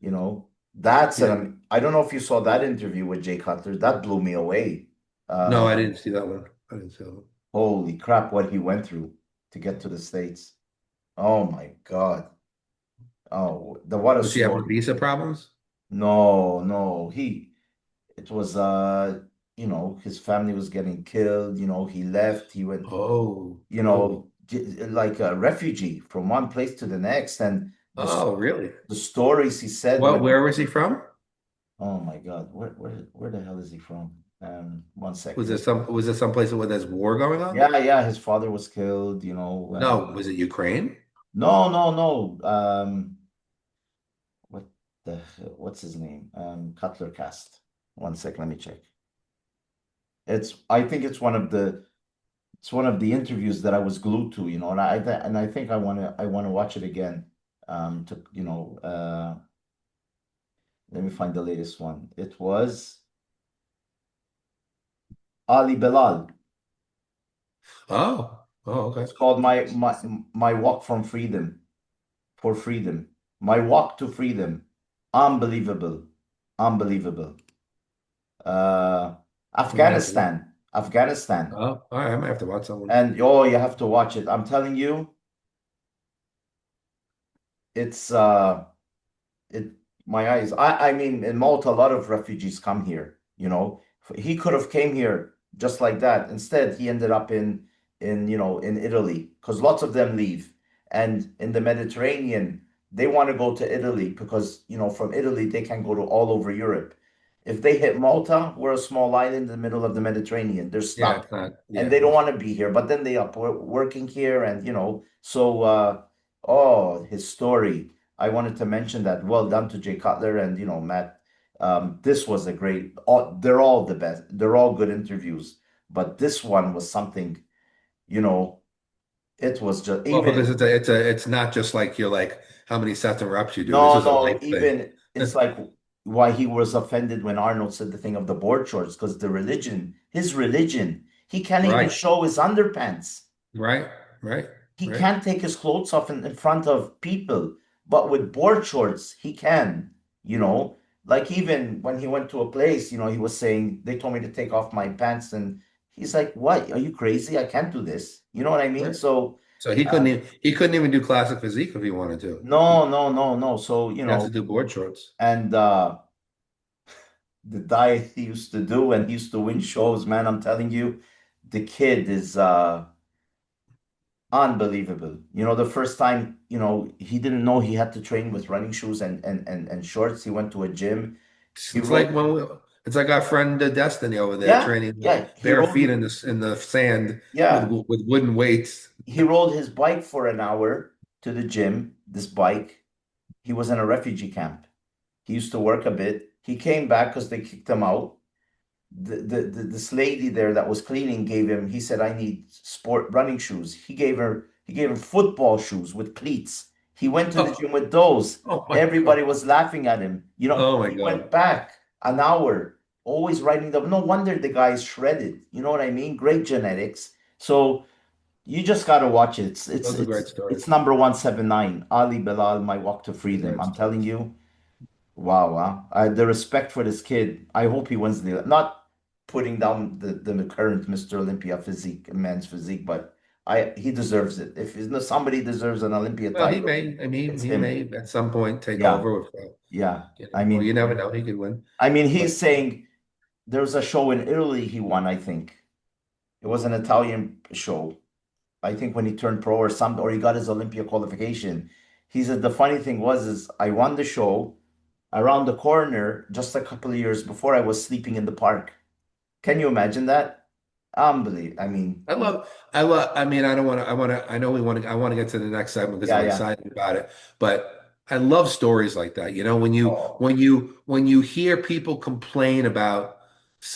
[SPEAKER 1] you know, that's
[SPEAKER 2] yeah.
[SPEAKER 1] an I don't know if you saw that interview with Jay Cutler. That blew me away.
[SPEAKER 2] No,
[SPEAKER 1] Uh,
[SPEAKER 2] I didn't see that one. I didn't see that one.
[SPEAKER 1] Holy crap, what he went through to get to the States. Oh my God. Oh, what a
[SPEAKER 2] Was he having
[SPEAKER 1] story.
[SPEAKER 2] visa problems?
[SPEAKER 1] No, no, it was, his family was getting killed, he left, he went,
[SPEAKER 2] Oh, oh,
[SPEAKER 1] like a refugee from one place to the next. And
[SPEAKER 2] oh, really?
[SPEAKER 1] the stories he said
[SPEAKER 2] What?
[SPEAKER 1] when,
[SPEAKER 2] Where was he from?
[SPEAKER 1] oh my God, where the hell is he from? One
[SPEAKER 2] Was
[SPEAKER 1] second.
[SPEAKER 2] there some place where there's war going on?
[SPEAKER 1] Yeah, yeah, his father was killed,
[SPEAKER 2] No, was it Ukraine?
[SPEAKER 1] no, no, no. What what's his name? Cutler Cast. One sec, let me check. I think it's one of the interviews that I was glued to, and I think I want to watch it again. To let me find the latest one. It was Ali Bilal.
[SPEAKER 2] Oh, oh, okay.
[SPEAKER 1] It's called my walk from freedom for freedom. My walk to freedom. Unbelievable. Unbelievable. Uh,
[SPEAKER 2] I might have to.
[SPEAKER 1] Afghanistan. Afghanistan.
[SPEAKER 2] Oh, all right. I might have to watch that one.
[SPEAKER 1] And oh, you have to watch it. I'm telling you, it's it my eyes. I mean, in Malta, a lot of refugees come here. He could have came here just like that. Instead, he ended up in Italy because lots of them leave. And in the Mediterranean, they want to go to Italy because from Italy they can go to all over Europe. If they hit Malta, we're a small island in the middle of the Mediterranean. They're
[SPEAKER 2] Yeah,
[SPEAKER 1] stuck
[SPEAKER 2] it's not.
[SPEAKER 1] and
[SPEAKER 2] Yeah,
[SPEAKER 1] they don't want to be here. But then they up working here, and so oh, his story. I wanted to mention that. Well done to Jay Cutler and Matt. This was a great. They're all the best. They're all good interviews, but this one was something. You know, It was just
[SPEAKER 2] Well, because
[SPEAKER 1] even
[SPEAKER 2] it's not just like you're like how many sets and reps you do. This
[SPEAKER 1] no,
[SPEAKER 2] is a
[SPEAKER 1] no,
[SPEAKER 2] life thing.
[SPEAKER 1] even it's like why he was offended when Arnold said the thing of the board shorts, because the religion, his religion, he can't even
[SPEAKER 2] Right,
[SPEAKER 1] show his underpants.
[SPEAKER 2] right, right,
[SPEAKER 1] He
[SPEAKER 2] right,
[SPEAKER 1] can't take his clothes off in front of people, but with board shorts, he can, you know. Like even when he went to a place, he was saying, they told me to take off my pants, and he's like, "What? Are you crazy? I can't do this." You know what I mean?
[SPEAKER 2] right.
[SPEAKER 1] So,
[SPEAKER 2] So
[SPEAKER 1] uh,
[SPEAKER 2] he couldn't even do classic physique if he wanted to.
[SPEAKER 1] no, no, no, no. So,
[SPEAKER 2] He has to do board shorts.
[SPEAKER 1] and the diet he used to do and he used to win shows, man, I'm telling you, the kid is unbelievable. The first time, he didn't know he had to train with running shoes and shorts. He went to a gym. He
[SPEAKER 2] It's like
[SPEAKER 1] rode,
[SPEAKER 2] when it's like our friend Destiny over there
[SPEAKER 1] yeah,
[SPEAKER 2] training
[SPEAKER 1] yeah, he
[SPEAKER 2] bare
[SPEAKER 1] rode,
[SPEAKER 2] feet in the sand
[SPEAKER 1] yeah,
[SPEAKER 2] with wooden weights.
[SPEAKER 1] he rode his bike for an hour to the gym, this bike. He was in a refugee camp. He used to work a bit. He came back because they kicked him out. This lady there that was cleaning gave him, he said, I need sport running shoes. He gave him football shoes with cleats. He went to the
[SPEAKER 2] Oh,
[SPEAKER 1] gym with those.
[SPEAKER 2] oh my
[SPEAKER 1] Everybody
[SPEAKER 2] God.
[SPEAKER 1] was laughing at him.
[SPEAKER 2] Oh my
[SPEAKER 1] He went
[SPEAKER 2] God.
[SPEAKER 1] back an hour, always riding the, no wonder the guy is shredded. You know what I mean? Great genetics. So you just gotta watch it. It's it's
[SPEAKER 2] Those are great
[SPEAKER 1] it's it's
[SPEAKER 2] stories.
[SPEAKER 1] number 179. Ali Bilal, My Walk to
[SPEAKER 2] Those are
[SPEAKER 1] Freedom.
[SPEAKER 2] great
[SPEAKER 1] I'm telling
[SPEAKER 2] stories.
[SPEAKER 1] you. Wow, wow. The respect for this kid. I hope he wins not putting down the current Mr. Olympia physique, men's physique, but he deserves it. If somebody deserves an Olympia
[SPEAKER 2] Well, he
[SPEAKER 1] title,
[SPEAKER 2] may. I mean,
[SPEAKER 1] it's
[SPEAKER 2] he
[SPEAKER 1] him.
[SPEAKER 2] may at some point take
[SPEAKER 1] Yeah,
[SPEAKER 2] over with,
[SPEAKER 1] yeah.
[SPEAKER 2] well, you never know. He could win,
[SPEAKER 1] He's
[SPEAKER 2] but
[SPEAKER 1] saying there was a show in Italy he won, I think. It was an Italian show. I think when he turned pro or something, or he got his Olympia qualification. He said the funny thing was is I won the show around the corner just a couple of years before I was sleeping in the park. Can you imagine that? Unbelievable. I mean,
[SPEAKER 2] I mean, I don't want to, I know I want to get to the next segment because
[SPEAKER 1] yeah,
[SPEAKER 2] I'm
[SPEAKER 1] yeah.
[SPEAKER 2] excited about it, but I love stories like that.
[SPEAKER 1] Oh,
[SPEAKER 2] When you hear people complain about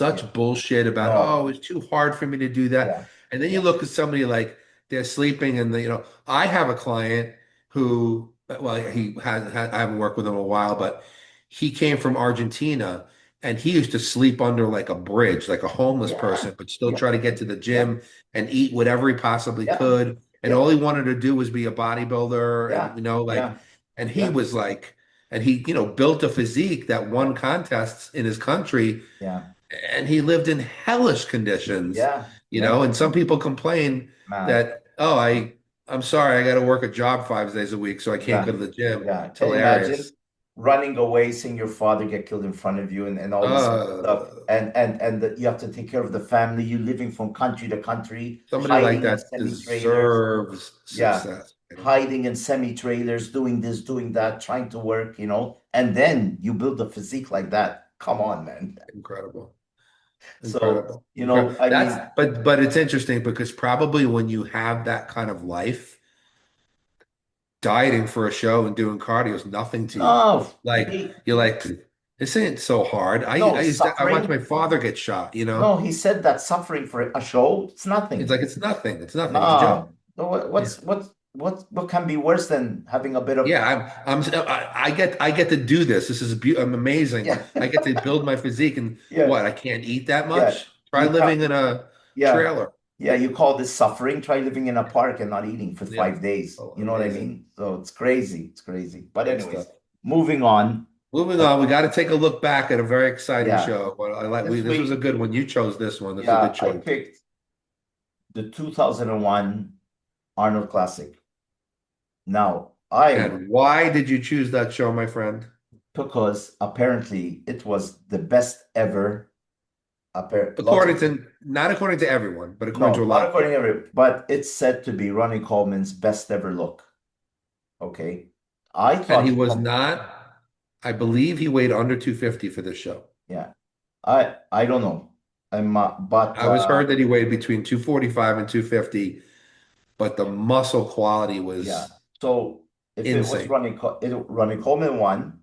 [SPEAKER 1] yeah.
[SPEAKER 2] such bullshit about, oh,
[SPEAKER 1] No,
[SPEAKER 2] it's too hard for me to do that.
[SPEAKER 1] yeah,
[SPEAKER 2] And then you
[SPEAKER 1] yeah,
[SPEAKER 2] look at somebody like they're sleeping and I have a client who, well, I haven't worked with him in a while, but he came from Argentina and he used to sleep under like a bridge, like a homeless
[SPEAKER 1] yeah,
[SPEAKER 2] person, but still
[SPEAKER 1] yeah,
[SPEAKER 2] try to get to the
[SPEAKER 1] yeah,
[SPEAKER 2] gym and eat whatever he possibly
[SPEAKER 1] yeah,
[SPEAKER 2] could. And all
[SPEAKER 1] yeah,
[SPEAKER 2] he wanted to do was be a bodybuilder. And,
[SPEAKER 1] yeah,
[SPEAKER 2] like,
[SPEAKER 1] yeah,
[SPEAKER 2] and he
[SPEAKER 1] yeah,
[SPEAKER 2] was like, and he, built a physique that won contests in his country.
[SPEAKER 1] yeah,
[SPEAKER 2] And he lived in hellish conditions,
[SPEAKER 1] yeah, yeah,
[SPEAKER 2] and some people complain
[SPEAKER 1] man.
[SPEAKER 2] that, oh, I'm sorry, I got to work a job 5 days a week, so I can't
[SPEAKER 1] Yeah,
[SPEAKER 2] go to the gym.
[SPEAKER 1] yeah.
[SPEAKER 2] It's
[SPEAKER 1] Can you imagine
[SPEAKER 2] hilarious.
[SPEAKER 1] running away, seeing your father get killed in front of you, and all this stuff,
[SPEAKER 2] Uh,
[SPEAKER 1] and that you have to take care of the family. You living from country to country,
[SPEAKER 2] Somebody like
[SPEAKER 1] hiding in
[SPEAKER 2] that
[SPEAKER 1] semi-trailers.
[SPEAKER 2] deserves
[SPEAKER 1] Yeah,
[SPEAKER 2] success.
[SPEAKER 1] hiding in semi-trailers, doing this, doing that, trying to work, and then you build a physique like that. Come on, man.
[SPEAKER 2] Incredible.
[SPEAKER 1] So,
[SPEAKER 2] Incredible. Incredible.
[SPEAKER 1] I mean,
[SPEAKER 2] But it's interesting because probably when you have that kind of life, dieting for a show and doing cardio is nothing to you.
[SPEAKER 1] no,
[SPEAKER 2] Like you're like, this ain't so hard.
[SPEAKER 1] no
[SPEAKER 2] I watched
[SPEAKER 1] suffering.
[SPEAKER 2] my father get shot,
[SPEAKER 1] No, he said that suffering for a show, it's
[SPEAKER 2] It's
[SPEAKER 1] nothing.
[SPEAKER 2] like it's nothing. It's nothing. It's a joke.
[SPEAKER 1] No, no,
[SPEAKER 2] Yeah.
[SPEAKER 1] what can be worse than having a bit of
[SPEAKER 2] Yeah, I get to do this. This is I'm amazing.
[SPEAKER 1] yeah
[SPEAKER 2] I get to build my physique and
[SPEAKER 1] yeah
[SPEAKER 2] what? I can't eat that
[SPEAKER 1] yeah
[SPEAKER 2] much? Try
[SPEAKER 1] you can
[SPEAKER 2] living in a
[SPEAKER 1] yeah
[SPEAKER 2] trailer.
[SPEAKER 1] yeah you call this suffering? Try living in a park and not eating for
[SPEAKER 2] Yeah.
[SPEAKER 1] 5 days.
[SPEAKER 2] Oh,
[SPEAKER 1] You know what I
[SPEAKER 2] amazing.
[SPEAKER 1] mean? So it's crazy. It's crazy. But
[SPEAKER 2] Great
[SPEAKER 1] anyways,
[SPEAKER 2] stuff.
[SPEAKER 1] moving on.
[SPEAKER 2] Moving
[SPEAKER 1] Uh,
[SPEAKER 2] on, we got to take a look back at a very exciting
[SPEAKER 1] yeah,
[SPEAKER 2] show. Well,
[SPEAKER 1] this
[SPEAKER 2] this was a
[SPEAKER 1] week,
[SPEAKER 2] good one. You chose this one. This is a good
[SPEAKER 1] yeah, I
[SPEAKER 2] choice.
[SPEAKER 1] picked the 2001 Arnold Classic. Now,
[SPEAKER 2] And why did you choose that show, my friend?
[SPEAKER 1] because apparently it was the best ever. Lots of
[SPEAKER 2] Not according to everyone, but according to
[SPEAKER 1] no,
[SPEAKER 2] a
[SPEAKER 1] not
[SPEAKER 2] lot of
[SPEAKER 1] according to
[SPEAKER 2] people.
[SPEAKER 1] every, but it's said to be Ronnie Coleman's best ever look. Okay. I
[SPEAKER 2] And
[SPEAKER 1] thought
[SPEAKER 2] he
[SPEAKER 1] he
[SPEAKER 2] was
[SPEAKER 1] had,
[SPEAKER 2] not, I believe he weighed under 250 for this show.
[SPEAKER 1] yeah. I don't know. But
[SPEAKER 2] I was heard that he weighed between 245 and 250, but the muscle quality
[SPEAKER 1] yeah.
[SPEAKER 2] was
[SPEAKER 1] So if it was
[SPEAKER 2] insane.
[SPEAKER 1] Ronnie Coleman won,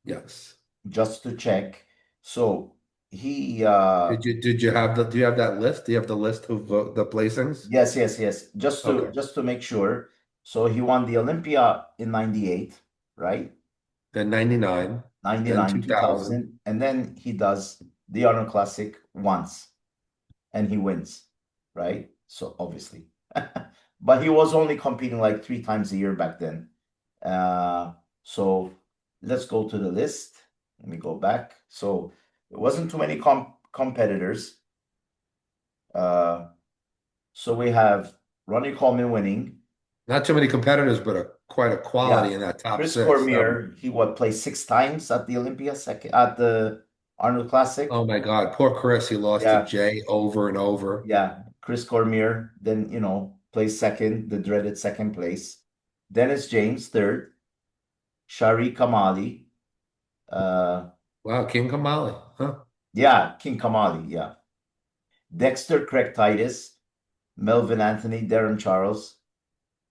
[SPEAKER 2] Yes.
[SPEAKER 1] just to check. So he
[SPEAKER 2] Did you have the do you have that list? Do you have the list of the placings?
[SPEAKER 1] yes, yes, yes.
[SPEAKER 2] Okay.
[SPEAKER 1] Just to make sure. So he won the Olympia in 98, right?
[SPEAKER 2] Then 99, then
[SPEAKER 1] 99,
[SPEAKER 2] 2000.
[SPEAKER 1] 2000, and then he does the Arnold Classic once and he wins, right? So obviously. But he was only competing like 3 times a year back then. Uh, so let's go to the list. Let me go back. So it wasn't too many competitors. Uh, so we have Ronnie Coleman winning.
[SPEAKER 2] Not too many competitors, but quite a
[SPEAKER 1] Yeah.
[SPEAKER 2] quality in that top
[SPEAKER 1] Chris
[SPEAKER 2] six.
[SPEAKER 1] Cormier, he what played 6 times at the Olympia, second at the Arnold Classic.
[SPEAKER 2] Oh my God, poor Chris. He lost to
[SPEAKER 1] Yeah,
[SPEAKER 2] Jay over and over.
[SPEAKER 1] yeah. Chris Cormier, then plays second, the dreaded second place. Dennis James, third. Shari Kamali. Uh
[SPEAKER 2] Wow, King Kamali, huh?
[SPEAKER 1] yeah, King Kamali, yeah. Dexter Craig Titus, Melvin Anthony, Darren Charles.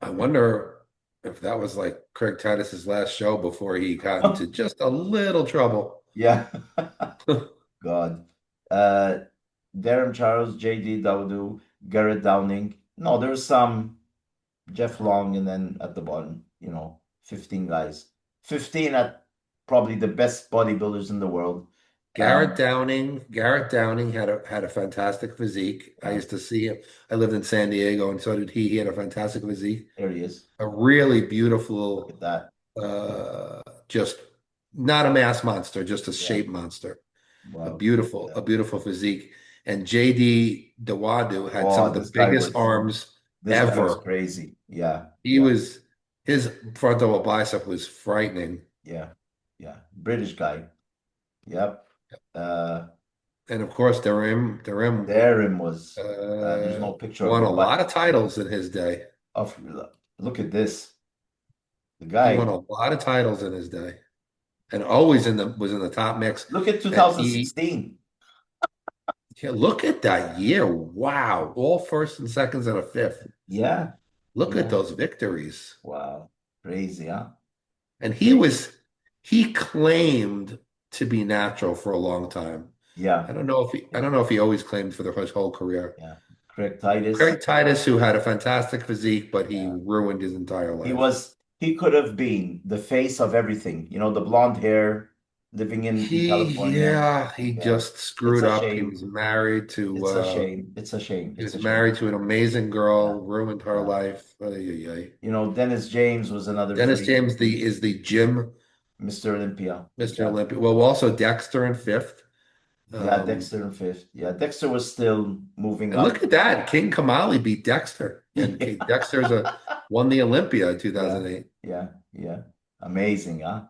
[SPEAKER 2] I wonder if that was like Craig Titus's last show before he got into just a little trouble.
[SPEAKER 1] Yeah. God. Uh, Darren Charles, J.D. Dowdu, Garrett Downing. No, there's some Jeff Long, and then at the bottom, 15 guys. 15 at probably the best bodybuilders in the world.
[SPEAKER 2] Garrett Downing, Garrett Downing had a fantastic physique. I
[SPEAKER 1] Yeah,
[SPEAKER 2] used to see him. I lived in San Diego, and so did he. He had a fantastic physique.
[SPEAKER 1] there he is.
[SPEAKER 2] A really
[SPEAKER 1] Look
[SPEAKER 2] beautiful,
[SPEAKER 1] at that.
[SPEAKER 2] just not a mass monster, just a
[SPEAKER 1] Yeah.
[SPEAKER 2] shape monster.
[SPEAKER 1] Wow. Look at
[SPEAKER 2] A
[SPEAKER 1] that.
[SPEAKER 2] beautiful physique. And JD Dawadu had some
[SPEAKER 1] Oh,
[SPEAKER 2] of the biggest arms
[SPEAKER 1] this guy was
[SPEAKER 2] ever.
[SPEAKER 1] crazy. Yeah.
[SPEAKER 2] He
[SPEAKER 1] Yeah.
[SPEAKER 2] was his frontal bicep was frightening.
[SPEAKER 1] Yeah. Yeah. British guy. Yep. Uh,
[SPEAKER 2] And of course, Darim
[SPEAKER 1] Darren was, there's no picture of
[SPEAKER 2] won a
[SPEAKER 1] him,
[SPEAKER 2] lot
[SPEAKER 1] but
[SPEAKER 2] of titles in his day.
[SPEAKER 1] of, look at this. The
[SPEAKER 2] He won
[SPEAKER 1] guy,
[SPEAKER 2] a lot of titles in his day, and always in the was in the top mix.
[SPEAKER 1] look at
[SPEAKER 2] And he
[SPEAKER 1] 2016.
[SPEAKER 2] yeah, look at that year. Wow. All first and seconds and a fifth.
[SPEAKER 1] Yeah.
[SPEAKER 2] Look at
[SPEAKER 1] Yeah.
[SPEAKER 2] those victories.
[SPEAKER 1] Wow. Crazy, huh?
[SPEAKER 2] And
[SPEAKER 1] Crazy.
[SPEAKER 2] he claimed to be natural for a long time.
[SPEAKER 1] Yeah.
[SPEAKER 2] I
[SPEAKER 1] Yeah.
[SPEAKER 2] don't know if he always claimed for his whole career.
[SPEAKER 1] Yeah. Craig Titus.
[SPEAKER 2] Craig Titus, who had a fantastic physique, but he
[SPEAKER 1] Yeah.
[SPEAKER 2] ruined his entire life.
[SPEAKER 1] He could have been the face of everything. The blonde hair, living in California.
[SPEAKER 2] He
[SPEAKER 1] Yeah.
[SPEAKER 2] just
[SPEAKER 1] It's
[SPEAKER 2] screwed
[SPEAKER 1] a
[SPEAKER 2] up.
[SPEAKER 1] shame. It's a shame. It's a shame.
[SPEAKER 2] He
[SPEAKER 1] It's
[SPEAKER 2] was
[SPEAKER 1] a shame.
[SPEAKER 2] married to an amazing
[SPEAKER 1] Yeah.
[SPEAKER 2] girl, ruined her
[SPEAKER 1] Yeah.
[SPEAKER 2] life. Ay, ay, ay.
[SPEAKER 1] Dennis James was another
[SPEAKER 2] Dennis
[SPEAKER 1] freak.
[SPEAKER 2] James is the gym
[SPEAKER 1] Mr. Olympia.
[SPEAKER 2] Mr.
[SPEAKER 1] Yeah.
[SPEAKER 2] Olympia. Well, also Dexter in fifth.
[SPEAKER 1] Yeah,
[SPEAKER 2] Um,
[SPEAKER 1] Dexter in fifth. Yeah, Dexter was still moving
[SPEAKER 2] and look
[SPEAKER 1] up.
[SPEAKER 2] at that. King Kamali beat Dexter. And Dexter's won the Olympia in
[SPEAKER 1] Yeah,
[SPEAKER 2] 2008.
[SPEAKER 1] yeah, yeah. Amazing, huh?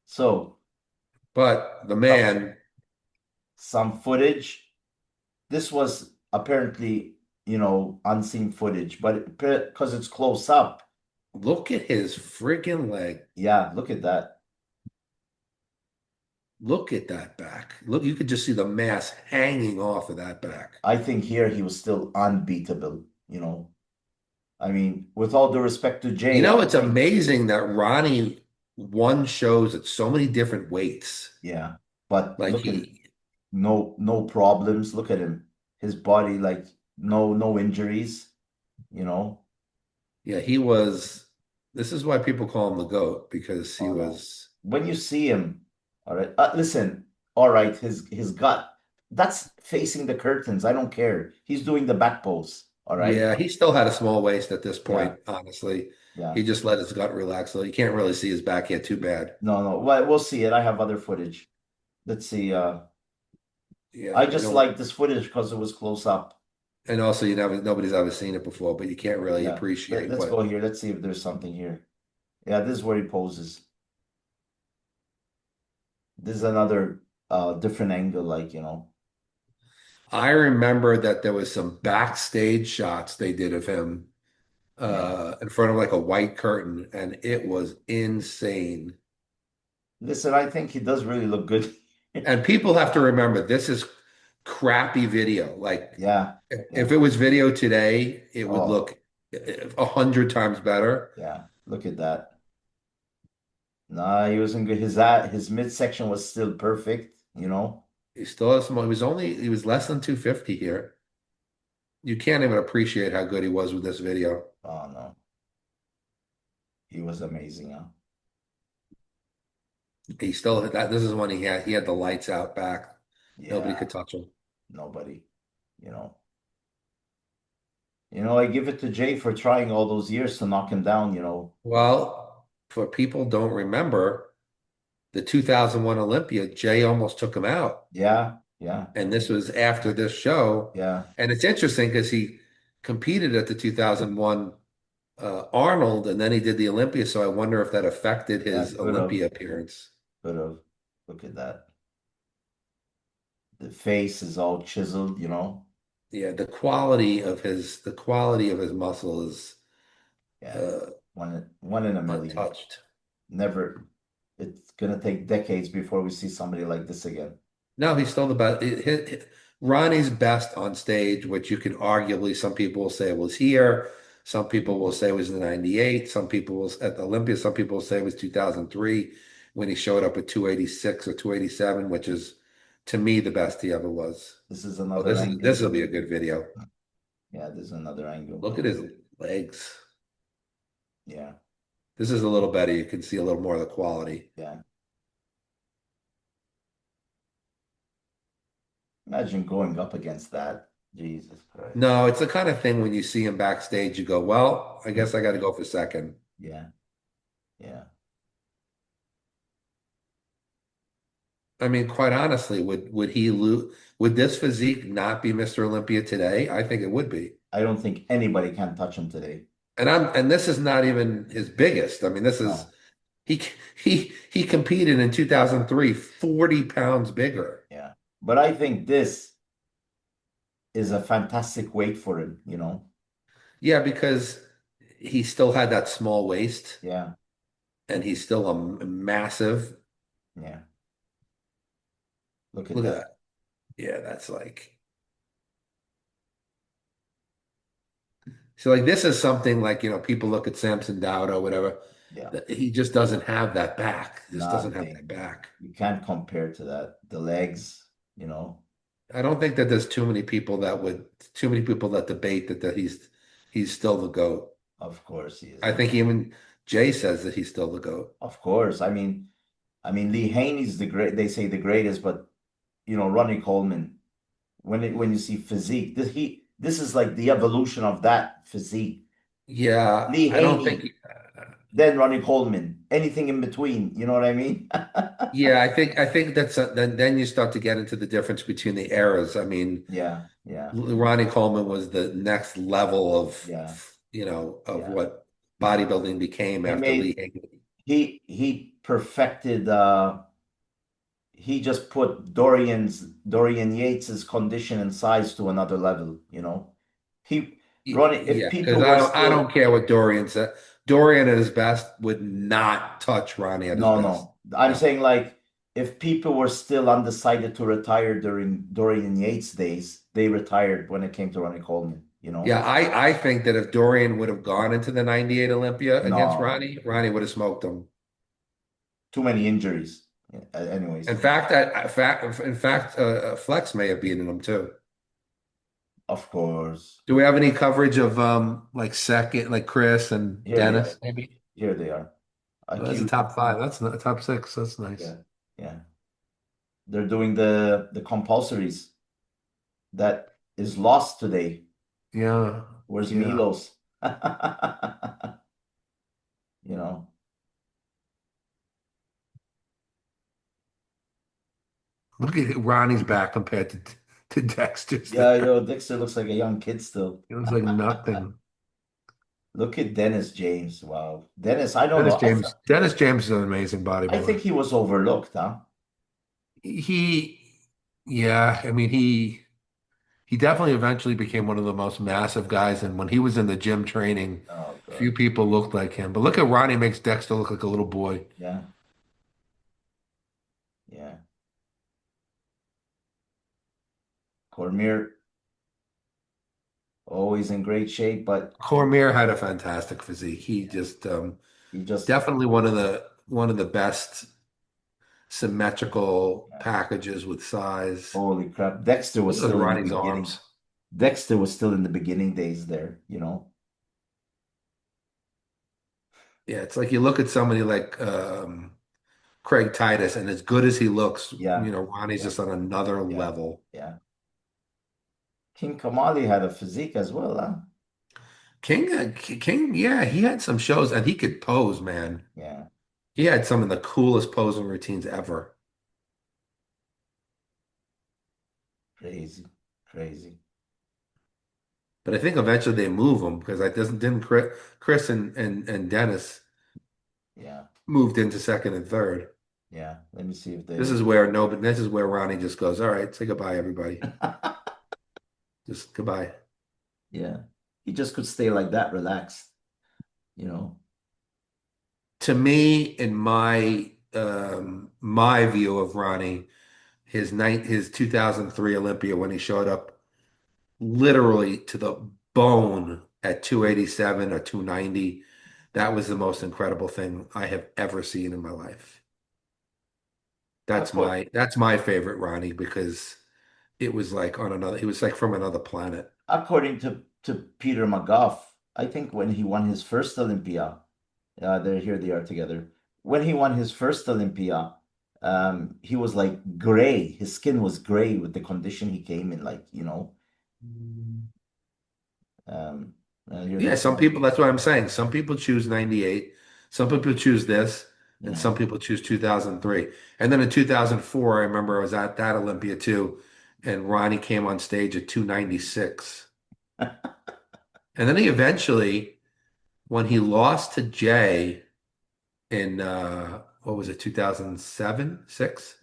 [SPEAKER 1] So,
[SPEAKER 2] But the
[SPEAKER 1] some
[SPEAKER 2] man,
[SPEAKER 1] some footage. This was apparently, unseen footage, but because it's close up.
[SPEAKER 2] look at his freaking leg.
[SPEAKER 1] Yeah, look at that.
[SPEAKER 2] Look at that back. Look, you could just see the mass hanging off of that back.
[SPEAKER 1] I think here he was still unbeatable. I mean, with all due respect to
[SPEAKER 2] You
[SPEAKER 1] Jay,
[SPEAKER 2] know,
[SPEAKER 1] I
[SPEAKER 2] it's
[SPEAKER 1] think,
[SPEAKER 2] amazing that Ronnie won shows at so many different weights.
[SPEAKER 1] yeah. But
[SPEAKER 2] Like
[SPEAKER 1] look at it. No problems. Look at him. His body, like no injuries, you know.
[SPEAKER 2] yeah, this is why people call him the GOAT because he
[SPEAKER 1] Oh no.
[SPEAKER 2] was,
[SPEAKER 1] When you see him, all right. Listen, all right, his gut, that's facing the curtains. I don't care. He's doing the back pose. All right.
[SPEAKER 2] yeah, he still had a small waist at this
[SPEAKER 1] Yeah,
[SPEAKER 2] point, honestly.
[SPEAKER 1] yeah.
[SPEAKER 2] He just let his gut relax, so you can't really see his back yet. Too bad.
[SPEAKER 1] No, no. Well, we'll see it. I have other footage. Let's see.
[SPEAKER 2] Yeah,
[SPEAKER 1] I
[SPEAKER 2] you
[SPEAKER 1] just
[SPEAKER 2] know,
[SPEAKER 1] like this footage because it was close up.
[SPEAKER 2] and also nobody's ever seen it before, but you can't really
[SPEAKER 1] Yeah.
[SPEAKER 2] appreciate
[SPEAKER 1] Let's go
[SPEAKER 2] what.
[SPEAKER 1] here. Let's see if there's something here. Yeah, this is where he poses. This is another different angle,
[SPEAKER 2] I remember that there was some backstage shots they did of him
[SPEAKER 1] yeah.
[SPEAKER 2] in front of like a white curtain, and it was insane.
[SPEAKER 1] Listen, I think he does really look good.
[SPEAKER 2] And people have to remember this is crappy video. Like
[SPEAKER 1] Yeah,
[SPEAKER 2] if
[SPEAKER 1] yeah.
[SPEAKER 2] it was video today, it would
[SPEAKER 1] Oh,
[SPEAKER 2] look 100 times better.
[SPEAKER 1] yeah. Look at that. Nah, he wasn't good. His midsection was still perfect.
[SPEAKER 2] He still has some. He was less than 250 here. You can't even appreciate how good he was with this video.
[SPEAKER 1] Oh no, he was amazing, huh?
[SPEAKER 2] He still had that. This is when he had the lights out back. Nobody
[SPEAKER 1] Yeah,
[SPEAKER 2] could touch him.
[SPEAKER 1] nobody, you know. I give it to Jay for trying all those years to knock him down.
[SPEAKER 2] Well, for people don't remember the 2001 Olympia, Jay almost took him out.
[SPEAKER 1] Yeah, yeah,
[SPEAKER 2] And this was after this show.
[SPEAKER 1] yeah,
[SPEAKER 2] And it's interesting because he competed at the 2001 Arnold and then he did the Olympia. So I wonder if that affected
[SPEAKER 1] yeah,
[SPEAKER 2] his
[SPEAKER 1] could have,
[SPEAKER 2] Olympia appearance.
[SPEAKER 1] could have. Look at that. The face is all chiseled.
[SPEAKER 2] Yeah, the quality of his muscle is
[SPEAKER 1] Yeah.
[SPEAKER 2] uh,
[SPEAKER 1] One in a million.
[SPEAKER 2] untouched.
[SPEAKER 1] Never. It's gonna take decades before we see somebody like this again.
[SPEAKER 2] No, he's still the best. Ronnie's best on stage, which you can arguably, some people will say was here. Some people will say it was in '98. Some people will at the Olympia. Some people will say it was 2003 when he showed up at 286 or 287, which is to me the best he ever was.
[SPEAKER 1] This is
[SPEAKER 2] Oh,
[SPEAKER 1] another
[SPEAKER 2] this
[SPEAKER 1] angle.
[SPEAKER 2] will be a good video.
[SPEAKER 1] Yeah, this is another angle.
[SPEAKER 2] Look at his legs.
[SPEAKER 1] Yeah,
[SPEAKER 2] This is a little better. You can see a little more of the quality.
[SPEAKER 1] yeah. Imagine going up against that. Jesus Christ.
[SPEAKER 2] No, it's the kind of thing when you see him backstage, you go, well, I guess I got to go for second.
[SPEAKER 1] Yeah, yeah.
[SPEAKER 2] I mean, quite honestly, would he lose? Would this physique not be Mr. Olympia today? I think it would be.
[SPEAKER 1] I don't think anybody can touch him today.
[SPEAKER 2] And this is not even his biggest. I mean, this is
[SPEAKER 1] No.
[SPEAKER 2] he he competed in 2003, 40 pounds bigger.
[SPEAKER 1] Yeah. But I think this is a fantastic weight for him.
[SPEAKER 2] Yeah, because he still had that small waist
[SPEAKER 1] Yeah,
[SPEAKER 2] and he's still a massive.
[SPEAKER 1] yeah. Look at
[SPEAKER 2] Look at
[SPEAKER 1] that.
[SPEAKER 2] that. Yeah, that's like so like this is something like, people look at Samson Dowd or whatever.
[SPEAKER 1] Yeah.
[SPEAKER 2] He just doesn't have that back. Just doesn't have
[SPEAKER 1] Nothing.
[SPEAKER 2] that back.
[SPEAKER 1] You can't compare to that. The legs.
[SPEAKER 2] I don't think that there's too many people that debate that he's still the GOAT.
[SPEAKER 1] Of course he is.
[SPEAKER 2] I think even Jay says that he's still the GOAT.
[SPEAKER 1] Of course. I mean, Lee Haney's the great. They say the greatest, but Ronnie Coleman. When you see physique, this is like the evolution of that physique.
[SPEAKER 2] Yeah,
[SPEAKER 1] Lee
[SPEAKER 2] I don't think
[SPEAKER 1] Haney, then Ronnie Coleman. Anything in between, you know what I mean?
[SPEAKER 2] yeah, I think then you start to get into the difference between the eras. I mean,
[SPEAKER 1] Yeah, yeah,
[SPEAKER 2] Ronnie Coleman was the next level
[SPEAKER 1] yeah,
[SPEAKER 2] of
[SPEAKER 1] yeah.
[SPEAKER 2] what bodybuilding became
[SPEAKER 1] He
[SPEAKER 2] after Lee
[SPEAKER 1] made
[SPEAKER 2] Haney.
[SPEAKER 1] he perfected. He just put Dorian Yates's condition and size to another level. He Ronnie, if
[SPEAKER 2] Yeah, because
[SPEAKER 1] people
[SPEAKER 2] I
[SPEAKER 1] were
[SPEAKER 2] don't I
[SPEAKER 1] still
[SPEAKER 2] don't care what Dorian said. Dorian at his best would not touch Ronnie at his
[SPEAKER 1] no,
[SPEAKER 2] best.
[SPEAKER 1] no. I'm
[SPEAKER 2] No.
[SPEAKER 1] saying like if people were still undecided to retire during Dorian Yates days, they retired when it came to Ronnie Coleman.
[SPEAKER 2] Yeah, I think that if Dorian would have gone into the '98 Olympia against
[SPEAKER 1] No,
[SPEAKER 2] Ronnie would have smoked him.
[SPEAKER 1] too many injuries. Anyways,
[SPEAKER 2] Flex may have beaten him too.
[SPEAKER 1] of course.
[SPEAKER 2] Do we have any coverage of like second, like Chris and
[SPEAKER 1] Here they
[SPEAKER 2] Dennis?
[SPEAKER 1] are.
[SPEAKER 2] Maybe
[SPEAKER 1] Here they are.
[SPEAKER 2] that's the
[SPEAKER 1] IQ.
[SPEAKER 2] top five. That's not top six. That's nice.
[SPEAKER 1] Yeah, yeah. They're doing the compulsories that is lost today.
[SPEAKER 2] Yeah,
[SPEAKER 1] Where's
[SPEAKER 2] yeah.
[SPEAKER 1] Milos? You know.
[SPEAKER 2] Look at Ronnie's back compared to Dexter's
[SPEAKER 1] Yeah,
[SPEAKER 2] there.
[SPEAKER 1] Dexter looks like a young kid still.
[SPEAKER 2] It was like nothing.
[SPEAKER 1] Look at Dennis James. Wow. Dennis, I don't know.
[SPEAKER 2] Dennis James is an amazing
[SPEAKER 1] I
[SPEAKER 2] bodybuilder.
[SPEAKER 1] think he was overlooked, huh?
[SPEAKER 2] He, yeah, I mean he definitely eventually became one of the most massive guys. And when he was in the gym training,
[SPEAKER 1] Oh
[SPEAKER 2] few
[SPEAKER 1] God.
[SPEAKER 2] people looked like him. But look at Ronnie makes Dexter look like a little boy.
[SPEAKER 1] Yeah, yeah. Cormier always in great shape, but
[SPEAKER 2] Cormier had a fantastic physique. He just
[SPEAKER 1] he just
[SPEAKER 2] definitely one of the best symmetrical
[SPEAKER 1] Yeah.
[SPEAKER 2] packages with size.
[SPEAKER 1] Holy crap. Dexter was
[SPEAKER 2] Look at
[SPEAKER 1] still in the
[SPEAKER 2] Ronnie's
[SPEAKER 1] beginning.
[SPEAKER 2] arms.
[SPEAKER 1] Dexter was still in the beginning days there, you know?
[SPEAKER 2] Yeah, it's like you look at somebody like Craig Titus, and as good as he looks,
[SPEAKER 1] Yeah.
[SPEAKER 2] Ronnie's
[SPEAKER 1] Yeah.
[SPEAKER 2] just on another
[SPEAKER 1] Yeah.
[SPEAKER 2] level.
[SPEAKER 1] Yeah. King Kamali had a physique as well, huh?
[SPEAKER 2] King, yeah, he had some shows and he could pose, man.
[SPEAKER 1] Yeah.
[SPEAKER 2] He had some of the coolest posing routines ever.
[SPEAKER 1] Crazy. Crazy.
[SPEAKER 2] But I think eventually they move him because I doesn't didn't Chris and Dennis
[SPEAKER 1] Yeah.
[SPEAKER 2] moved into second and third.
[SPEAKER 1] Yeah. Let me see if
[SPEAKER 2] This
[SPEAKER 1] they
[SPEAKER 2] is where no, but this is where Ronnie just goes, all right, say goodbye, everybody. Just goodbye.
[SPEAKER 1] Yeah. He just could stay like that, relaxed, you know?
[SPEAKER 2] To me, in my view of Ronnie, his 2003 Olympia when he showed up literally to the bone at 287 or 290, that was the most incredible thing I have ever seen in my life.
[SPEAKER 1] Acco-
[SPEAKER 2] That's my favorite Ronnie because it was like on another, he was like from another planet.
[SPEAKER 1] According to Peter McGough, I think when he won his first Olympia, they're here they are together. When he won his first Olympia, he was like gray. His skin was gray with the condition he came in, like, you know. Um, here
[SPEAKER 2] Yeah,
[SPEAKER 1] they
[SPEAKER 2] some
[SPEAKER 1] come.
[SPEAKER 2] people, that's what I'm saying. Some people choose 98, some people choose this, and
[SPEAKER 1] Yeah.
[SPEAKER 2] some people choose 2003. And then in 2004, I remember I was at that Olympia too, and Ronnie came on stage at 296. And then he eventually, when he lost to Jay in what was it, 2007, six?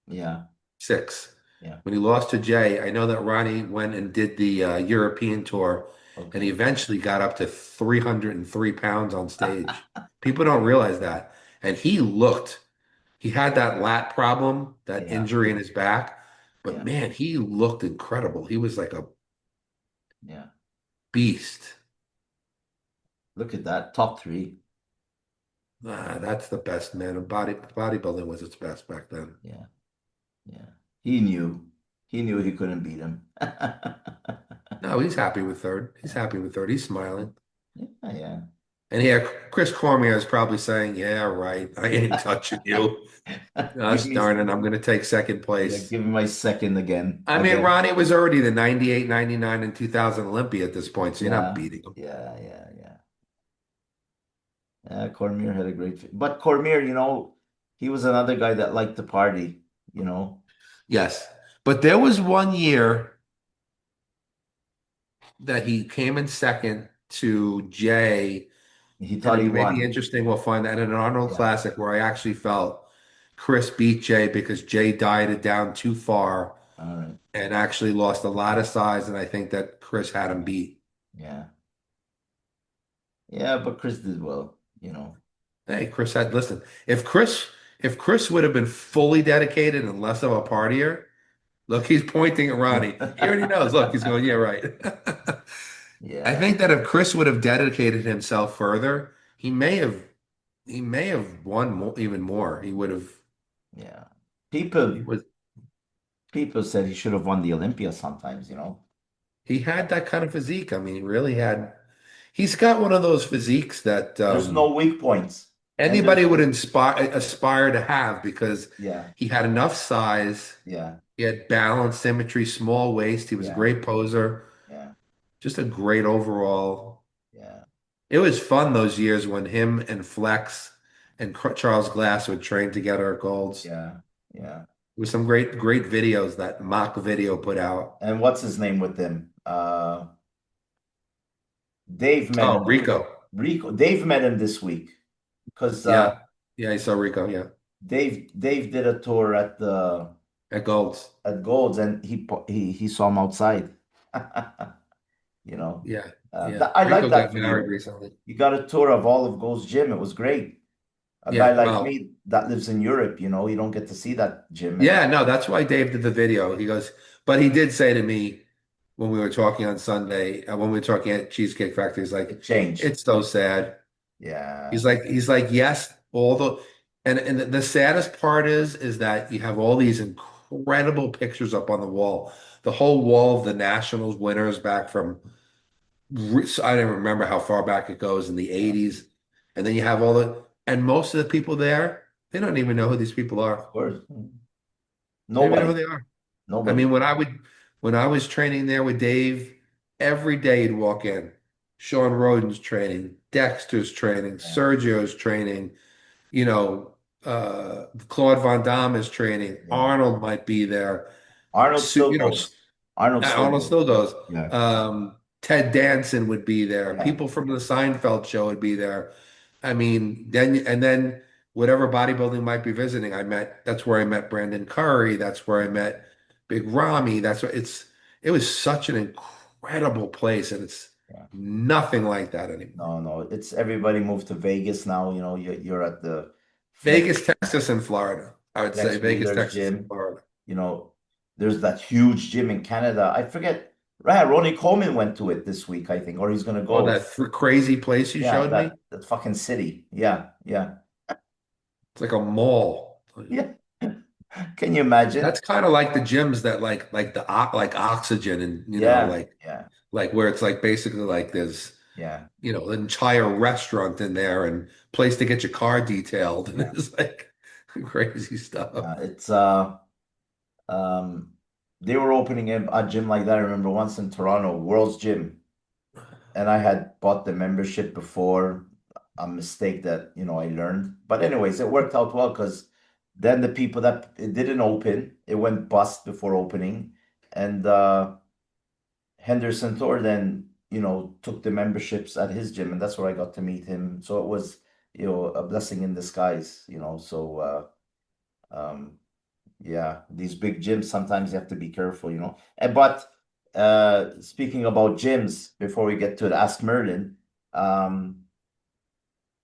[SPEAKER 1] Yeah.
[SPEAKER 2] Six.
[SPEAKER 1] Yeah.
[SPEAKER 2] When he lost to Jay, I know that Ronnie went and did the European tour, and he
[SPEAKER 1] Okay.
[SPEAKER 2] eventually got up to 303 pounds on stage. People don't realize that. And he had that lat problem, that
[SPEAKER 1] Yeah.
[SPEAKER 2] injury in his back, but
[SPEAKER 1] Yeah.
[SPEAKER 2] man, he looked incredible. He was like a
[SPEAKER 1] Yeah.
[SPEAKER 2] beast.
[SPEAKER 1] Look at that. Top three.
[SPEAKER 2] That's the best, man. Bodybuilding was its best back then.
[SPEAKER 1] Yeah. Yeah. He knew. He knew he couldn't beat him.
[SPEAKER 2] No, he's happy with third. He's happy with third. He's smiling.
[SPEAKER 1] Yeah.
[SPEAKER 2] And here, Chris Cormier is probably saying, yeah, right. I ain't touching you.
[SPEAKER 1] Give
[SPEAKER 2] Gosh
[SPEAKER 1] me,
[SPEAKER 2] darn it, I'm going to take second
[SPEAKER 1] yeah,
[SPEAKER 2] place.
[SPEAKER 1] give me my second again.
[SPEAKER 2] I mean,
[SPEAKER 1] Again.
[SPEAKER 2] Ronnie was already the 98, 99, and 2000 Olympia at this point, so you're not
[SPEAKER 1] Yeah.
[SPEAKER 2] beating him.
[SPEAKER 1] Yeah. Yeah. Yeah. Cormier had a but Cormier, he was another guy that liked to party, you know.
[SPEAKER 2] Yes. But there was one year that he came in second to Jay,
[SPEAKER 1] He
[SPEAKER 2] and
[SPEAKER 1] thought
[SPEAKER 2] it
[SPEAKER 1] he
[SPEAKER 2] may be
[SPEAKER 1] won.
[SPEAKER 2] interesting. We'll find that in an Arnold
[SPEAKER 1] Yeah.
[SPEAKER 2] Classic where I actually felt Chris beat Jay because Jay dieted down too far
[SPEAKER 1] All right.
[SPEAKER 2] and actually lost a lot of size, and I think that Chris had him
[SPEAKER 1] Yeah.
[SPEAKER 2] beat.
[SPEAKER 1] Yeah. Yeah, but Chris did well,
[SPEAKER 2] Hey, Chris had listen. If Chris would have been fully dedicated and less of a partier, look, he's pointing at Ronnie. He already knows. Look, he's going, yeah, right. I
[SPEAKER 1] Yeah.
[SPEAKER 2] think that if Chris would have dedicated himself further, he may have won more, even more. He would have.
[SPEAKER 1] Yeah.
[SPEAKER 2] He
[SPEAKER 1] People
[SPEAKER 2] was.
[SPEAKER 1] people said he should have won the Olympia sometimes.
[SPEAKER 2] He had that kind of physique. I mean, he really had. He's got one of those physiques that
[SPEAKER 1] There's no weak points. And
[SPEAKER 2] anybody would aspire to have because
[SPEAKER 1] yeah,
[SPEAKER 2] he had enough size.
[SPEAKER 1] yeah,
[SPEAKER 2] He had balance, symmetry, small waist. He was a
[SPEAKER 1] yeah,
[SPEAKER 2] great poser.
[SPEAKER 1] yeah,
[SPEAKER 2] Just a great overall.
[SPEAKER 1] yeah,
[SPEAKER 2] It was fun those years when him and Flex and Charles Glass would train together at Gold's.
[SPEAKER 1] yeah, yeah.
[SPEAKER 2] There was some great videos that Mock Video put out.
[SPEAKER 1] And what's his name with him? Dave met
[SPEAKER 2] Oh,
[SPEAKER 1] him.
[SPEAKER 2] Rico.
[SPEAKER 1] Rico. Dave met him this week because
[SPEAKER 2] Yeah. Yeah, I saw Rico. Yeah.
[SPEAKER 1] Dave did a tour
[SPEAKER 2] At Gold's.
[SPEAKER 1] at Gold's and he saw him outside. You know,
[SPEAKER 2] Yeah. Yeah.
[SPEAKER 1] I like
[SPEAKER 2] Rico
[SPEAKER 1] that
[SPEAKER 2] got
[SPEAKER 1] for
[SPEAKER 2] married
[SPEAKER 1] you.
[SPEAKER 2] recently.
[SPEAKER 1] You got a tour of all of Gold's gym. It was great. A guy
[SPEAKER 2] Yeah.
[SPEAKER 1] like
[SPEAKER 2] Well,
[SPEAKER 1] me that lives in Europe, you don't get to see that gym anymore.
[SPEAKER 2] yeah, no, that's why Dave did the video. He goes, but he did say to me when we were talking on Sunday, when we were talking at Cheesecake Factory, he's like,
[SPEAKER 1] It changed.
[SPEAKER 2] it's so sad.
[SPEAKER 1] Yeah,
[SPEAKER 2] He's like, yes, And the saddest part is that you have all these incredible pictures up on the wall. The whole wall of the Nationals winners back from I don't remember how far back it goes in the
[SPEAKER 1] Yeah,
[SPEAKER 2] 80s. And then you have all and most of the people there, they don't even know who these people
[SPEAKER 1] of
[SPEAKER 2] are.
[SPEAKER 1] course.
[SPEAKER 2] They don't even know
[SPEAKER 1] Nobody,
[SPEAKER 2] who they are. I
[SPEAKER 1] nobody.
[SPEAKER 2] mean, when I was training there with Dave, every day you'd walk in. Sean Roden's training, Dexter's training,
[SPEAKER 1] Yeah.
[SPEAKER 2] Sergio's training, you know, Claude Van Damme is training.
[SPEAKER 1] Yeah.
[SPEAKER 2] Arnold might be there.
[SPEAKER 1] Arnold
[SPEAKER 2] So,
[SPEAKER 1] still goes. Arnold still
[SPEAKER 2] Arnold
[SPEAKER 1] goes.
[SPEAKER 2] still goes.
[SPEAKER 1] Yeah.
[SPEAKER 2] Ted Danson would be there.
[SPEAKER 1] Yeah.
[SPEAKER 2] People from the Seinfeld show would be there. I mean, then whatever bodybuilding might be visiting, that's where I met Brandon Curry. That's where I met Big Ramy. It was such an incredible place, and it's
[SPEAKER 1] Yeah.
[SPEAKER 2] nothing like that anymore.
[SPEAKER 1] No, no. It's everybody moved to Vegas now. You're at the Flex
[SPEAKER 2] Vegas, Texas, and Florida. I would say
[SPEAKER 1] Flex
[SPEAKER 2] Vegas,
[SPEAKER 1] Wheeler's
[SPEAKER 2] Texas, and
[SPEAKER 1] gym.
[SPEAKER 2] Florida.
[SPEAKER 1] You know, there's that huge gym in Canada. I forget. Right, Ronnie Coleman went to it this week, I think, or he's gonna
[SPEAKER 2] Oh,
[SPEAKER 1] go.
[SPEAKER 2] crazy place you
[SPEAKER 1] Yeah,
[SPEAKER 2] showed me.
[SPEAKER 1] that fucking city. Yeah, yeah,
[SPEAKER 2] It's like a mall.
[SPEAKER 1] yeah. Can you imagine?
[SPEAKER 2] That's kind of like the gyms that like oxygen and
[SPEAKER 1] Yeah, yeah,
[SPEAKER 2] like where it's like basically like there's
[SPEAKER 1] yeah,
[SPEAKER 2] an entire restaurant in there and place to get your car detailed and
[SPEAKER 1] yeah,
[SPEAKER 2] it's like crazy stuff.
[SPEAKER 1] yeah. It's um, they were opening a gym like that. I remember once in Toronto, World's Gym, and I had bought the membership before. A mistake that I learned. But anyways, it worked out well because then the people that it didn't open, it went bust before opening, and Henderson Thor then took the memberships at his gym, and that's where I got to meet him. So it was a blessing in disguise. So yeah, these big gyms sometimes you have to be careful. But speaking about gyms, before we get to the Ask Merlin, um,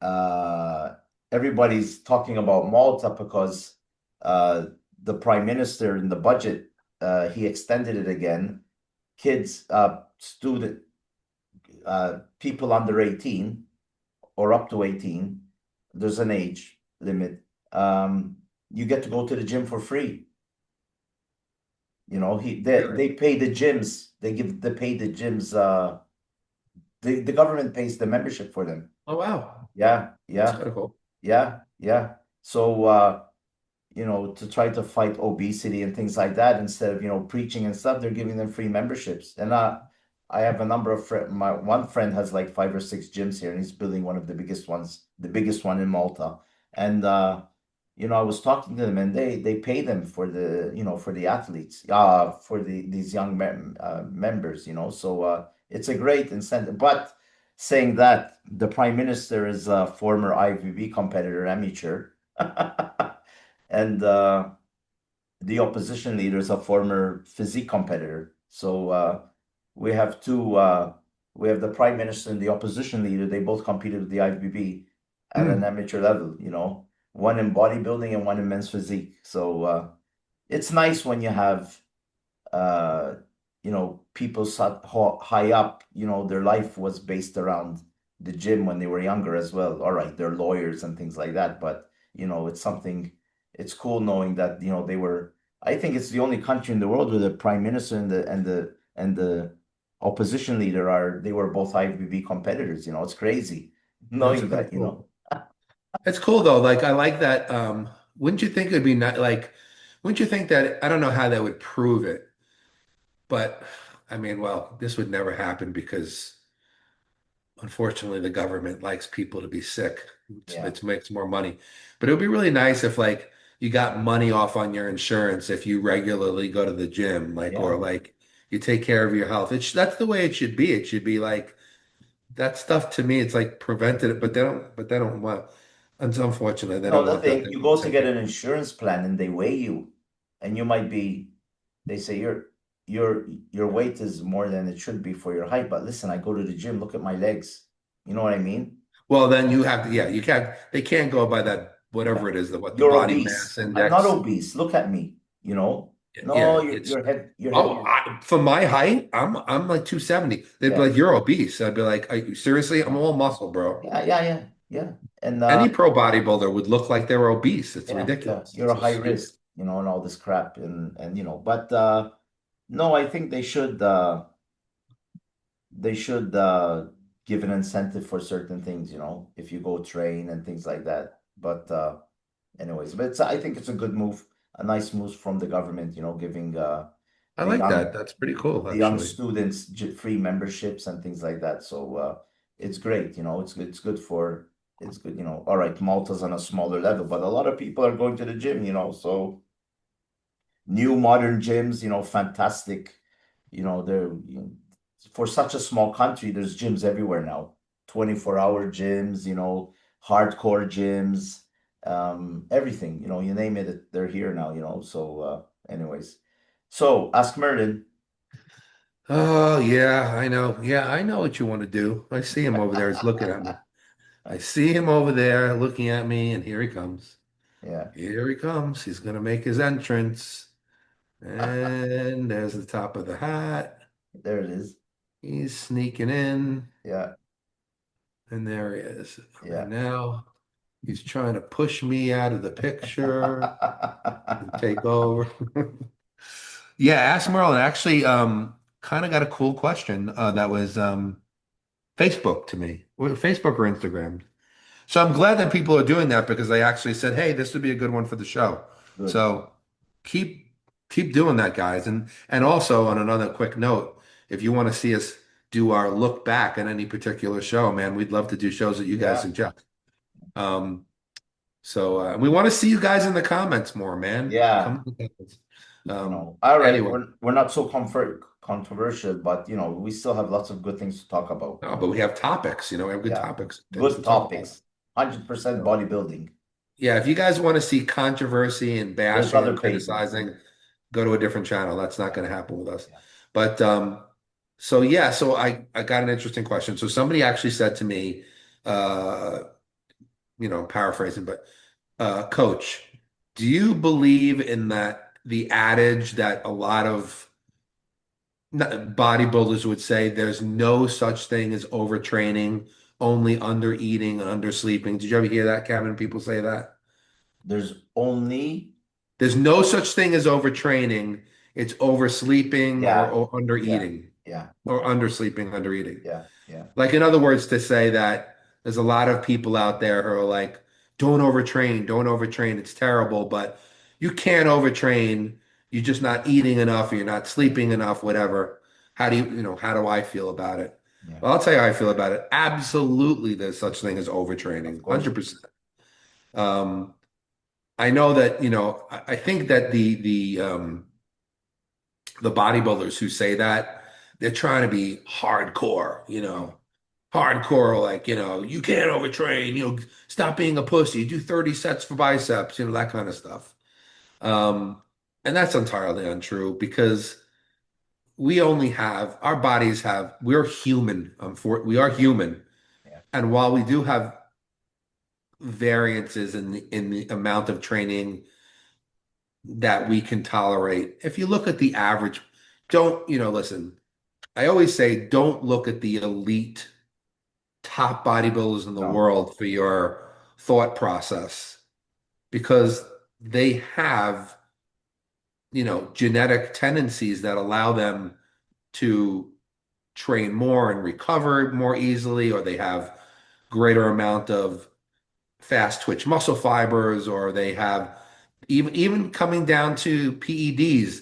[SPEAKER 1] uh, everybody's talking about Malta because uh, the prime minister in the budget he extended it again. Kids, people under 18 or up to 18, there's an age limit. You get to go to the gym for free. They
[SPEAKER 2] Really?
[SPEAKER 1] pay the gyms. They pay the gyms. The government pays the membership for them.
[SPEAKER 2] Oh wow.
[SPEAKER 1] Yeah,
[SPEAKER 2] That's
[SPEAKER 1] yeah,
[SPEAKER 2] kind of cool.
[SPEAKER 1] yeah, yeah. So to try to fight obesity and things like that, instead of preaching and stuff, they're giving them free memberships. And I have a number of friends. My one friend has like 5 or 6 gyms here, and he's building one of the biggest ones, the biggest one in Malta. And I was talking to them, and they pay them for the athletes, for these young members. So it's a great incentive. But saying that, the prime minister is a former IVB competitor, amateur. And the opposition leader is a former physique competitor. So we have two. We have the prime minister and the opposition leader. They both competed with the IFBB at an
[SPEAKER 2] Hmm.
[SPEAKER 1] amateur level. One in bodybuilding and one in men's physique. So it's nice when you have uh, people high up. Their life was based around the gym when they were younger as well. All right, they're lawyers and things like that, but it's something. It's cool knowing that they were. I think it's the only country in the world where the prime minister and the opposition leader they were both IFBB competitors. It's crazy
[SPEAKER 2] That's
[SPEAKER 1] knowing
[SPEAKER 2] kind of
[SPEAKER 1] that.
[SPEAKER 2] cool. It's cool though. Like I like that. Wouldn't you think it'd be not like? Wouldn't you think that? I don't know how that would prove it, but I mean, well, this would never happen because unfortunately the government likes people to be sick.
[SPEAKER 1] Yeah,
[SPEAKER 2] It makes more money. But it would be really nice if like you got money off on your insurance if you regularly go to the gym, like
[SPEAKER 1] yeah.
[SPEAKER 2] or like you take care of your health. That's the way it should be. It should be like that stuff to me. It's like prevented, but they don't want. Unfortunately, they don't
[SPEAKER 1] The
[SPEAKER 2] want that.
[SPEAKER 1] thing,
[SPEAKER 2] They
[SPEAKER 1] you
[SPEAKER 2] want
[SPEAKER 1] go to
[SPEAKER 2] sick
[SPEAKER 1] get an
[SPEAKER 2] people.
[SPEAKER 1] insurance plan and they weigh you, and you might be, they say your weight is more than it should be for your height. But listen, I go to the gym, look at my legs. You know what I mean?
[SPEAKER 2] Well, then you have to, yeah, you can't, they can't go by that,
[SPEAKER 1] Yeah.
[SPEAKER 2] whatever it is, the
[SPEAKER 1] You're
[SPEAKER 2] body mass
[SPEAKER 1] obese. I'm not
[SPEAKER 2] index.
[SPEAKER 1] obese. Look at me. No,
[SPEAKER 2] Yeah,
[SPEAKER 1] you're
[SPEAKER 2] it's,
[SPEAKER 1] you're heavy. You're
[SPEAKER 2] oh,
[SPEAKER 1] heavier.
[SPEAKER 2] for my height, I'm like 270. They'd be
[SPEAKER 1] Yeah,
[SPEAKER 2] like, you're obese. I'd be like, are you seriously? I'm
[SPEAKER 1] yeah,
[SPEAKER 2] all muscle, bro.
[SPEAKER 1] yeah, yeah, yeah. Yeah. And
[SPEAKER 2] Any pro bodybuilder would look like they're obese. It's
[SPEAKER 1] yeah, yeah,
[SPEAKER 2] ridiculous.
[SPEAKER 1] you're
[SPEAKER 2] It's
[SPEAKER 1] a
[SPEAKER 2] so
[SPEAKER 1] high
[SPEAKER 2] stupid.
[SPEAKER 1] risk, and all this crap, and but no, I think they should give an incentive for certain things, if you go train and things like that. But anyways, but I think it's a good move, a nice move from the government, giving
[SPEAKER 2] I
[SPEAKER 1] the
[SPEAKER 2] like
[SPEAKER 1] young
[SPEAKER 2] that. That's pretty cool,
[SPEAKER 1] the young
[SPEAKER 2] actually.
[SPEAKER 1] students free memberships and things like that. So it's great, it's good for it's good, all right, Malta's on a smaller level, but a lot of people are going to the gym, so new modern gyms, fantastic. They're for such a small country, there's gyms everywhere now. 24-hour gyms, hardcore gyms, everything, you name it, they're here now, So anyways. So Ask Merlin.
[SPEAKER 2] Oh, yeah, I know. Yeah, I know what you want to do. I see him over there. He's looking at me. I see him over there looking at me, and here he comes.
[SPEAKER 1] Yeah.
[SPEAKER 2] Here he comes. He's going to make his entrance. And there's the top of the hat.
[SPEAKER 1] There it is.
[SPEAKER 2] He's sneaking in,
[SPEAKER 1] Yeah.
[SPEAKER 2] and there he is.
[SPEAKER 1] Yeah.
[SPEAKER 2] And now he's trying to push me out of the picture and take over. Yeah, Ask Merlin actually kind of got a cool question that was Facebook to me. Facebook or Instagram. So I'm glad that people are doing that because they actually said, "Hey, this would be a good one for the show."
[SPEAKER 1] Good.
[SPEAKER 2] So keep keep doing that, guys. And also on another quick note, if you want to see us do our look back at any particular show, man, we'd love to do shows that you guys
[SPEAKER 1] Yeah.
[SPEAKER 2] suggest. Um, we want to see you guys in the comments more, man.
[SPEAKER 1] Yeah.
[SPEAKER 2] Come in the comments. Um,
[SPEAKER 1] All right.
[SPEAKER 2] anyway,
[SPEAKER 1] We're not so controversial, but we still have lots of good things to talk about.
[SPEAKER 2] no, but we have topics. We have good
[SPEAKER 1] Yeah.
[SPEAKER 2] topics, things to
[SPEAKER 1] Good
[SPEAKER 2] talk about.
[SPEAKER 1] topics. 100%
[SPEAKER 2] So,
[SPEAKER 1] bodybuilding.
[SPEAKER 2] yeah, if you guys want to see controversy and
[SPEAKER 1] There's
[SPEAKER 2] bashing
[SPEAKER 1] other
[SPEAKER 2] and
[SPEAKER 1] pages.
[SPEAKER 2] criticizing, go to a different channel. That's not
[SPEAKER 1] Yeah.
[SPEAKER 2] going to happen with us.
[SPEAKER 1] Yeah.
[SPEAKER 2] But so yeah, so I got an interesting question. So somebody actually said to me, uh, paraphrasing, but coach, do you believe in that the adage that a lot of bodybuilders would say there's no such thing as overtraining, only under eating and under sleeping? Did you ever hear that, Kevin? People say that?
[SPEAKER 1] There's only,
[SPEAKER 2] There's no such thing as overtraining. It's oversleeping
[SPEAKER 1] yeah.
[SPEAKER 2] or under
[SPEAKER 1] Yeah.
[SPEAKER 2] eating
[SPEAKER 1] Yeah.
[SPEAKER 2] or undersleeping, under eating.
[SPEAKER 1] Yeah. Yeah.
[SPEAKER 2] Like, in other words, to say that there's a lot of people out there who are like, don't overtrain, it's terrible, but you can't overtrain. You're just not eating enough, or you're not sleeping enough, whatever. How do I feel about it?
[SPEAKER 1] Yeah.
[SPEAKER 2] Well, I'll tell you how I feel about it. Absolutely, there's such thing as
[SPEAKER 1] Of
[SPEAKER 2] overtraining,
[SPEAKER 1] course.
[SPEAKER 2] 100%. Um, I know that, I think that the bodybuilders who say that, they're trying to be hardcore,
[SPEAKER 1] Yeah.
[SPEAKER 2] hardcore, like, you can't overtrain, stop being a pussy, do 30 sets for biceps, that kind of stuff. Um, and that's entirely untrue because our bodies we're human. We are human.
[SPEAKER 1] Yeah.
[SPEAKER 2] And while we do have variances in the amount of training that we can tolerate, if you look at the average, don't, listen, I always say, don't look at the elite top bodybuilders in the
[SPEAKER 1] No.
[SPEAKER 2] world for your thought process because they have, genetic tendencies that allow them to train more and recover more easily, or they have greater amount of fast twitch muscle fibers, or they have even coming down to PEDs.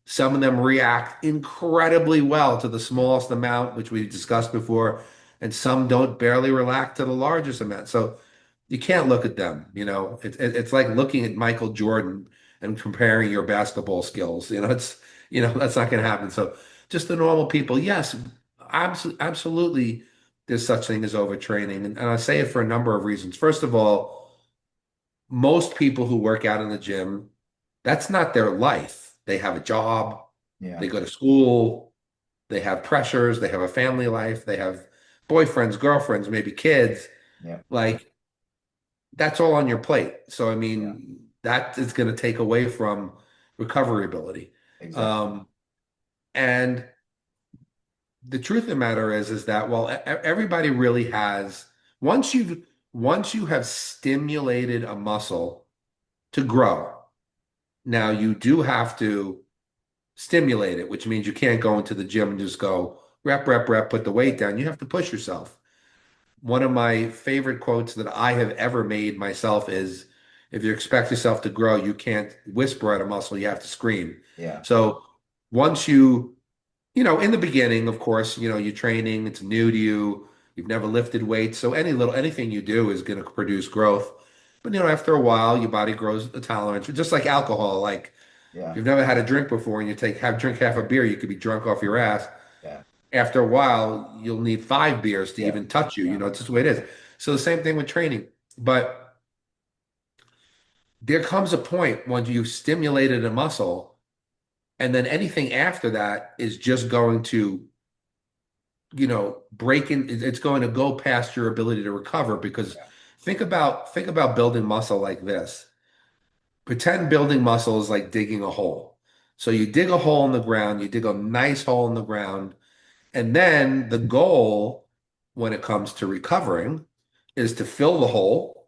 [SPEAKER 2] Some of them react incredibly well to the
[SPEAKER 1] Yeah.
[SPEAKER 2] smallest amount, which we've discussed before, and some don't barely react to the largest amount. So you can't look at them. It's like looking at Michael Jordan and comparing your basketball skills. That's not going to happen. So just the normal people, yes, absolutely, there's such thing as overtraining, and I say it for a number of reasons. First of all, most people who work out in the gym, that's not their life. They have a job,
[SPEAKER 1] Yeah.
[SPEAKER 2] they go to school, they have pressures, they have a family life, they have boyfriends, girlfriends, maybe kids.
[SPEAKER 1] Yeah.
[SPEAKER 2] Like, that's all on your plate. So, I
[SPEAKER 1] Yeah.
[SPEAKER 2] mean, that is going to take away from recovery ability.
[SPEAKER 1] Exactly.
[SPEAKER 2] Um, and the truth of the matter is that while everybody really has, once you've once you have stimulated a muscle to grow, now you do have to stimulate it, which means you can't go into the gym and just go rep, rep, rep, put the weight down. You have to push yourself. One of my favorite quotes that I have ever made myself is, if you expect yourself to grow, you can't whisper at a muscle, you have to scream.
[SPEAKER 1] Yeah.
[SPEAKER 2] So once in the beginning, of course, you're training, it's new to you, you've never lifted weights. So anything you do is going to produce growth. But after a while, your body grows a tolerance, just like alcohol. Like if
[SPEAKER 1] Yeah.
[SPEAKER 2] you've never had a drink before and you drink half a beer, you could be drunk off your ass.
[SPEAKER 1] Yeah.
[SPEAKER 2] After a while, you'll need 5 beers to
[SPEAKER 1] Yeah.
[SPEAKER 2] even touch you.
[SPEAKER 1] Yeah.
[SPEAKER 2] It's just the way it is. So the same thing with training. But there comes a point when you've stimulated a muscle, and then anything after that is just going to, it's going to go past your ability to recover. Because
[SPEAKER 1] Yeah.
[SPEAKER 2] think about building muscle like this. Pretend building muscle is like digging a hole. So you dig a hole in the ground, you dig a nice hole in the ground. And then the goal when it comes to recovering is to fill the hole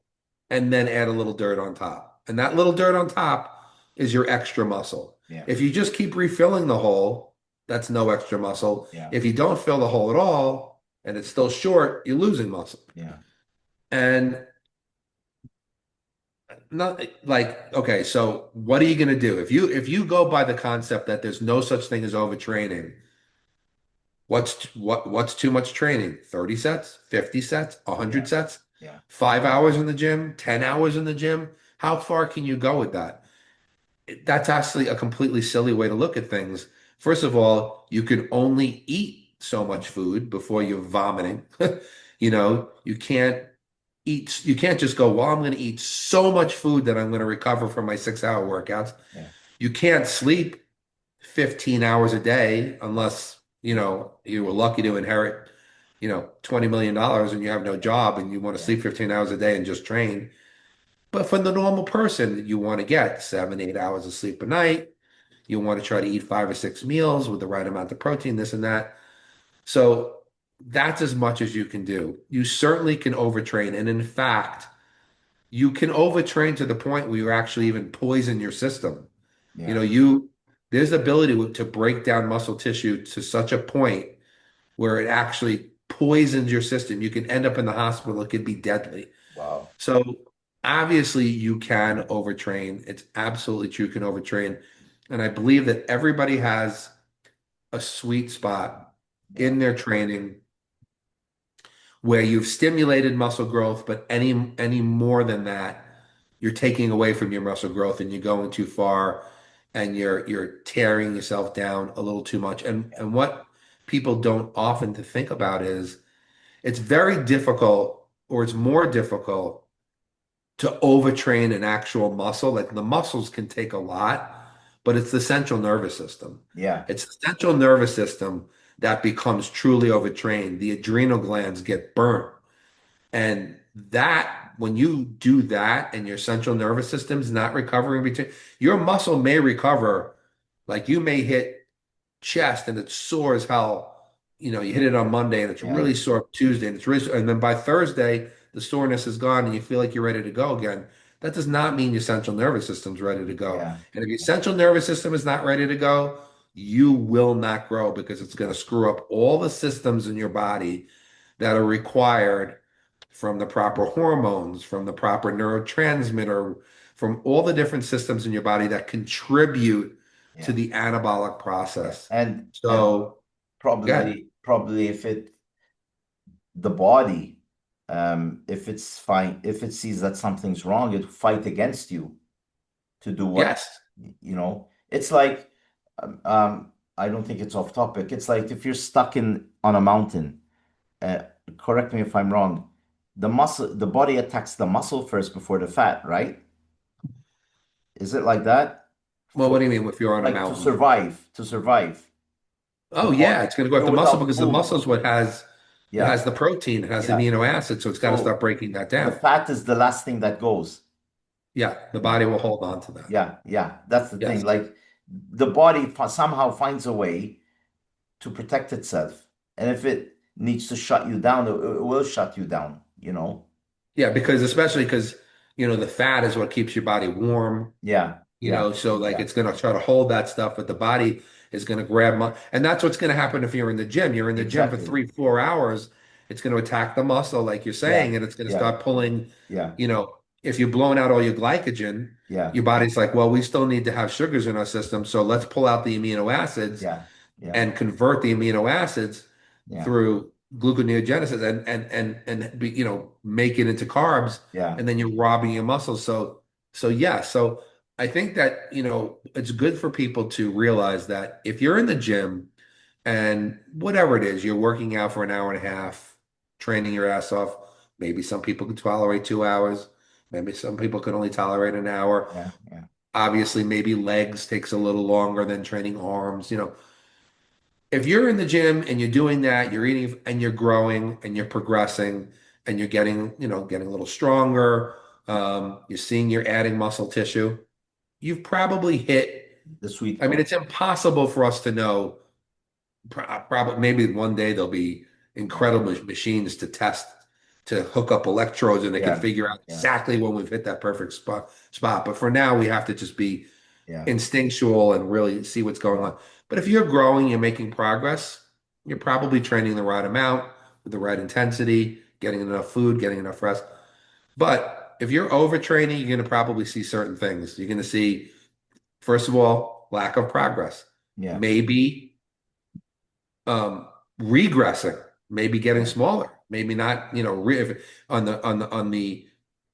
[SPEAKER 2] and then add a little dirt on top. And that little dirt on top is your extra muscle.
[SPEAKER 1] Yeah.
[SPEAKER 2] If you just keep refilling the hole, that's no extra muscle.
[SPEAKER 1] Yeah.
[SPEAKER 2] If you don't fill the hole at all and it's still short, you're losing muscle.
[SPEAKER 1] Yeah.
[SPEAKER 2] And not like, okay, so what are you going to do? If you go by the concept that there's no such thing as overtraining, what's too much training? 30 sets, 50 sets,
[SPEAKER 1] Yeah.
[SPEAKER 2] 100 sets,
[SPEAKER 1] Yeah.
[SPEAKER 2] 5 hours in the gym, 10 hours in the gym? How far can you go with that? That's actually a completely silly way to look at things. First of all, you can only eat so much food before you're vomiting. You can't just go, well, I'm going to eat so much food that I'm going to recover from my 6-hour workouts.
[SPEAKER 1] Yeah.
[SPEAKER 2] You can't sleep 15 hours a day unless, you were lucky to inherit, $20 million and you have no job and you want to
[SPEAKER 1] Yeah.
[SPEAKER 2] sleep 15 hours a day and just train. But for the normal person, you want to get 7, 8 hours of sleep a night. You want to try to eat 5 or 6 meals with the right amount of protein, this and that. So that's as much as you can do. You certainly can overtrain. And in fact, you can overtrain to the point where you actually even poison your system. You know,
[SPEAKER 1] Yeah.
[SPEAKER 2] you there's the ability to break down muscle tissue to such a point where it actually poisons your system. You can end up in the hospital. It could be deadly.
[SPEAKER 1] Wow.
[SPEAKER 2] So obviously you can overtrain. It's absolutely true you can overtrain. And I believe that everybody has a sweet spot
[SPEAKER 1] Yeah.
[SPEAKER 2] in their training where you've stimulated muscle growth, but any more than that, you're taking away from your muscle growth and you're going too far and you're tearing yourself down a little too much. And
[SPEAKER 1] Yeah.
[SPEAKER 2] and what people don't often to think about is it's very difficult, or it's more difficult to overtrain an actual muscle. Like the muscles can take a lot, but it's the central nervous system.
[SPEAKER 1] Yeah.
[SPEAKER 2] It's the central nervous system that becomes truly overtrained. The adrenal glands get burnt. And that, when you do that and your central nervous system's not recovering between, your muscle may recover. Like you may hit chest and it's sore as hell. You hit it on Monday and it's
[SPEAKER 1] Yeah.
[SPEAKER 2] really sore Tuesday and and then by Thursday, the soreness is gone and you feel like you're ready to go again. That does not mean your central nervous system's ready to go.
[SPEAKER 1] Yeah.
[SPEAKER 2] And if your central nervous system is not ready to go, you will not grow because it's going to screw up all the systems in your body that are required, from the proper hormones, from the proper neurotransmitter, from all the different systems in your body that contribute to
[SPEAKER 1] Yeah.
[SPEAKER 2] the anabolic
[SPEAKER 1] Yeah.
[SPEAKER 2] process.
[SPEAKER 1] And
[SPEAKER 2] So, yeah,
[SPEAKER 1] probably if the body, if it's fine, if it sees that something's wrong, it fight against you to do what,
[SPEAKER 2] yes.
[SPEAKER 1] it's like, I don't think it's off topic. It's like if you're stuck in on a mountain, uh, correct me if I'm wrong, the body attacks the muscle first before the fat, right? Is it like that?
[SPEAKER 2] Well, what
[SPEAKER 1] For
[SPEAKER 2] do you mean if you're on a
[SPEAKER 1] like
[SPEAKER 2] mountain?
[SPEAKER 1] to survive, the
[SPEAKER 2] Oh,
[SPEAKER 1] body,
[SPEAKER 2] yeah, it's going to go after muscle
[SPEAKER 1] without
[SPEAKER 2] because the
[SPEAKER 1] food.
[SPEAKER 2] muscle is what has it
[SPEAKER 1] Yeah,
[SPEAKER 2] has the protein, it has the
[SPEAKER 1] yeah.
[SPEAKER 2] amino acids, so it's got to start
[SPEAKER 1] So
[SPEAKER 2] breaking that
[SPEAKER 1] the
[SPEAKER 2] down.
[SPEAKER 1] fat is the last thing that goes.
[SPEAKER 2] Yeah, the
[SPEAKER 1] Yeah,
[SPEAKER 2] body will hold on to that.
[SPEAKER 1] yeah, yeah. That's the thing.
[SPEAKER 2] Yes.
[SPEAKER 1] Like the body somehow finds a way to protect itself, and if it needs to shut you down, it will shut you down.
[SPEAKER 2] Yeah, because especially because the fat is what keeps your body warm.
[SPEAKER 1] Yeah, yeah,
[SPEAKER 2] So like
[SPEAKER 1] yeah,
[SPEAKER 2] it's going to try to hold that stuff, but the body is going to grab and that's what's going to happen if you're in the gym. You're in the gym for
[SPEAKER 1] exactly.
[SPEAKER 2] 3, 4 hours. It's going to attack the muscle, like you're
[SPEAKER 1] Yeah,
[SPEAKER 2] saying, and it's going to
[SPEAKER 1] yeah,
[SPEAKER 2] start pulling.
[SPEAKER 1] yeah,
[SPEAKER 2] If you're blowing out all your glycogen,
[SPEAKER 1] yeah,
[SPEAKER 2] your body's like, well, we still need to have sugars in our system, so let's pull out the amino acids
[SPEAKER 1] yeah, yeah,
[SPEAKER 2] and convert the amino acids
[SPEAKER 1] yeah,
[SPEAKER 2] through gluconeogenesis and make it into carbs,
[SPEAKER 1] yeah,
[SPEAKER 2] and then you're robbing your muscles. So yeah, so I think that it's good for people to realize that if you're in the gym and whatever it is, you're working out for an hour and a half, training your ass off. Maybe some people can tolerate 2 hours. Maybe some people can only tolerate an hour.
[SPEAKER 1] yeah, yeah,
[SPEAKER 2] Obviously, maybe legs takes a little longer than training arms. If you're in the gym and you're doing that, you're eating and you're growing and you're progressing and you're getting a little stronger, you're seeing you're adding muscle tissue, you've probably hit.
[SPEAKER 1] the sweet
[SPEAKER 2] I mean,
[SPEAKER 1] spot.
[SPEAKER 2] it's impossible for us to know. Probably maybe one day there'll be
[SPEAKER 1] Yeah,
[SPEAKER 2] incredible machines to test to hook up electrodes and they can
[SPEAKER 1] yeah,
[SPEAKER 2] figure out
[SPEAKER 1] yeah,
[SPEAKER 2] exactly when we've hit that perfect spot. But for now, we have to just be
[SPEAKER 1] yeah,
[SPEAKER 2] instinctual and really see what's going
[SPEAKER 1] yeah,
[SPEAKER 2] on. But if you're growing, you're making progress, you're probably training the right amount with the right intensity, getting enough food, getting enough rest. But if you're overtraining, you're going to probably see certain things. You're going to see, first of all, lack of progress,
[SPEAKER 1] yeah,
[SPEAKER 2] maybe um, regressing, maybe getting
[SPEAKER 1] yeah,
[SPEAKER 2] smaller, maybe not, on the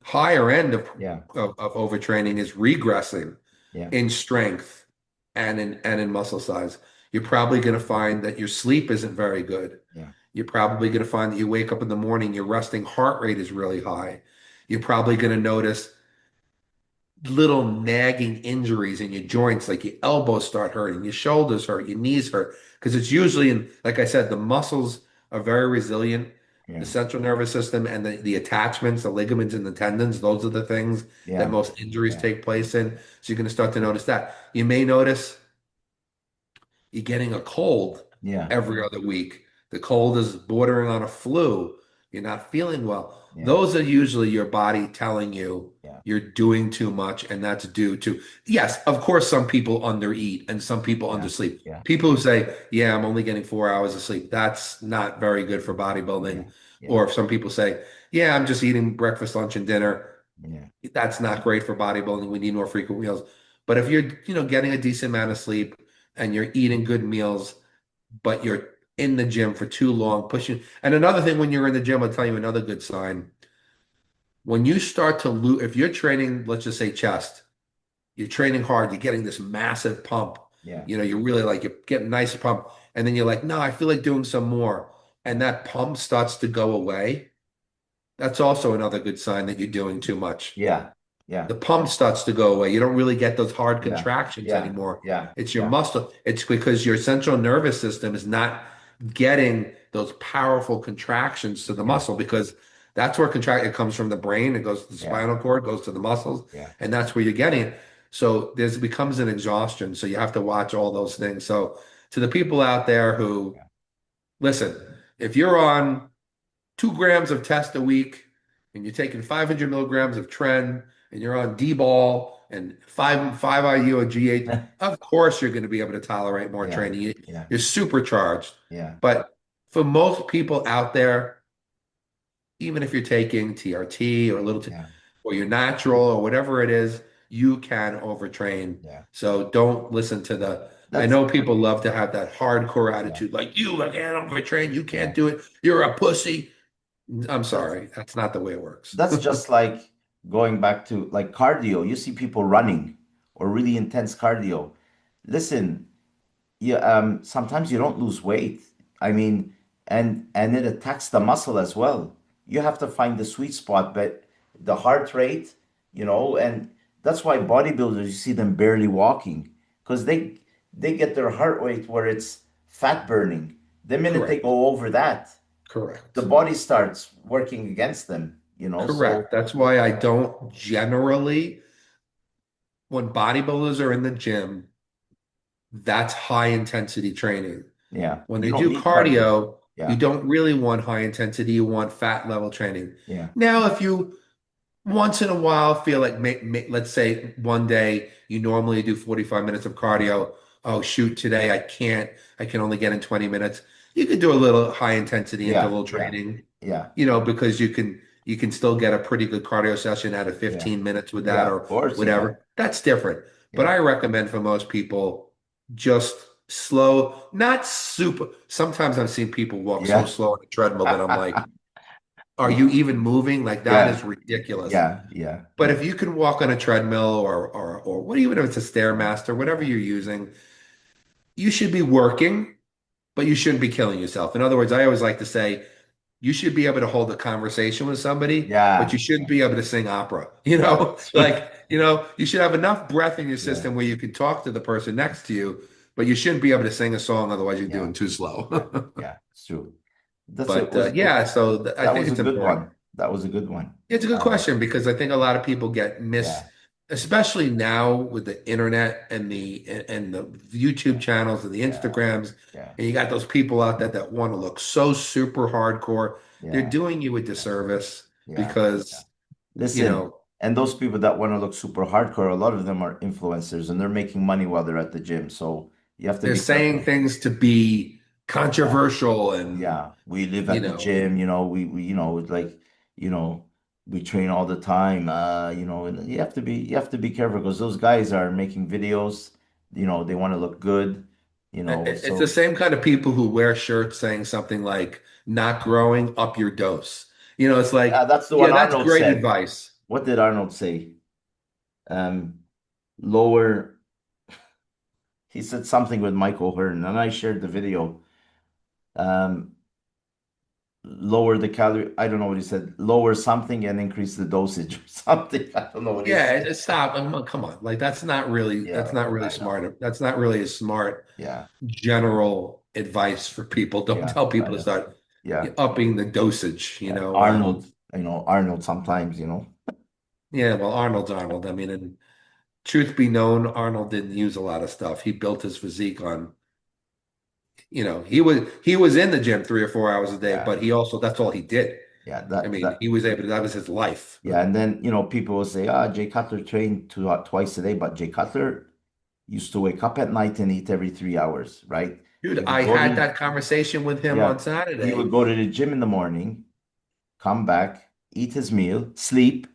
[SPEAKER 2] higher end
[SPEAKER 1] yeah,
[SPEAKER 2] of overtraining is regressing
[SPEAKER 1] yeah,
[SPEAKER 2] in strength and in muscle size. You're probably going to find that your sleep isn't very good.
[SPEAKER 1] yeah,
[SPEAKER 2] You're probably going to find that you wake up in the morning, your resting heart rate is really high. You're probably going to notice little nagging injuries in your joints, like your elbows start hurting, your shoulders hurt, your knees hurt, because it's usually like I said, the muscles are very resilient. The
[SPEAKER 1] yeah,
[SPEAKER 2] central nervous system and the attachments, the ligaments and the tendons, those are the things that
[SPEAKER 1] yeah,
[SPEAKER 2] most injuries
[SPEAKER 1] yeah,
[SPEAKER 2] take place in. So you're going to start to notice that. You may notice you're getting a cold
[SPEAKER 1] yeah,
[SPEAKER 2] every other week. The cold is bordering on a flu. You're not feeling well.
[SPEAKER 1] yeah,
[SPEAKER 2] Those are usually your body telling you
[SPEAKER 1] yeah,
[SPEAKER 2] you're doing too much, and that's due to, yes, of course, some people undereat and some people
[SPEAKER 1] yeah,
[SPEAKER 2] undersleep.
[SPEAKER 1] yeah,
[SPEAKER 2] People who say, yeah, I'm only getting 4 hours of sleep, that's not very good for
[SPEAKER 1] yeah,
[SPEAKER 2] bodybuilding.
[SPEAKER 1] yeah,
[SPEAKER 2] Or if some people say, yeah, I'm just eating breakfast, lunch, and dinner,
[SPEAKER 1] yeah,
[SPEAKER 2] that's not great for bodybuilding. We need more frequent meals. But if you're, getting a decent amount of sleep and you're eating good meals, but you're in the gym for too long, pushing. And another thing, when you're in the gym, I'll tell you another good sign. When you start to lose, if you're training, let's just say chest, you're training hard, you're getting this massive pump.
[SPEAKER 1] yeah,
[SPEAKER 2] You're really like, you're getting nice pump. And then you're like, no, I feel like doing some more. And
[SPEAKER 1] yeah,
[SPEAKER 2] that pump starts to go away. That's also another good sign that you're doing too much.
[SPEAKER 1] yeah, yeah,
[SPEAKER 2] The pump starts to go away. You don't really get those hard
[SPEAKER 1] yeah,
[SPEAKER 2] contractions
[SPEAKER 1] yeah,
[SPEAKER 2] anymore.
[SPEAKER 1] yeah,
[SPEAKER 2] It's your
[SPEAKER 1] yeah,
[SPEAKER 2] muscle. It's because your central nervous system is not getting those powerful contractions to the
[SPEAKER 1] yeah,
[SPEAKER 2] muscle because that's where contract it comes from the brain. It goes to the
[SPEAKER 1] yeah,
[SPEAKER 2] spinal cord, goes to the muscles,
[SPEAKER 1] yeah,
[SPEAKER 2] and that's where you're getting it. So there's becomes an exhaustion. So you have to watch all those things. So to the people out there who
[SPEAKER 1] yeah,
[SPEAKER 2] listen, if you're on 2 grams of test a week and you're taking 500 milligrams of tren and you're on D-ball and five IU or GH, of course you're going to be able to tolerate more
[SPEAKER 1] yeah,
[SPEAKER 2] training.
[SPEAKER 1] yeah,
[SPEAKER 2] You're supercharged.
[SPEAKER 1] yeah,
[SPEAKER 2] But for most people out there, even if you're taking TRT or a little
[SPEAKER 1] yeah,
[SPEAKER 2] or you're natural or whatever it is, you can overtrain.
[SPEAKER 1] yeah.
[SPEAKER 2] So don't listen to I
[SPEAKER 1] That's
[SPEAKER 2] know people love to have that hardcore
[SPEAKER 1] yeah,
[SPEAKER 2] attitude, like you can't overtrain, you
[SPEAKER 1] yeah.
[SPEAKER 2] can't do it, you're a pussy. I'm
[SPEAKER 1] That's
[SPEAKER 2] sorry, that's not the way it works.
[SPEAKER 1] that's just like going back to like cardio. You see people running or really intense cardio. Listen, yeah, sometimes you don't lose weight. I mean, and it attacks the muscle as well. You have to find the sweet spot, but the heart rate, and that's why bodybuilders, you see them barely walking because they get their heart rate where it's fat burning. The minute they
[SPEAKER 2] Correct.
[SPEAKER 1] go over that, the
[SPEAKER 2] Correct.
[SPEAKER 1] body starts working against them. So
[SPEAKER 2] Correct. That's why I don't generally, when bodybuilders are in the gym, that's high intensity training.
[SPEAKER 1] yeah,
[SPEAKER 2] When
[SPEAKER 1] you
[SPEAKER 2] they
[SPEAKER 1] don't
[SPEAKER 2] do
[SPEAKER 1] need cardio.
[SPEAKER 2] You
[SPEAKER 1] Yeah.
[SPEAKER 2] don't really want high intensity, you want fat level training.
[SPEAKER 1] Yeah.
[SPEAKER 2] Now, if you once in a while feel like let's say one day you normally do 45 minutes of cardio. Oh shoot, today I can't. I can only get in 20 minutes. You could do a little high intensity
[SPEAKER 1] Yeah.
[SPEAKER 2] interval
[SPEAKER 1] Yeah.
[SPEAKER 2] training,
[SPEAKER 1] Yeah.
[SPEAKER 2] because you can still get a pretty good cardio session out of
[SPEAKER 1] Yeah.
[SPEAKER 2] 15 minutes with
[SPEAKER 1] Yeah.
[SPEAKER 2] that
[SPEAKER 1] Of
[SPEAKER 2] or
[SPEAKER 1] course you can.
[SPEAKER 2] whatever. That's different. But
[SPEAKER 1] Yeah.
[SPEAKER 2] I recommend for most people just slow, not super. Sometimes I've seen people walk so
[SPEAKER 1] Yeah.
[SPEAKER 2] slow on a treadmill that I'm like, are you even moving? Like that
[SPEAKER 1] Yeah.
[SPEAKER 2] is ridiculous.
[SPEAKER 1] Yeah. Yeah.
[SPEAKER 2] But
[SPEAKER 1] Yeah.
[SPEAKER 2] if you can walk on a treadmill or what even if it's a Stairmaster, whatever you're using, you should be working, but you shouldn't be killing yourself. In other words, I always like to say you should be able to hold a conversation with somebody, but you
[SPEAKER 1] Yeah.
[SPEAKER 2] shouldn't be able to sing opera.
[SPEAKER 1] Yeah.
[SPEAKER 2] Like, you should have enough breath in your
[SPEAKER 1] Yeah.
[SPEAKER 2] system where you can talk to the person next to you, but you shouldn't be able to sing a song, otherwise you're
[SPEAKER 1] Yeah.
[SPEAKER 2] doing too
[SPEAKER 1] Yeah.
[SPEAKER 2] slow.
[SPEAKER 1] Yeah. It's true. That's it
[SPEAKER 2] But
[SPEAKER 1] was
[SPEAKER 2] yeah, so I
[SPEAKER 1] that
[SPEAKER 2] think
[SPEAKER 1] was a
[SPEAKER 2] it's
[SPEAKER 1] good
[SPEAKER 2] important.
[SPEAKER 1] one. That was a good one.
[SPEAKER 2] It's a good
[SPEAKER 1] Um,
[SPEAKER 2] question because I think a lot of people get
[SPEAKER 1] yeah.
[SPEAKER 2] especially now with the internet and the YouTube channels and the
[SPEAKER 1] Yeah.
[SPEAKER 2] Instagrams,
[SPEAKER 1] Yeah.
[SPEAKER 2] and you got those people out there that want to look so super hardcore. They're
[SPEAKER 1] Yeah.
[SPEAKER 2] doing you a disservice
[SPEAKER 1] Yeah. Yeah.
[SPEAKER 2] because, you
[SPEAKER 1] Listen,
[SPEAKER 2] know,
[SPEAKER 1] and those people that want to look super hardcore, a lot of them are influencers and they're making money while they're at the gym. So you have to
[SPEAKER 2] they're
[SPEAKER 1] be
[SPEAKER 2] saying
[SPEAKER 1] careful.
[SPEAKER 2] things to be
[SPEAKER 1] Yeah.
[SPEAKER 2] controversial and,
[SPEAKER 1] Yeah. We live
[SPEAKER 2] you
[SPEAKER 1] at the
[SPEAKER 2] know,
[SPEAKER 1] gym, it's like, you know, we train all the time. And you have to be careful because those guys are making videos, they want to look good,
[SPEAKER 2] it's the
[SPEAKER 1] so
[SPEAKER 2] same kind of people who wear shirts saying something like, not growing, up your dose. It's
[SPEAKER 1] yeah,
[SPEAKER 2] like,
[SPEAKER 1] that's the
[SPEAKER 2] yeah,
[SPEAKER 1] one
[SPEAKER 2] that's
[SPEAKER 1] Arnold
[SPEAKER 2] great
[SPEAKER 1] said.
[SPEAKER 2] advice.
[SPEAKER 1] What did Arnold say? Um, lower, he said something with Michael Hearn, and I shared the video. Um, lower the calorie. I don't know what he said. Lower something and increase the dosage or something. I don't know what he
[SPEAKER 2] Yeah,
[SPEAKER 1] said.
[SPEAKER 2] stop. Come on. Like that's
[SPEAKER 1] Yeah,
[SPEAKER 2] not really
[SPEAKER 1] I know.
[SPEAKER 2] smart. That's not really a smart
[SPEAKER 1] Yeah,
[SPEAKER 2] general advice for people. Don't
[SPEAKER 1] yeah,
[SPEAKER 2] tell
[SPEAKER 1] I
[SPEAKER 2] people to
[SPEAKER 1] know.
[SPEAKER 2] start
[SPEAKER 1] Yeah,
[SPEAKER 2] upping the dosage,
[SPEAKER 1] yeah. Arnold sometimes.
[SPEAKER 2] Yeah, well, Arnold's Arnold. I mean, and truth be known, Arnold didn't use a lot of stuff. He built his physique on, he was in the gym 3 or 4 hours a day,
[SPEAKER 1] Yeah,
[SPEAKER 2] but he also that's all he did.
[SPEAKER 1] yeah.
[SPEAKER 2] I
[SPEAKER 1] That
[SPEAKER 2] mean,
[SPEAKER 1] that
[SPEAKER 2] he was able to, that was his life.
[SPEAKER 1] yeah. And then people will say, Jay Cutler trained twice a day, but Jay Cutler used to wake up at night and eat every 3 hours, right?
[SPEAKER 2] Dude,
[SPEAKER 1] He would
[SPEAKER 2] I
[SPEAKER 1] go
[SPEAKER 2] had
[SPEAKER 1] to
[SPEAKER 2] that conversation with him
[SPEAKER 1] Yeah,
[SPEAKER 2] on
[SPEAKER 1] he would
[SPEAKER 2] Saturday.
[SPEAKER 1] go to the gym in the morning, come back, eat his meal, sleep,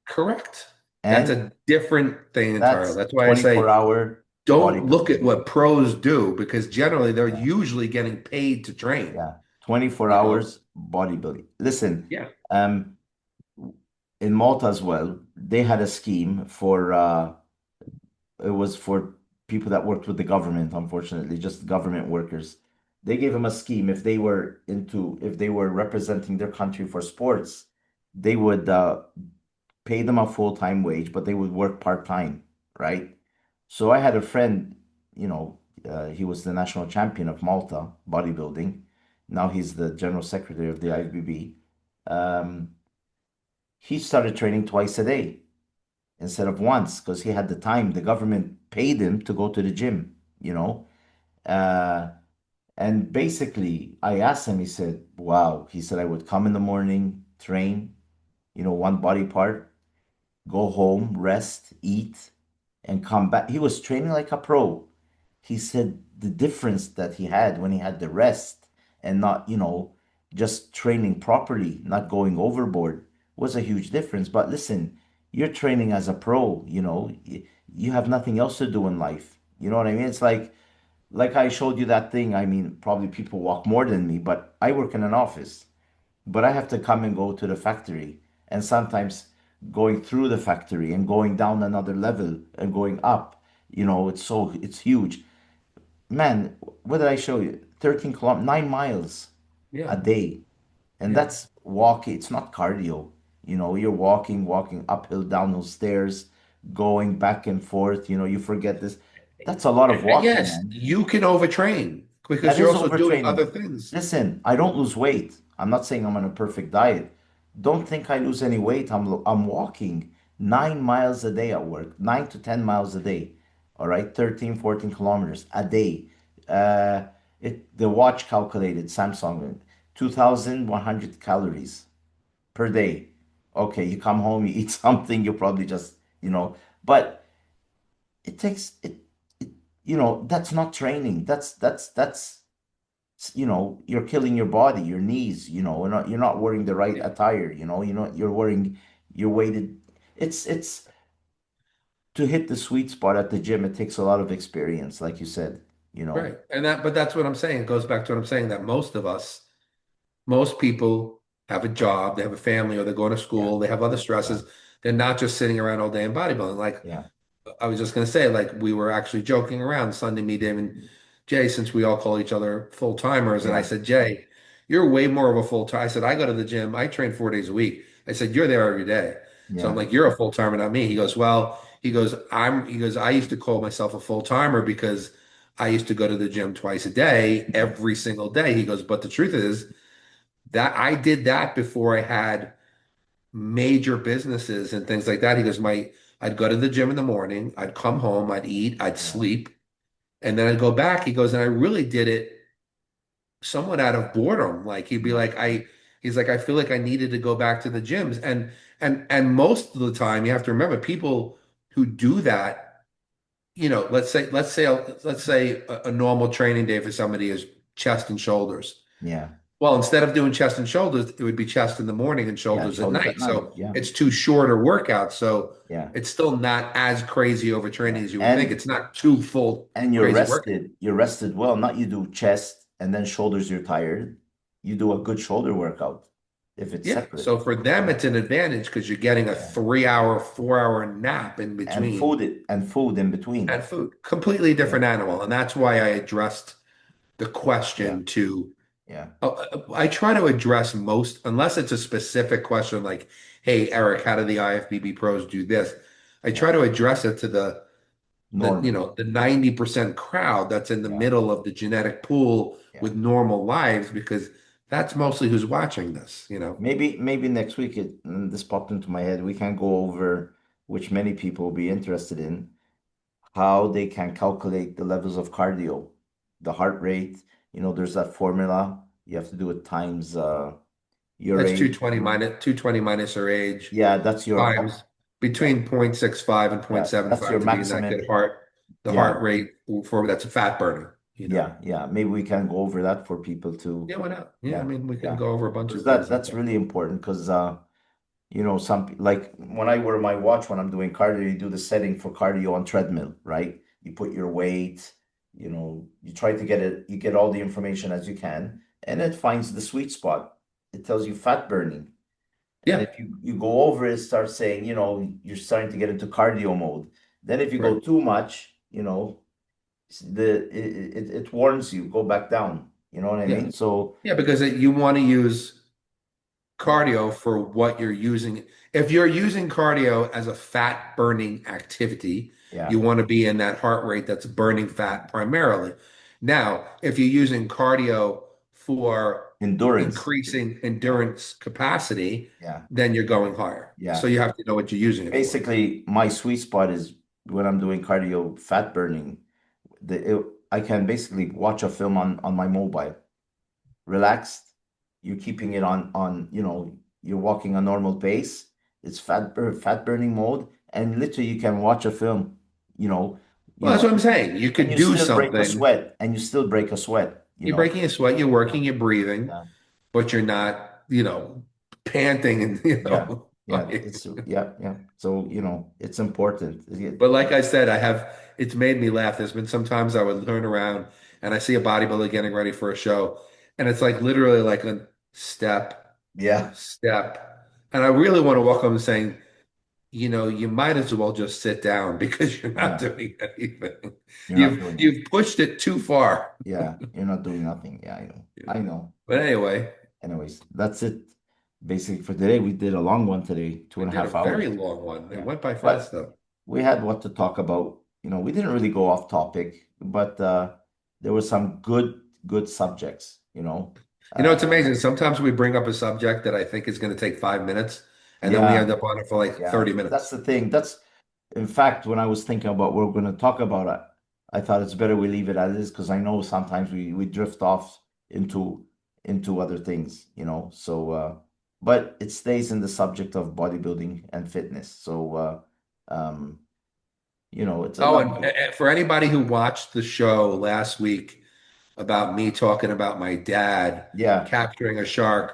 [SPEAKER 2] Correct. That's
[SPEAKER 1] and
[SPEAKER 2] a different thing entirely.
[SPEAKER 1] that's
[SPEAKER 2] That's why I
[SPEAKER 1] 24
[SPEAKER 2] say
[SPEAKER 1] hour
[SPEAKER 2] don't look at
[SPEAKER 1] bodybuilding.
[SPEAKER 2] what pros do because generally they're
[SPEAKER 1] Yeah,
[SPEAKER 2] usually getting paid to train.
[SPEAKER 1] yeah, 24
[SPEAKER 2] You know?
[SPEAKER 1] hours bodybuilding. Listen,
[SPEAKER 2] Yeah.
[SPEAKER 1] um, in Malta as well, they had a scheme for it was for people that worked with the government, unfortunately, just government workers. They gave them a scheme if they were representing their country for sports, they would pay them a full-time wage, but they would work part-time, right? So I had a friend, he was the national champion of Malta bodybuilding. Now he's the general secretary of the IFBB. Um, he started training twice a day instead of once because he had the time. The government paid him to go to the gym, you know. Uh, and basically, I asked him, he said, wow. He said, I would come in the morning, train, one body part, go home, rest, eat, and come back. He was training like a pro. He said the difference that he had when he had the rest and not, just training properly, not going overboard was a huge difference. But listen, you're training as a pro, you have nothing else to do in life. You know what I mean? It's like I showed you that thing. I mean, probably people walk more than me, but I work in an office. But I have to come and go to the factory, and sometimes going through the factory and going down another level and going up, it's huge. Man, what did I show you? 13 kilometers, 9 miles
[SPEAKER 2] Yeah.
[SPEAKER 1] a day. And
[SPEAKER 2] Yeah.
[SPEAKER 1] that's walking. It's not cardio. You're walking uphill, down those stairs, going back and forth. You forget this. That's a lot of walking,
[SPEAKER 2] Yes,
[SPEAKER 1] man.
[SPEAKER 2] you can overtrain because
[SPEAKER 1] That
[SPEAKER 2] you're
[SPEAKER 1] is
[SPEAKER 2] also doing other
[SPEAKER 1] overtraining.
[SPEAKER 2] things.
[SPEAKER 1] Listen, I don't lose weight. I'm not saying I'm on a perfect diet. Don't think I lose any weight. I'm walking 9 miles a day at work, 9 to 10 miles a day. All right, 13, 14 kilometers a day. Uh, the watch calculated Samsung 2,100 calories per day. Okay, you come home, you eat something, you probably just, but it takes it that's not training. That's you're killing your body, your knees, you're not wearing the right
[SPEAKER 2] Yeah.
[SPEAKER 1] attire, you're wearing you're weighted. It's to hit the sweet spot at the gym, it takes a lot of experience, like you said, you know.
[SPEAKER 2] Right. But that's what I'm saying. It goes back to what I'm saying that most people have a job, they have a family, or they're going to
[SPEAKER 1] Yeah,
[SPEAKER 2] school, they have other
[SPEAKER 1] yeah,
[SPEAKER 2] stresses. They're not just sitting around all day in bodybuilding. Like
[SPEAKER 1] yeah,
[SPEAKER 2] I was just going to say, like we were actually joking around Sunday, me, Dave, and Jay, since we all call each other full timers. And I
[SPEAKER 1] yeah,
[SPEAKER 2] said, Jay, you're way more of a full time. I said, I go to the gym, I train 4 days a week. I said, you're there every day. So I'm
[SPEAKER 1] yeah,
[SPEAKER 2] like, you're a full timer, not me. He goes, well, he goes, I used to call myself a full timer because I used to go to the gym twice a day,
[SPEAKER 1] yeah,
[SPEAKER 2] every single day. He goes, but the truth is that I did that before I had major businesses and things like that. He goes, I'd go to the gym in the morning, I'd come home, I'd eat, I'd
[SPEAKER 1] yeah,
[SPEAKER 2] sleep, and then I'd go back. He goes, and I really did it somewhat out of boredom. Like he'd be
[SPEAKER 1] yeah,
[SPEAKER 2] like, he's like, I feel like I needed to go back to the gyms. And most of the time you have to remember people who do that, let's say a normal training day for somebody is chest and shoulders.
[SPEAKER 1] yeah,
[SPEAKER 2] Well, instead of doing chest and shoulders, it would be chest in the morning and
[SPEAKER 1] yeah.
[SPEAKER 2] shoulders at
[SPEAKER 1] Shoulders at
[SPEAKER 2] night.
[SPEAKER 1] night.
[SPEAKER 2] So
[SPEAKER 1] Yeah,
[SPEAKER 2] it's two shorter workouts. So
[SPEAKER 1] yeah,
[SPEAKER 2] it's still not as crazy
[SPEAKER 1] yeah.
[SPEAKER 2] overtraining as you would think.
[SPEAKER 1] And
[SPEAKER 2] It's not two full
[SPEAKER 1] you're
[SPEAKER 2] crazy workouts.
[SPEAKER 1] rested. You're rested well. Not you do chest and then shoulders, you're tired. You do a good shoulder workout if it's
[SPEAKER 2] Yeah.
[SPEAKER 1] separate.
[SPEAKER 2] So for them,
[SPEAKER 1] Yeah,
[SPEAKER 2] it's an advantage because you're getting a
[SPEAKER 1] yeah.
[SPEAKER 2] 3 hour, 4 hour nap in
[SPEAKER 1] And
[SPEAKER 2] between
[SPEAKER 1] food in between.
[SPEAKER 2] and food. Completely
[SPEAKER 1] Yeah,
[SPEAKER 2] different animal. And that's why I addressed the
[SPEAKER 1] yeah,
[SPEAKER 2] question to
[SPEAKER 1] yeah,
[SPEAKER 2] I try to address most, unless it's a specific question like, hey, Eric, how do the IFBB pros do this? I
[SPEAKER 1] yeah.
[SPEAKER 2] try to address it to
[SPEAKER 1] Normal.
[SPEAKER 2] the 90% crowd that's in the
[SPEAKER 1] Yeah,
[SPEAKER 2] middle of the genetic pool
[SPEAKER 1] yeah.
[SPEAKER 2] with normal lives, because that's mostly who's watching this.
[SPEAKER 1] Maybe next week this popped into my head. We can go over, which many people will be interested in, how they can calculate the levels of cardio, the heart rate. There's that formula. You have to do it times your
[SPEAKER 2] That's
[SPEAKER 1] age.
[SPEAKER 2] 220 minus her age
[SPEAKER 1] Yeah, that's your
[SPEAKER 2] times
[SPEAKER 1] yeah,
[SPEAKER 2] between 0.65 and
[SPEAKER 1] yeah, that's your
[SPEAKER 2] 0.75 to be in that good
[SPEAKER 1] maximum.
[SPEAKER 2] the
[SPEAKER 1] Yeah,
[SPEAKER 2] heart rate for that's a fat burner.
[SPEAKER 1] yeah, yeah. Maybe we can go over that for people to,
[SPEAKER 2] Yeah, why not? Yeah, I
[SPEAKER 1] yeah,
[SPEAKER 2] mean, we can
[SPEAKER 1] yeah.
[SPEAKER 2] go over a bunch
[SPEAKER 1] Because
[SPEAKER 2] of things like
[SPEAKER 1] that's
[SPEAKER 2] that.
[SPEAKER 1] really important because like when I wear my watch when I'm doing cardio, you do the setting for cardio on treadmill, right? You put your weight, you try to get it, you get all the information as you can, and it finds the sweet spot. It tells you fat burning. And
[SPEAKER 2] Yeah,
[SPEAKER 1] if you go over it, it starts saying, you're starting to get into cardio mode. Then if you
[SPEAKER 2] right.
[SPEAKER 1] go too much, it warns you, go back down. You know what I
[SPEAKER 2] Yeah.
[SPEAKER 1] mean? So
[SPEAKER 2] Yeah, because you want to use
[SPEAKER 1] yeah,
[SPEAKER 2] cardio for what you're using. If you're using cardio as a fat burning activity,
[SPEAKER 1] yeah,
[SPEAKER 2] you want to be in that heart rate that's burning fat primarily. Now, if you're using cardio for
[SPEAKER 1] endurance.
[SPEAKER 2] increasing
[SPEAKER 1] Yeah,
[SPEAKER 2] endurance capacity,
[SPEAKER 1] yeah,
[SPEAKER 2] then you're going higher. So
[SPEAKER 1] yeah.
[SPEAKER 2] you have to know what you're using it for.
[SPEAKER 1] Basically, my sweet spot is when I'm doing cardio fat burning. I can basically watch a film on my mobile, relaxed. You're keeping it on, you're walking a normal pace. It's fat burning mode, and literally you can watch a film, you know, you
[SPEAKER 2] Well, that's
[SPEAKER 1] know,
[SPEAKER 2] what I'm saying. You
[SPEAKER 1] and
[SPEAKER 2] could
[SPEAKER 1] you
[SPEAKER 2] do
[SPEAKER 1] still break a
[SPEAKER 2] something.
[SPEAKER 1] sweat, and you still break a sweat,
[SPEAKER 2] You're breaking a sweat, you're working,
[SPEAKER 1] Yeah,
[SPEAKER 2] you're breathing,
[SPEAKER 1] yeah,
[SPEAKER 2] but you're not, panting and,
[SPEAKER 1] yeah, yeah.
[SPEAKER 2] like,
[SPEAKER 1] It's yeah, yeah. So, it's important.
[SPEAKER 2] but like I said, it's made me laugh. There's been sometimes I would turn around and I see a bodybuilder getting ready for a show, and it's like literally like a step,
[SPEAKER 1] Yeah,
[SPEAKER 2] step. And I really want to walk up and saying, you might as well just sit down because you're not
[SPEAKER 1] yeah.
[SPEAKER 2] doing anything.
[SPEAKER 1] You're not
[SPEAKER 2] You've
[SPEAKER 1] doing it.
[SPEAKER 2] you've pushed it too far.
[SPEAKER 1] Yeah, you're not doing nothing. Yeah, I know.
[SPEAKER 2] Yeah.
[SPEAKER 1] I know.
[SPEAKER 2] But anyway,
[SPEAKER 1] Anyways, that's it. Basically for today, we did a long one today, two
[SPEAKER 2] I
[SPEAKER 1] and a
[SPEAKER 2] did a
[SPEAKER 1] half
[SPEAKER 2] very
[SPEAKER 1] hours.
[SPEAKER 2] long one. It
[SPEAKER 1] Yeah.
[SPEAKER 2] went by fast
[SPEAKER 1] But
[SPEAKER 2] though.
[SPEAKER 1] we had what to talk about. We didn't really go off topic, but there were some good subjects,
[SPEAKER 2] It's amazing. Sometimes we bring up a subject that I think is going to take 5 minutes, and then we
[SPEAKER 1] Yeah,
[SPEAKER 2] end up on it for like
[SPEAKER 1] yeah.
[SPEAKER 2] 30
[SPEAKER 1] That's
[SPEAKER 2] minutes.
[SPEAKER 1] the thing. In fact, when I was thinking about what we're going to talk about, I thought it's better we leave it as is because I know sometimes we drift off into into other things, you know. So but it stays in the subject of bodybuilding and fitness. So you know, it's a
[SPEAKER 2] Oh,
[SPEAKER 1] lot
[SPEAKER 2] and
[SPEAKER 1] of
[SPEAKER 2] for anybody who watched the show last week about me talking about my dad
[SPEAKER 1] yeah,
[SPEAKER 2] capturing a shark,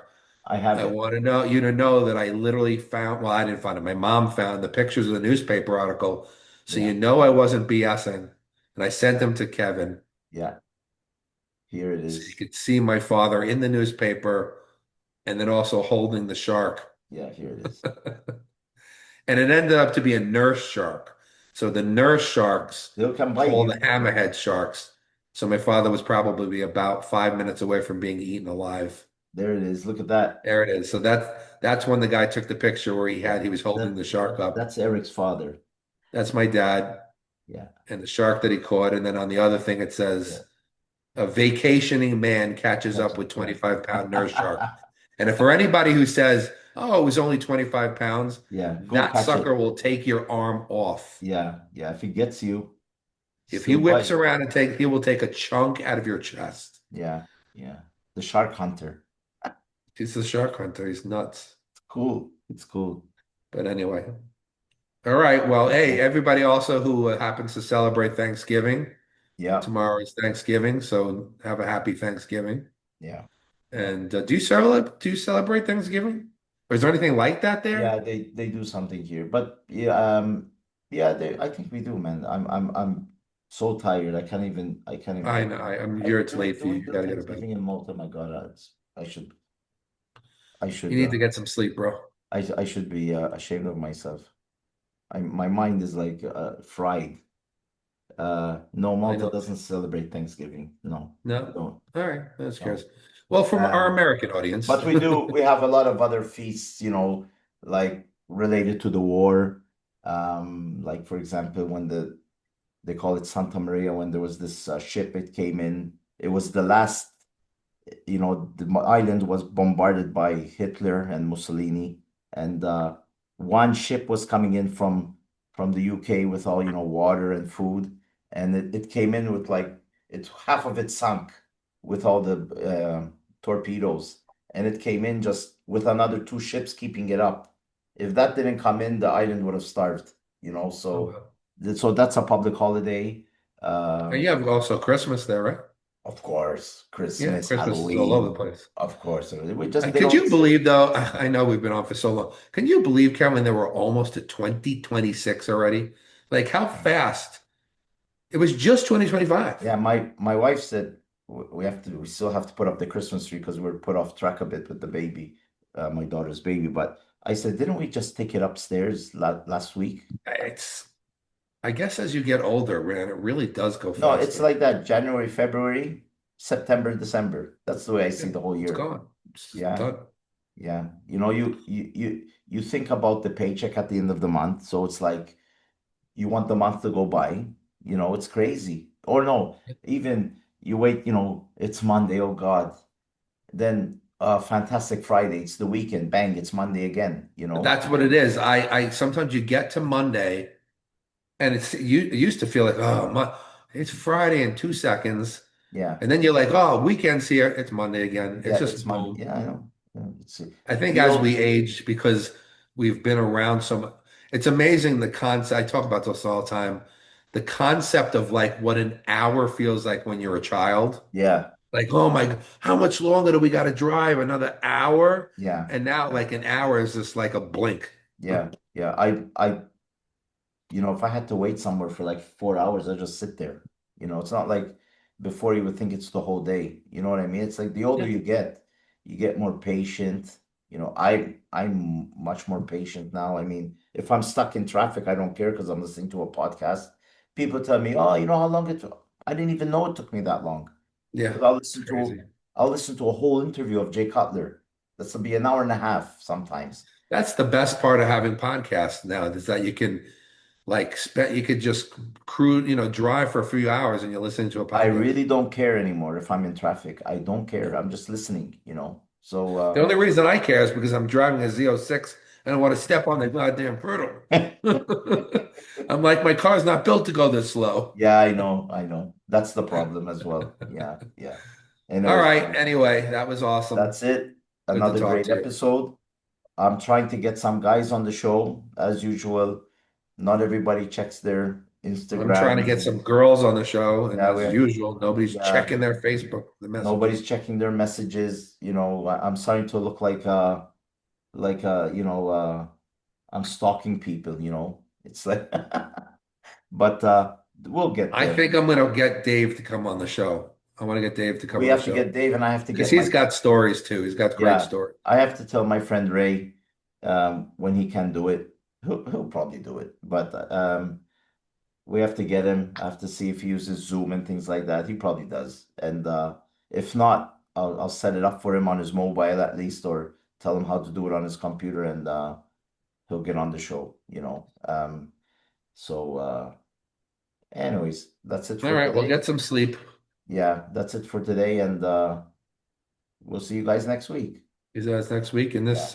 [SPEAKER 1] I have
[SPEAKER 2] I
[SPEAKER 1] it.
[SPEAKER 2] want to know you to know that I literally found, well, I didn't find it. My mom found the pictures of the newspaper article. So
[SPEAKER 1] Yeah,
[SPEAKER 2] you know I wasn't BSing. And I sent them to Kevin
[SPEAKER 1] yeah, here it
[SPEAKER 2] so you
[SPEAKER 1] is.
[SPEAKER 2] could see my father in the newspaper and then also holding the shark.
[SPEAKER 1] Yeah, here it is.
[SPEAKER 2] And it ended up to be a nurse shark. So the nurse sharks
[SPEAKER 1] They'll come bite
[SPEAKER 2] call the
[SPEAKER 1] you.
[SPEAKER 2] hammerhead sharks. So my father was probably about 5 minutes away from being eaten alive.
[SPEAKER 1] There it is. Look at that.
[SPEAKER 2] There it is. So that's when the guy took the picture where
[SPEAKER 1] Yeah,
[SPEAKER 2] he was holding
[SPEAKER 1] that
[SPEAKER 2] the shark up.
[SPEAKER 1] that's Eric's father.
[SPEAKER 2] That's my dad
[SPEAKER 1] Yeah,
[SPEAKER 2] and the shark that he caught. And then on the other thing it
[SPEAKER 1] yeah.
[SPEAKER 2] says a vacationing man catches up with
[SPEAKER 1] Yeah.
[SPEAKER 2] 25-pound nurse shark. And if for anybody who says, "Oh, it was only 25 pounds,"
[SPEAKER 1] Yeah, go
[SPEAKER 2] that
[SPEAKER 1] catch
[SPEAKER 2] sucker
[SPEAKER 1] it.
[SPEAKER 2] will take your arm off.
[SPEAKER 1] Yeah, yeah. If he gets you,
[SPEAKER 2] If he
[SPEAKER 1] still
[SPEAKER 2] whips
[SPEAKER 1] bite.
[SPEAKER 2] around and he will take a chunk out of your chest.
[SPEAKER 1] Yeah, yeah. The shark hunter.
[SPEAKER 2] He's a shark hunter. He's nuts.
[SPEAKER 1] It's cool. It's cool.
[SPEAKER 2] But anyway, all right. Well, hey,
[SPEAKER 1] Yeah,
[SPEAKER 2] everybody also who happens to celebrate Thanksgiving.
[SPEAKER 1] yeah,
[SPEAKER 2] Tomorrow is Thanksgiving, so have a happy Thanksgiving.
[SPEAKER 1] yeah, yeah.
[SPEAKER 2] And do you celebrate Thanksgiving? Or is there anything like that
[SPEAKER 1] Yeah,
[SPEAKER 2] there?
[SPEAKER 1] they do something here, but yeah, yeah, they. I think we do, man. I'm so tired. I can't even
[SPEAKER 2] I
[SPEAKER 1] think.
[SPEAKER 2] know. I'm here. It's late
[SPEAKER 1] Do
[SPEAKER 2] for you.
[SPEAKER 1] we
[SPEAKER 2] You
[SPEAKER 1] do
[SPEAKER 2] got to go to bed.
[SPEAKER 1] Thanksgiving in Malta? My God, I
[SPEAKER 2] You
[SPEAKER 1] should,
[SPEAKER 2] need to get some sleep, bro.
[SPEAKER 1] I should be ashamed of myself. My mind is like fried. No,
[SPEAKER 2] I
[SPEAKER 1] Malta
[SPEAKER 2] know.
[SPEAKER 1] doesn't celebrate Thanksgiving. No, we
[SPEAKER 2] No?
[SPEAKER 1] don't.
[SPEAKER 2] All right. That's
[SPEAKER 1] No.
[SPEAKER 2] curious. Well, from our
[SPEAKER 1] Um,
[SPEAKER 2] American audience.
[SPEAKER 1] but we do. We have a lot of other feasts, you know, like related to the war. Like for example, when they call it Santa Maria, when there was this ship, it came in. It was the last, you know, the island was bombarded by Hitler and Mussolini, and one ship was coming in from the UK with all, you know, water and food, and it came in with like it half of it sunk with all the torpedoes, and it came in just with another two ships keeping it up. If that didn't come in, the island would have starved, you know.
[SPEAKER 2] Oh,
[SPEAKER 1] So
[SPEAKER 2] well.
[SPEAKER 1] so that's a public holiday.
[SPEAKER 2] And you have also Christmas there, right?
[SPEAKER 1] Of course,
[SPEAKER 2] Yeah,
[SPEAKER 1] Christmas,
[SPEAKER 2] Christmas is all over the
[SPEAKER 1] Halloween,
[SPEAKER 2] place.
[SPEAKER 1] of course. We just they
[SPEAKER 2] Could
[SPEAKER 1] don't.
[SPEAKER 2] you believe, though? I know we've been on for so long. Can you believe, Kevin, that we're almost at 2026 already? Like, how fast? It was just 2025.
[SPEAKER 1] Yeah, my wife said we still have to put up the Christmas tree because we're put off track a bit with the baby, my daughter's baby. But I said, didn't we just take it upstairs last week?
[SPEAKER 2] It's, I guess as you get older, man, it really does go
[SPEAKER 1] No, it's
[SPEAKER 2] faster.
[SPEAKER 1] like that. January, February, September, December. That's the way I see
[SPEAKER 2] Yeah,
[SPEAKER 1] the whole
[SPEAKER 2] it's
[SPEAKER 1] year.
[SPEAKER 2] gone. It's
[SPEAKER 1] Yeah,
[SPEAKER 2] done.
[SPEAKER 1] yeah. You know, you think about the paycheck at the end of the month, so it's like you want the month to go by. You know, it's crazy. Or no, even you wait, you know, it's Monday, oh God. Then fantastic Friday, it's the weekend, bang, it's Monday again, you know?
[SPEAKER 2] That's what it is. I sometimes you get to Monday and it used to feel like, oh, it's Friday in 2 seconds.
[SPEAKER 1] Yeah.
[SPEAKER 2] And then you're like, oh, weekend's here. It's Monday again. It's
[SPEAKER 1] Yeah, it's
[SPEAKER 2] just
[SPEAKER 1] Monday.
[SPEAKER 2] boom.
[SPEAKER 1] Yeah, I know. Yeah, it's
[SPEAKER 2] I
[SPEAKER 1] it
[SPEAKER 2] think as we
[SPEAKER 1] feels
[SPEAKER 2] age, because we've been around so much, it's amazing the concept. I talk about this all the time. The concept of like what an hour feels like when you're a child.
[SPEAKER 1] yeah,
[SPEAKER 2] Like, oh my, how much longer do we got to drive? Another hour?
[SPEAKER 1] yeah,
[SPEAKER 2] And now,
[SPEAKER 1] yeah,
[SPEAKER 2] like an hour is just like a blink.
[SPEAKER 1] yeah, yeah. I you know, if I had to wait somewhere for like 4 hours, I'd just sit there. You know, it's not like before you would think it's the whole day. You know what I mean? It's like the older
[SPEAKER 2] Yeah,
[SPEAKER 1] you get more patient. You know, I'm much more patient now. I mean, if I'm stuck in traffic, I don't care because I'm listening to a podcast. People tell me, "Oh, you know how long it took?" I didn't even know it took me that long
[SPEAKER 2] yeah,
[SPEAKER 1] because
[SPEAKER 2] it's crazy.
[SPEAKER 1] I'll listen to a whole interview of Jay Cutler. This will be an hour and a half sometimes.
[SPEAKER 2] That's the best part of having podcasts now is that you can like spend, you could just cruise, drive for a few hours and you're listening to a
[SPEAKER 1] I
[SPEAKER 2] podcast.
[SPEAKER 1] really don't care anymore if I'm in traffic. I don't care. I'm just listening, you know. So
[SPEAKER 2] The only reason I care is because I'm driving a Z06 I don't want to step on the goddamn hurdle. I'm like, my car's not built to go this slow.
[SPEAKER 1] Yeah, I know, I know. That's the problem as well. Yeah, yeah.
[SPEAKER 2] All
[SPEAKER 1] Anyways,
[SPEAKER 2] right. Anyway, that was awesome.
[SPEAKER 1] that's it.
[SPEAKER 2] Good to
[SPEAKER 1] Another
[SPEAKER 2] talk
[SPEAKER 1] great
[SPEAKER 2] to you.
[SPEAKER 1] episode. I'm trying to get some guys on the show as usual. Not everybody checks their
[SPEAKER 2] I'm trying to
[SPEAKER 1] Instagrams
[SPEAKER 2] get
[SPEAKER 1] and
[SPEAKER 2] some girls on the show, and
[SPEAKER 1] yeah,
[SPEAKER 2] as usual, nobody's
[SPEAKER 1] yeah,
[SPEAKER 2] checking their Facebook, the
[SPEAKER 1] nobody's
[SPEAKER 2] messages.
[SPEAKER 1] checking their messages. I'm starting to look like I'm stalking people. It's like but we'll get
[SPEAKER 2] I
[SPEAKER 1] there.
[SPEAKER 2] think I'm going to get Dave to come on the show. I want to get Dave to come
[SPEAKER 1] We
[SPEAKER 2] on the
[SPEAKER 1] have to
[SPEAKER 2] show
[SPEAKER 1] get Dave and I have to
[SPEAKER 2] because
[SPEAKER 1] get my
[SPEAKER 2] he's got stories too. He's got great
[SPEAKER 1] yeah,
[SPEAKER 2] stories.
[SPEAKER 1] I have to tell my friend Ray when he can do it. He'll probably do it. But we have to get him. I have to see if he uses Zoom and things like that. He probably does. And if not, I'll set it up for him on his mobile at least, or tell him how to do it on his computer, and he'll get on the show. So anyways, that's it
[SPEAKER 2] All
[SPEAKER 1] for
[SPEAKER 2] right, well,
[SPEAKER 1] today.
[SPEAKER 2] get some sleep.
[SPEAKER 1] Yeah, that's it for today, and we'll see you guys next week.
[SPEAKER 2] He's us next week, and
[SPEAKER 1] Yeah.
[SPEAKER 2] this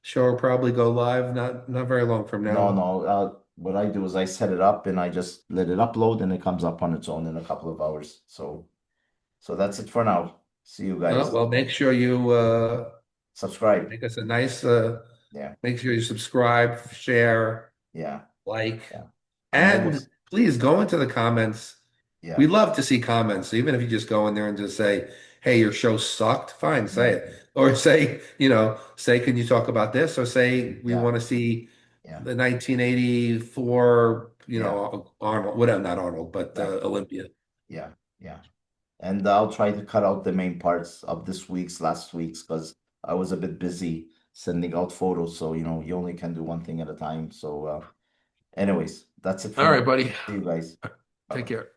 [SPEAKER 2] show will probably go live not very long from
[SPEAKER 1] No,
[SPEAKER 2] now.
[SPEAKER 1] no. What I do is I set it up and I just let it upload, and it comes up on its own in a couple of hours. So that's it for now. See you guys.
[SPEAKER 2] Well, make sure you
[SPEAKER 1] Subscribe.
[SPEAKER 2] make us a nice
[SPEAKER 1] Yeah,
[SPEAKER 2] make sure you subscribe, share,
[SPEAKER 1] yeah,
[SPEAKER 2] like,
[SPEAKER 1] yeah. I'm
[SPEAKER 2] and
[SPEAKER 1] almost.
[SPEAKER 2] please go into the comments. We
[SPEAKER 1] Yeah,
[SPEAKER 2] love to see comments. So even if you just go in there and just say, "Hey, your show sucked," fine, say
[SPEAKER 1] yeah,
[SPEAKER 2] it. Or say, "Can you talk about this?" Or say, "We
[SPEAKER 1] yeah,
[SPEAKER 2] want to see
[SPEAKER 1] yeah,
[SPEAKER 2] the 1984,
[SPEAKER 1] yeah,
[SPEAKER 2] Arnold, whatever, not Arnold, but
[SPEAKER 1] yeah,
[SPEAKER 2] Olympia."
[SPEAKER 1] yeah, yeah. And I'll try to cut out the main parts of last week's, because I was a bit busy sending out photos. So, you only can do one thing at a time. So, anyways, that's it for
[SPEAKER 2] All
[SPEAKER 1] now.
[SPEAKER 2] right, buddy.
[SPEAKER 1] See you guys. Bye
[SPEAKER 2] Take
[SPEAKER 1] bye.
[SPEAKER 2] care.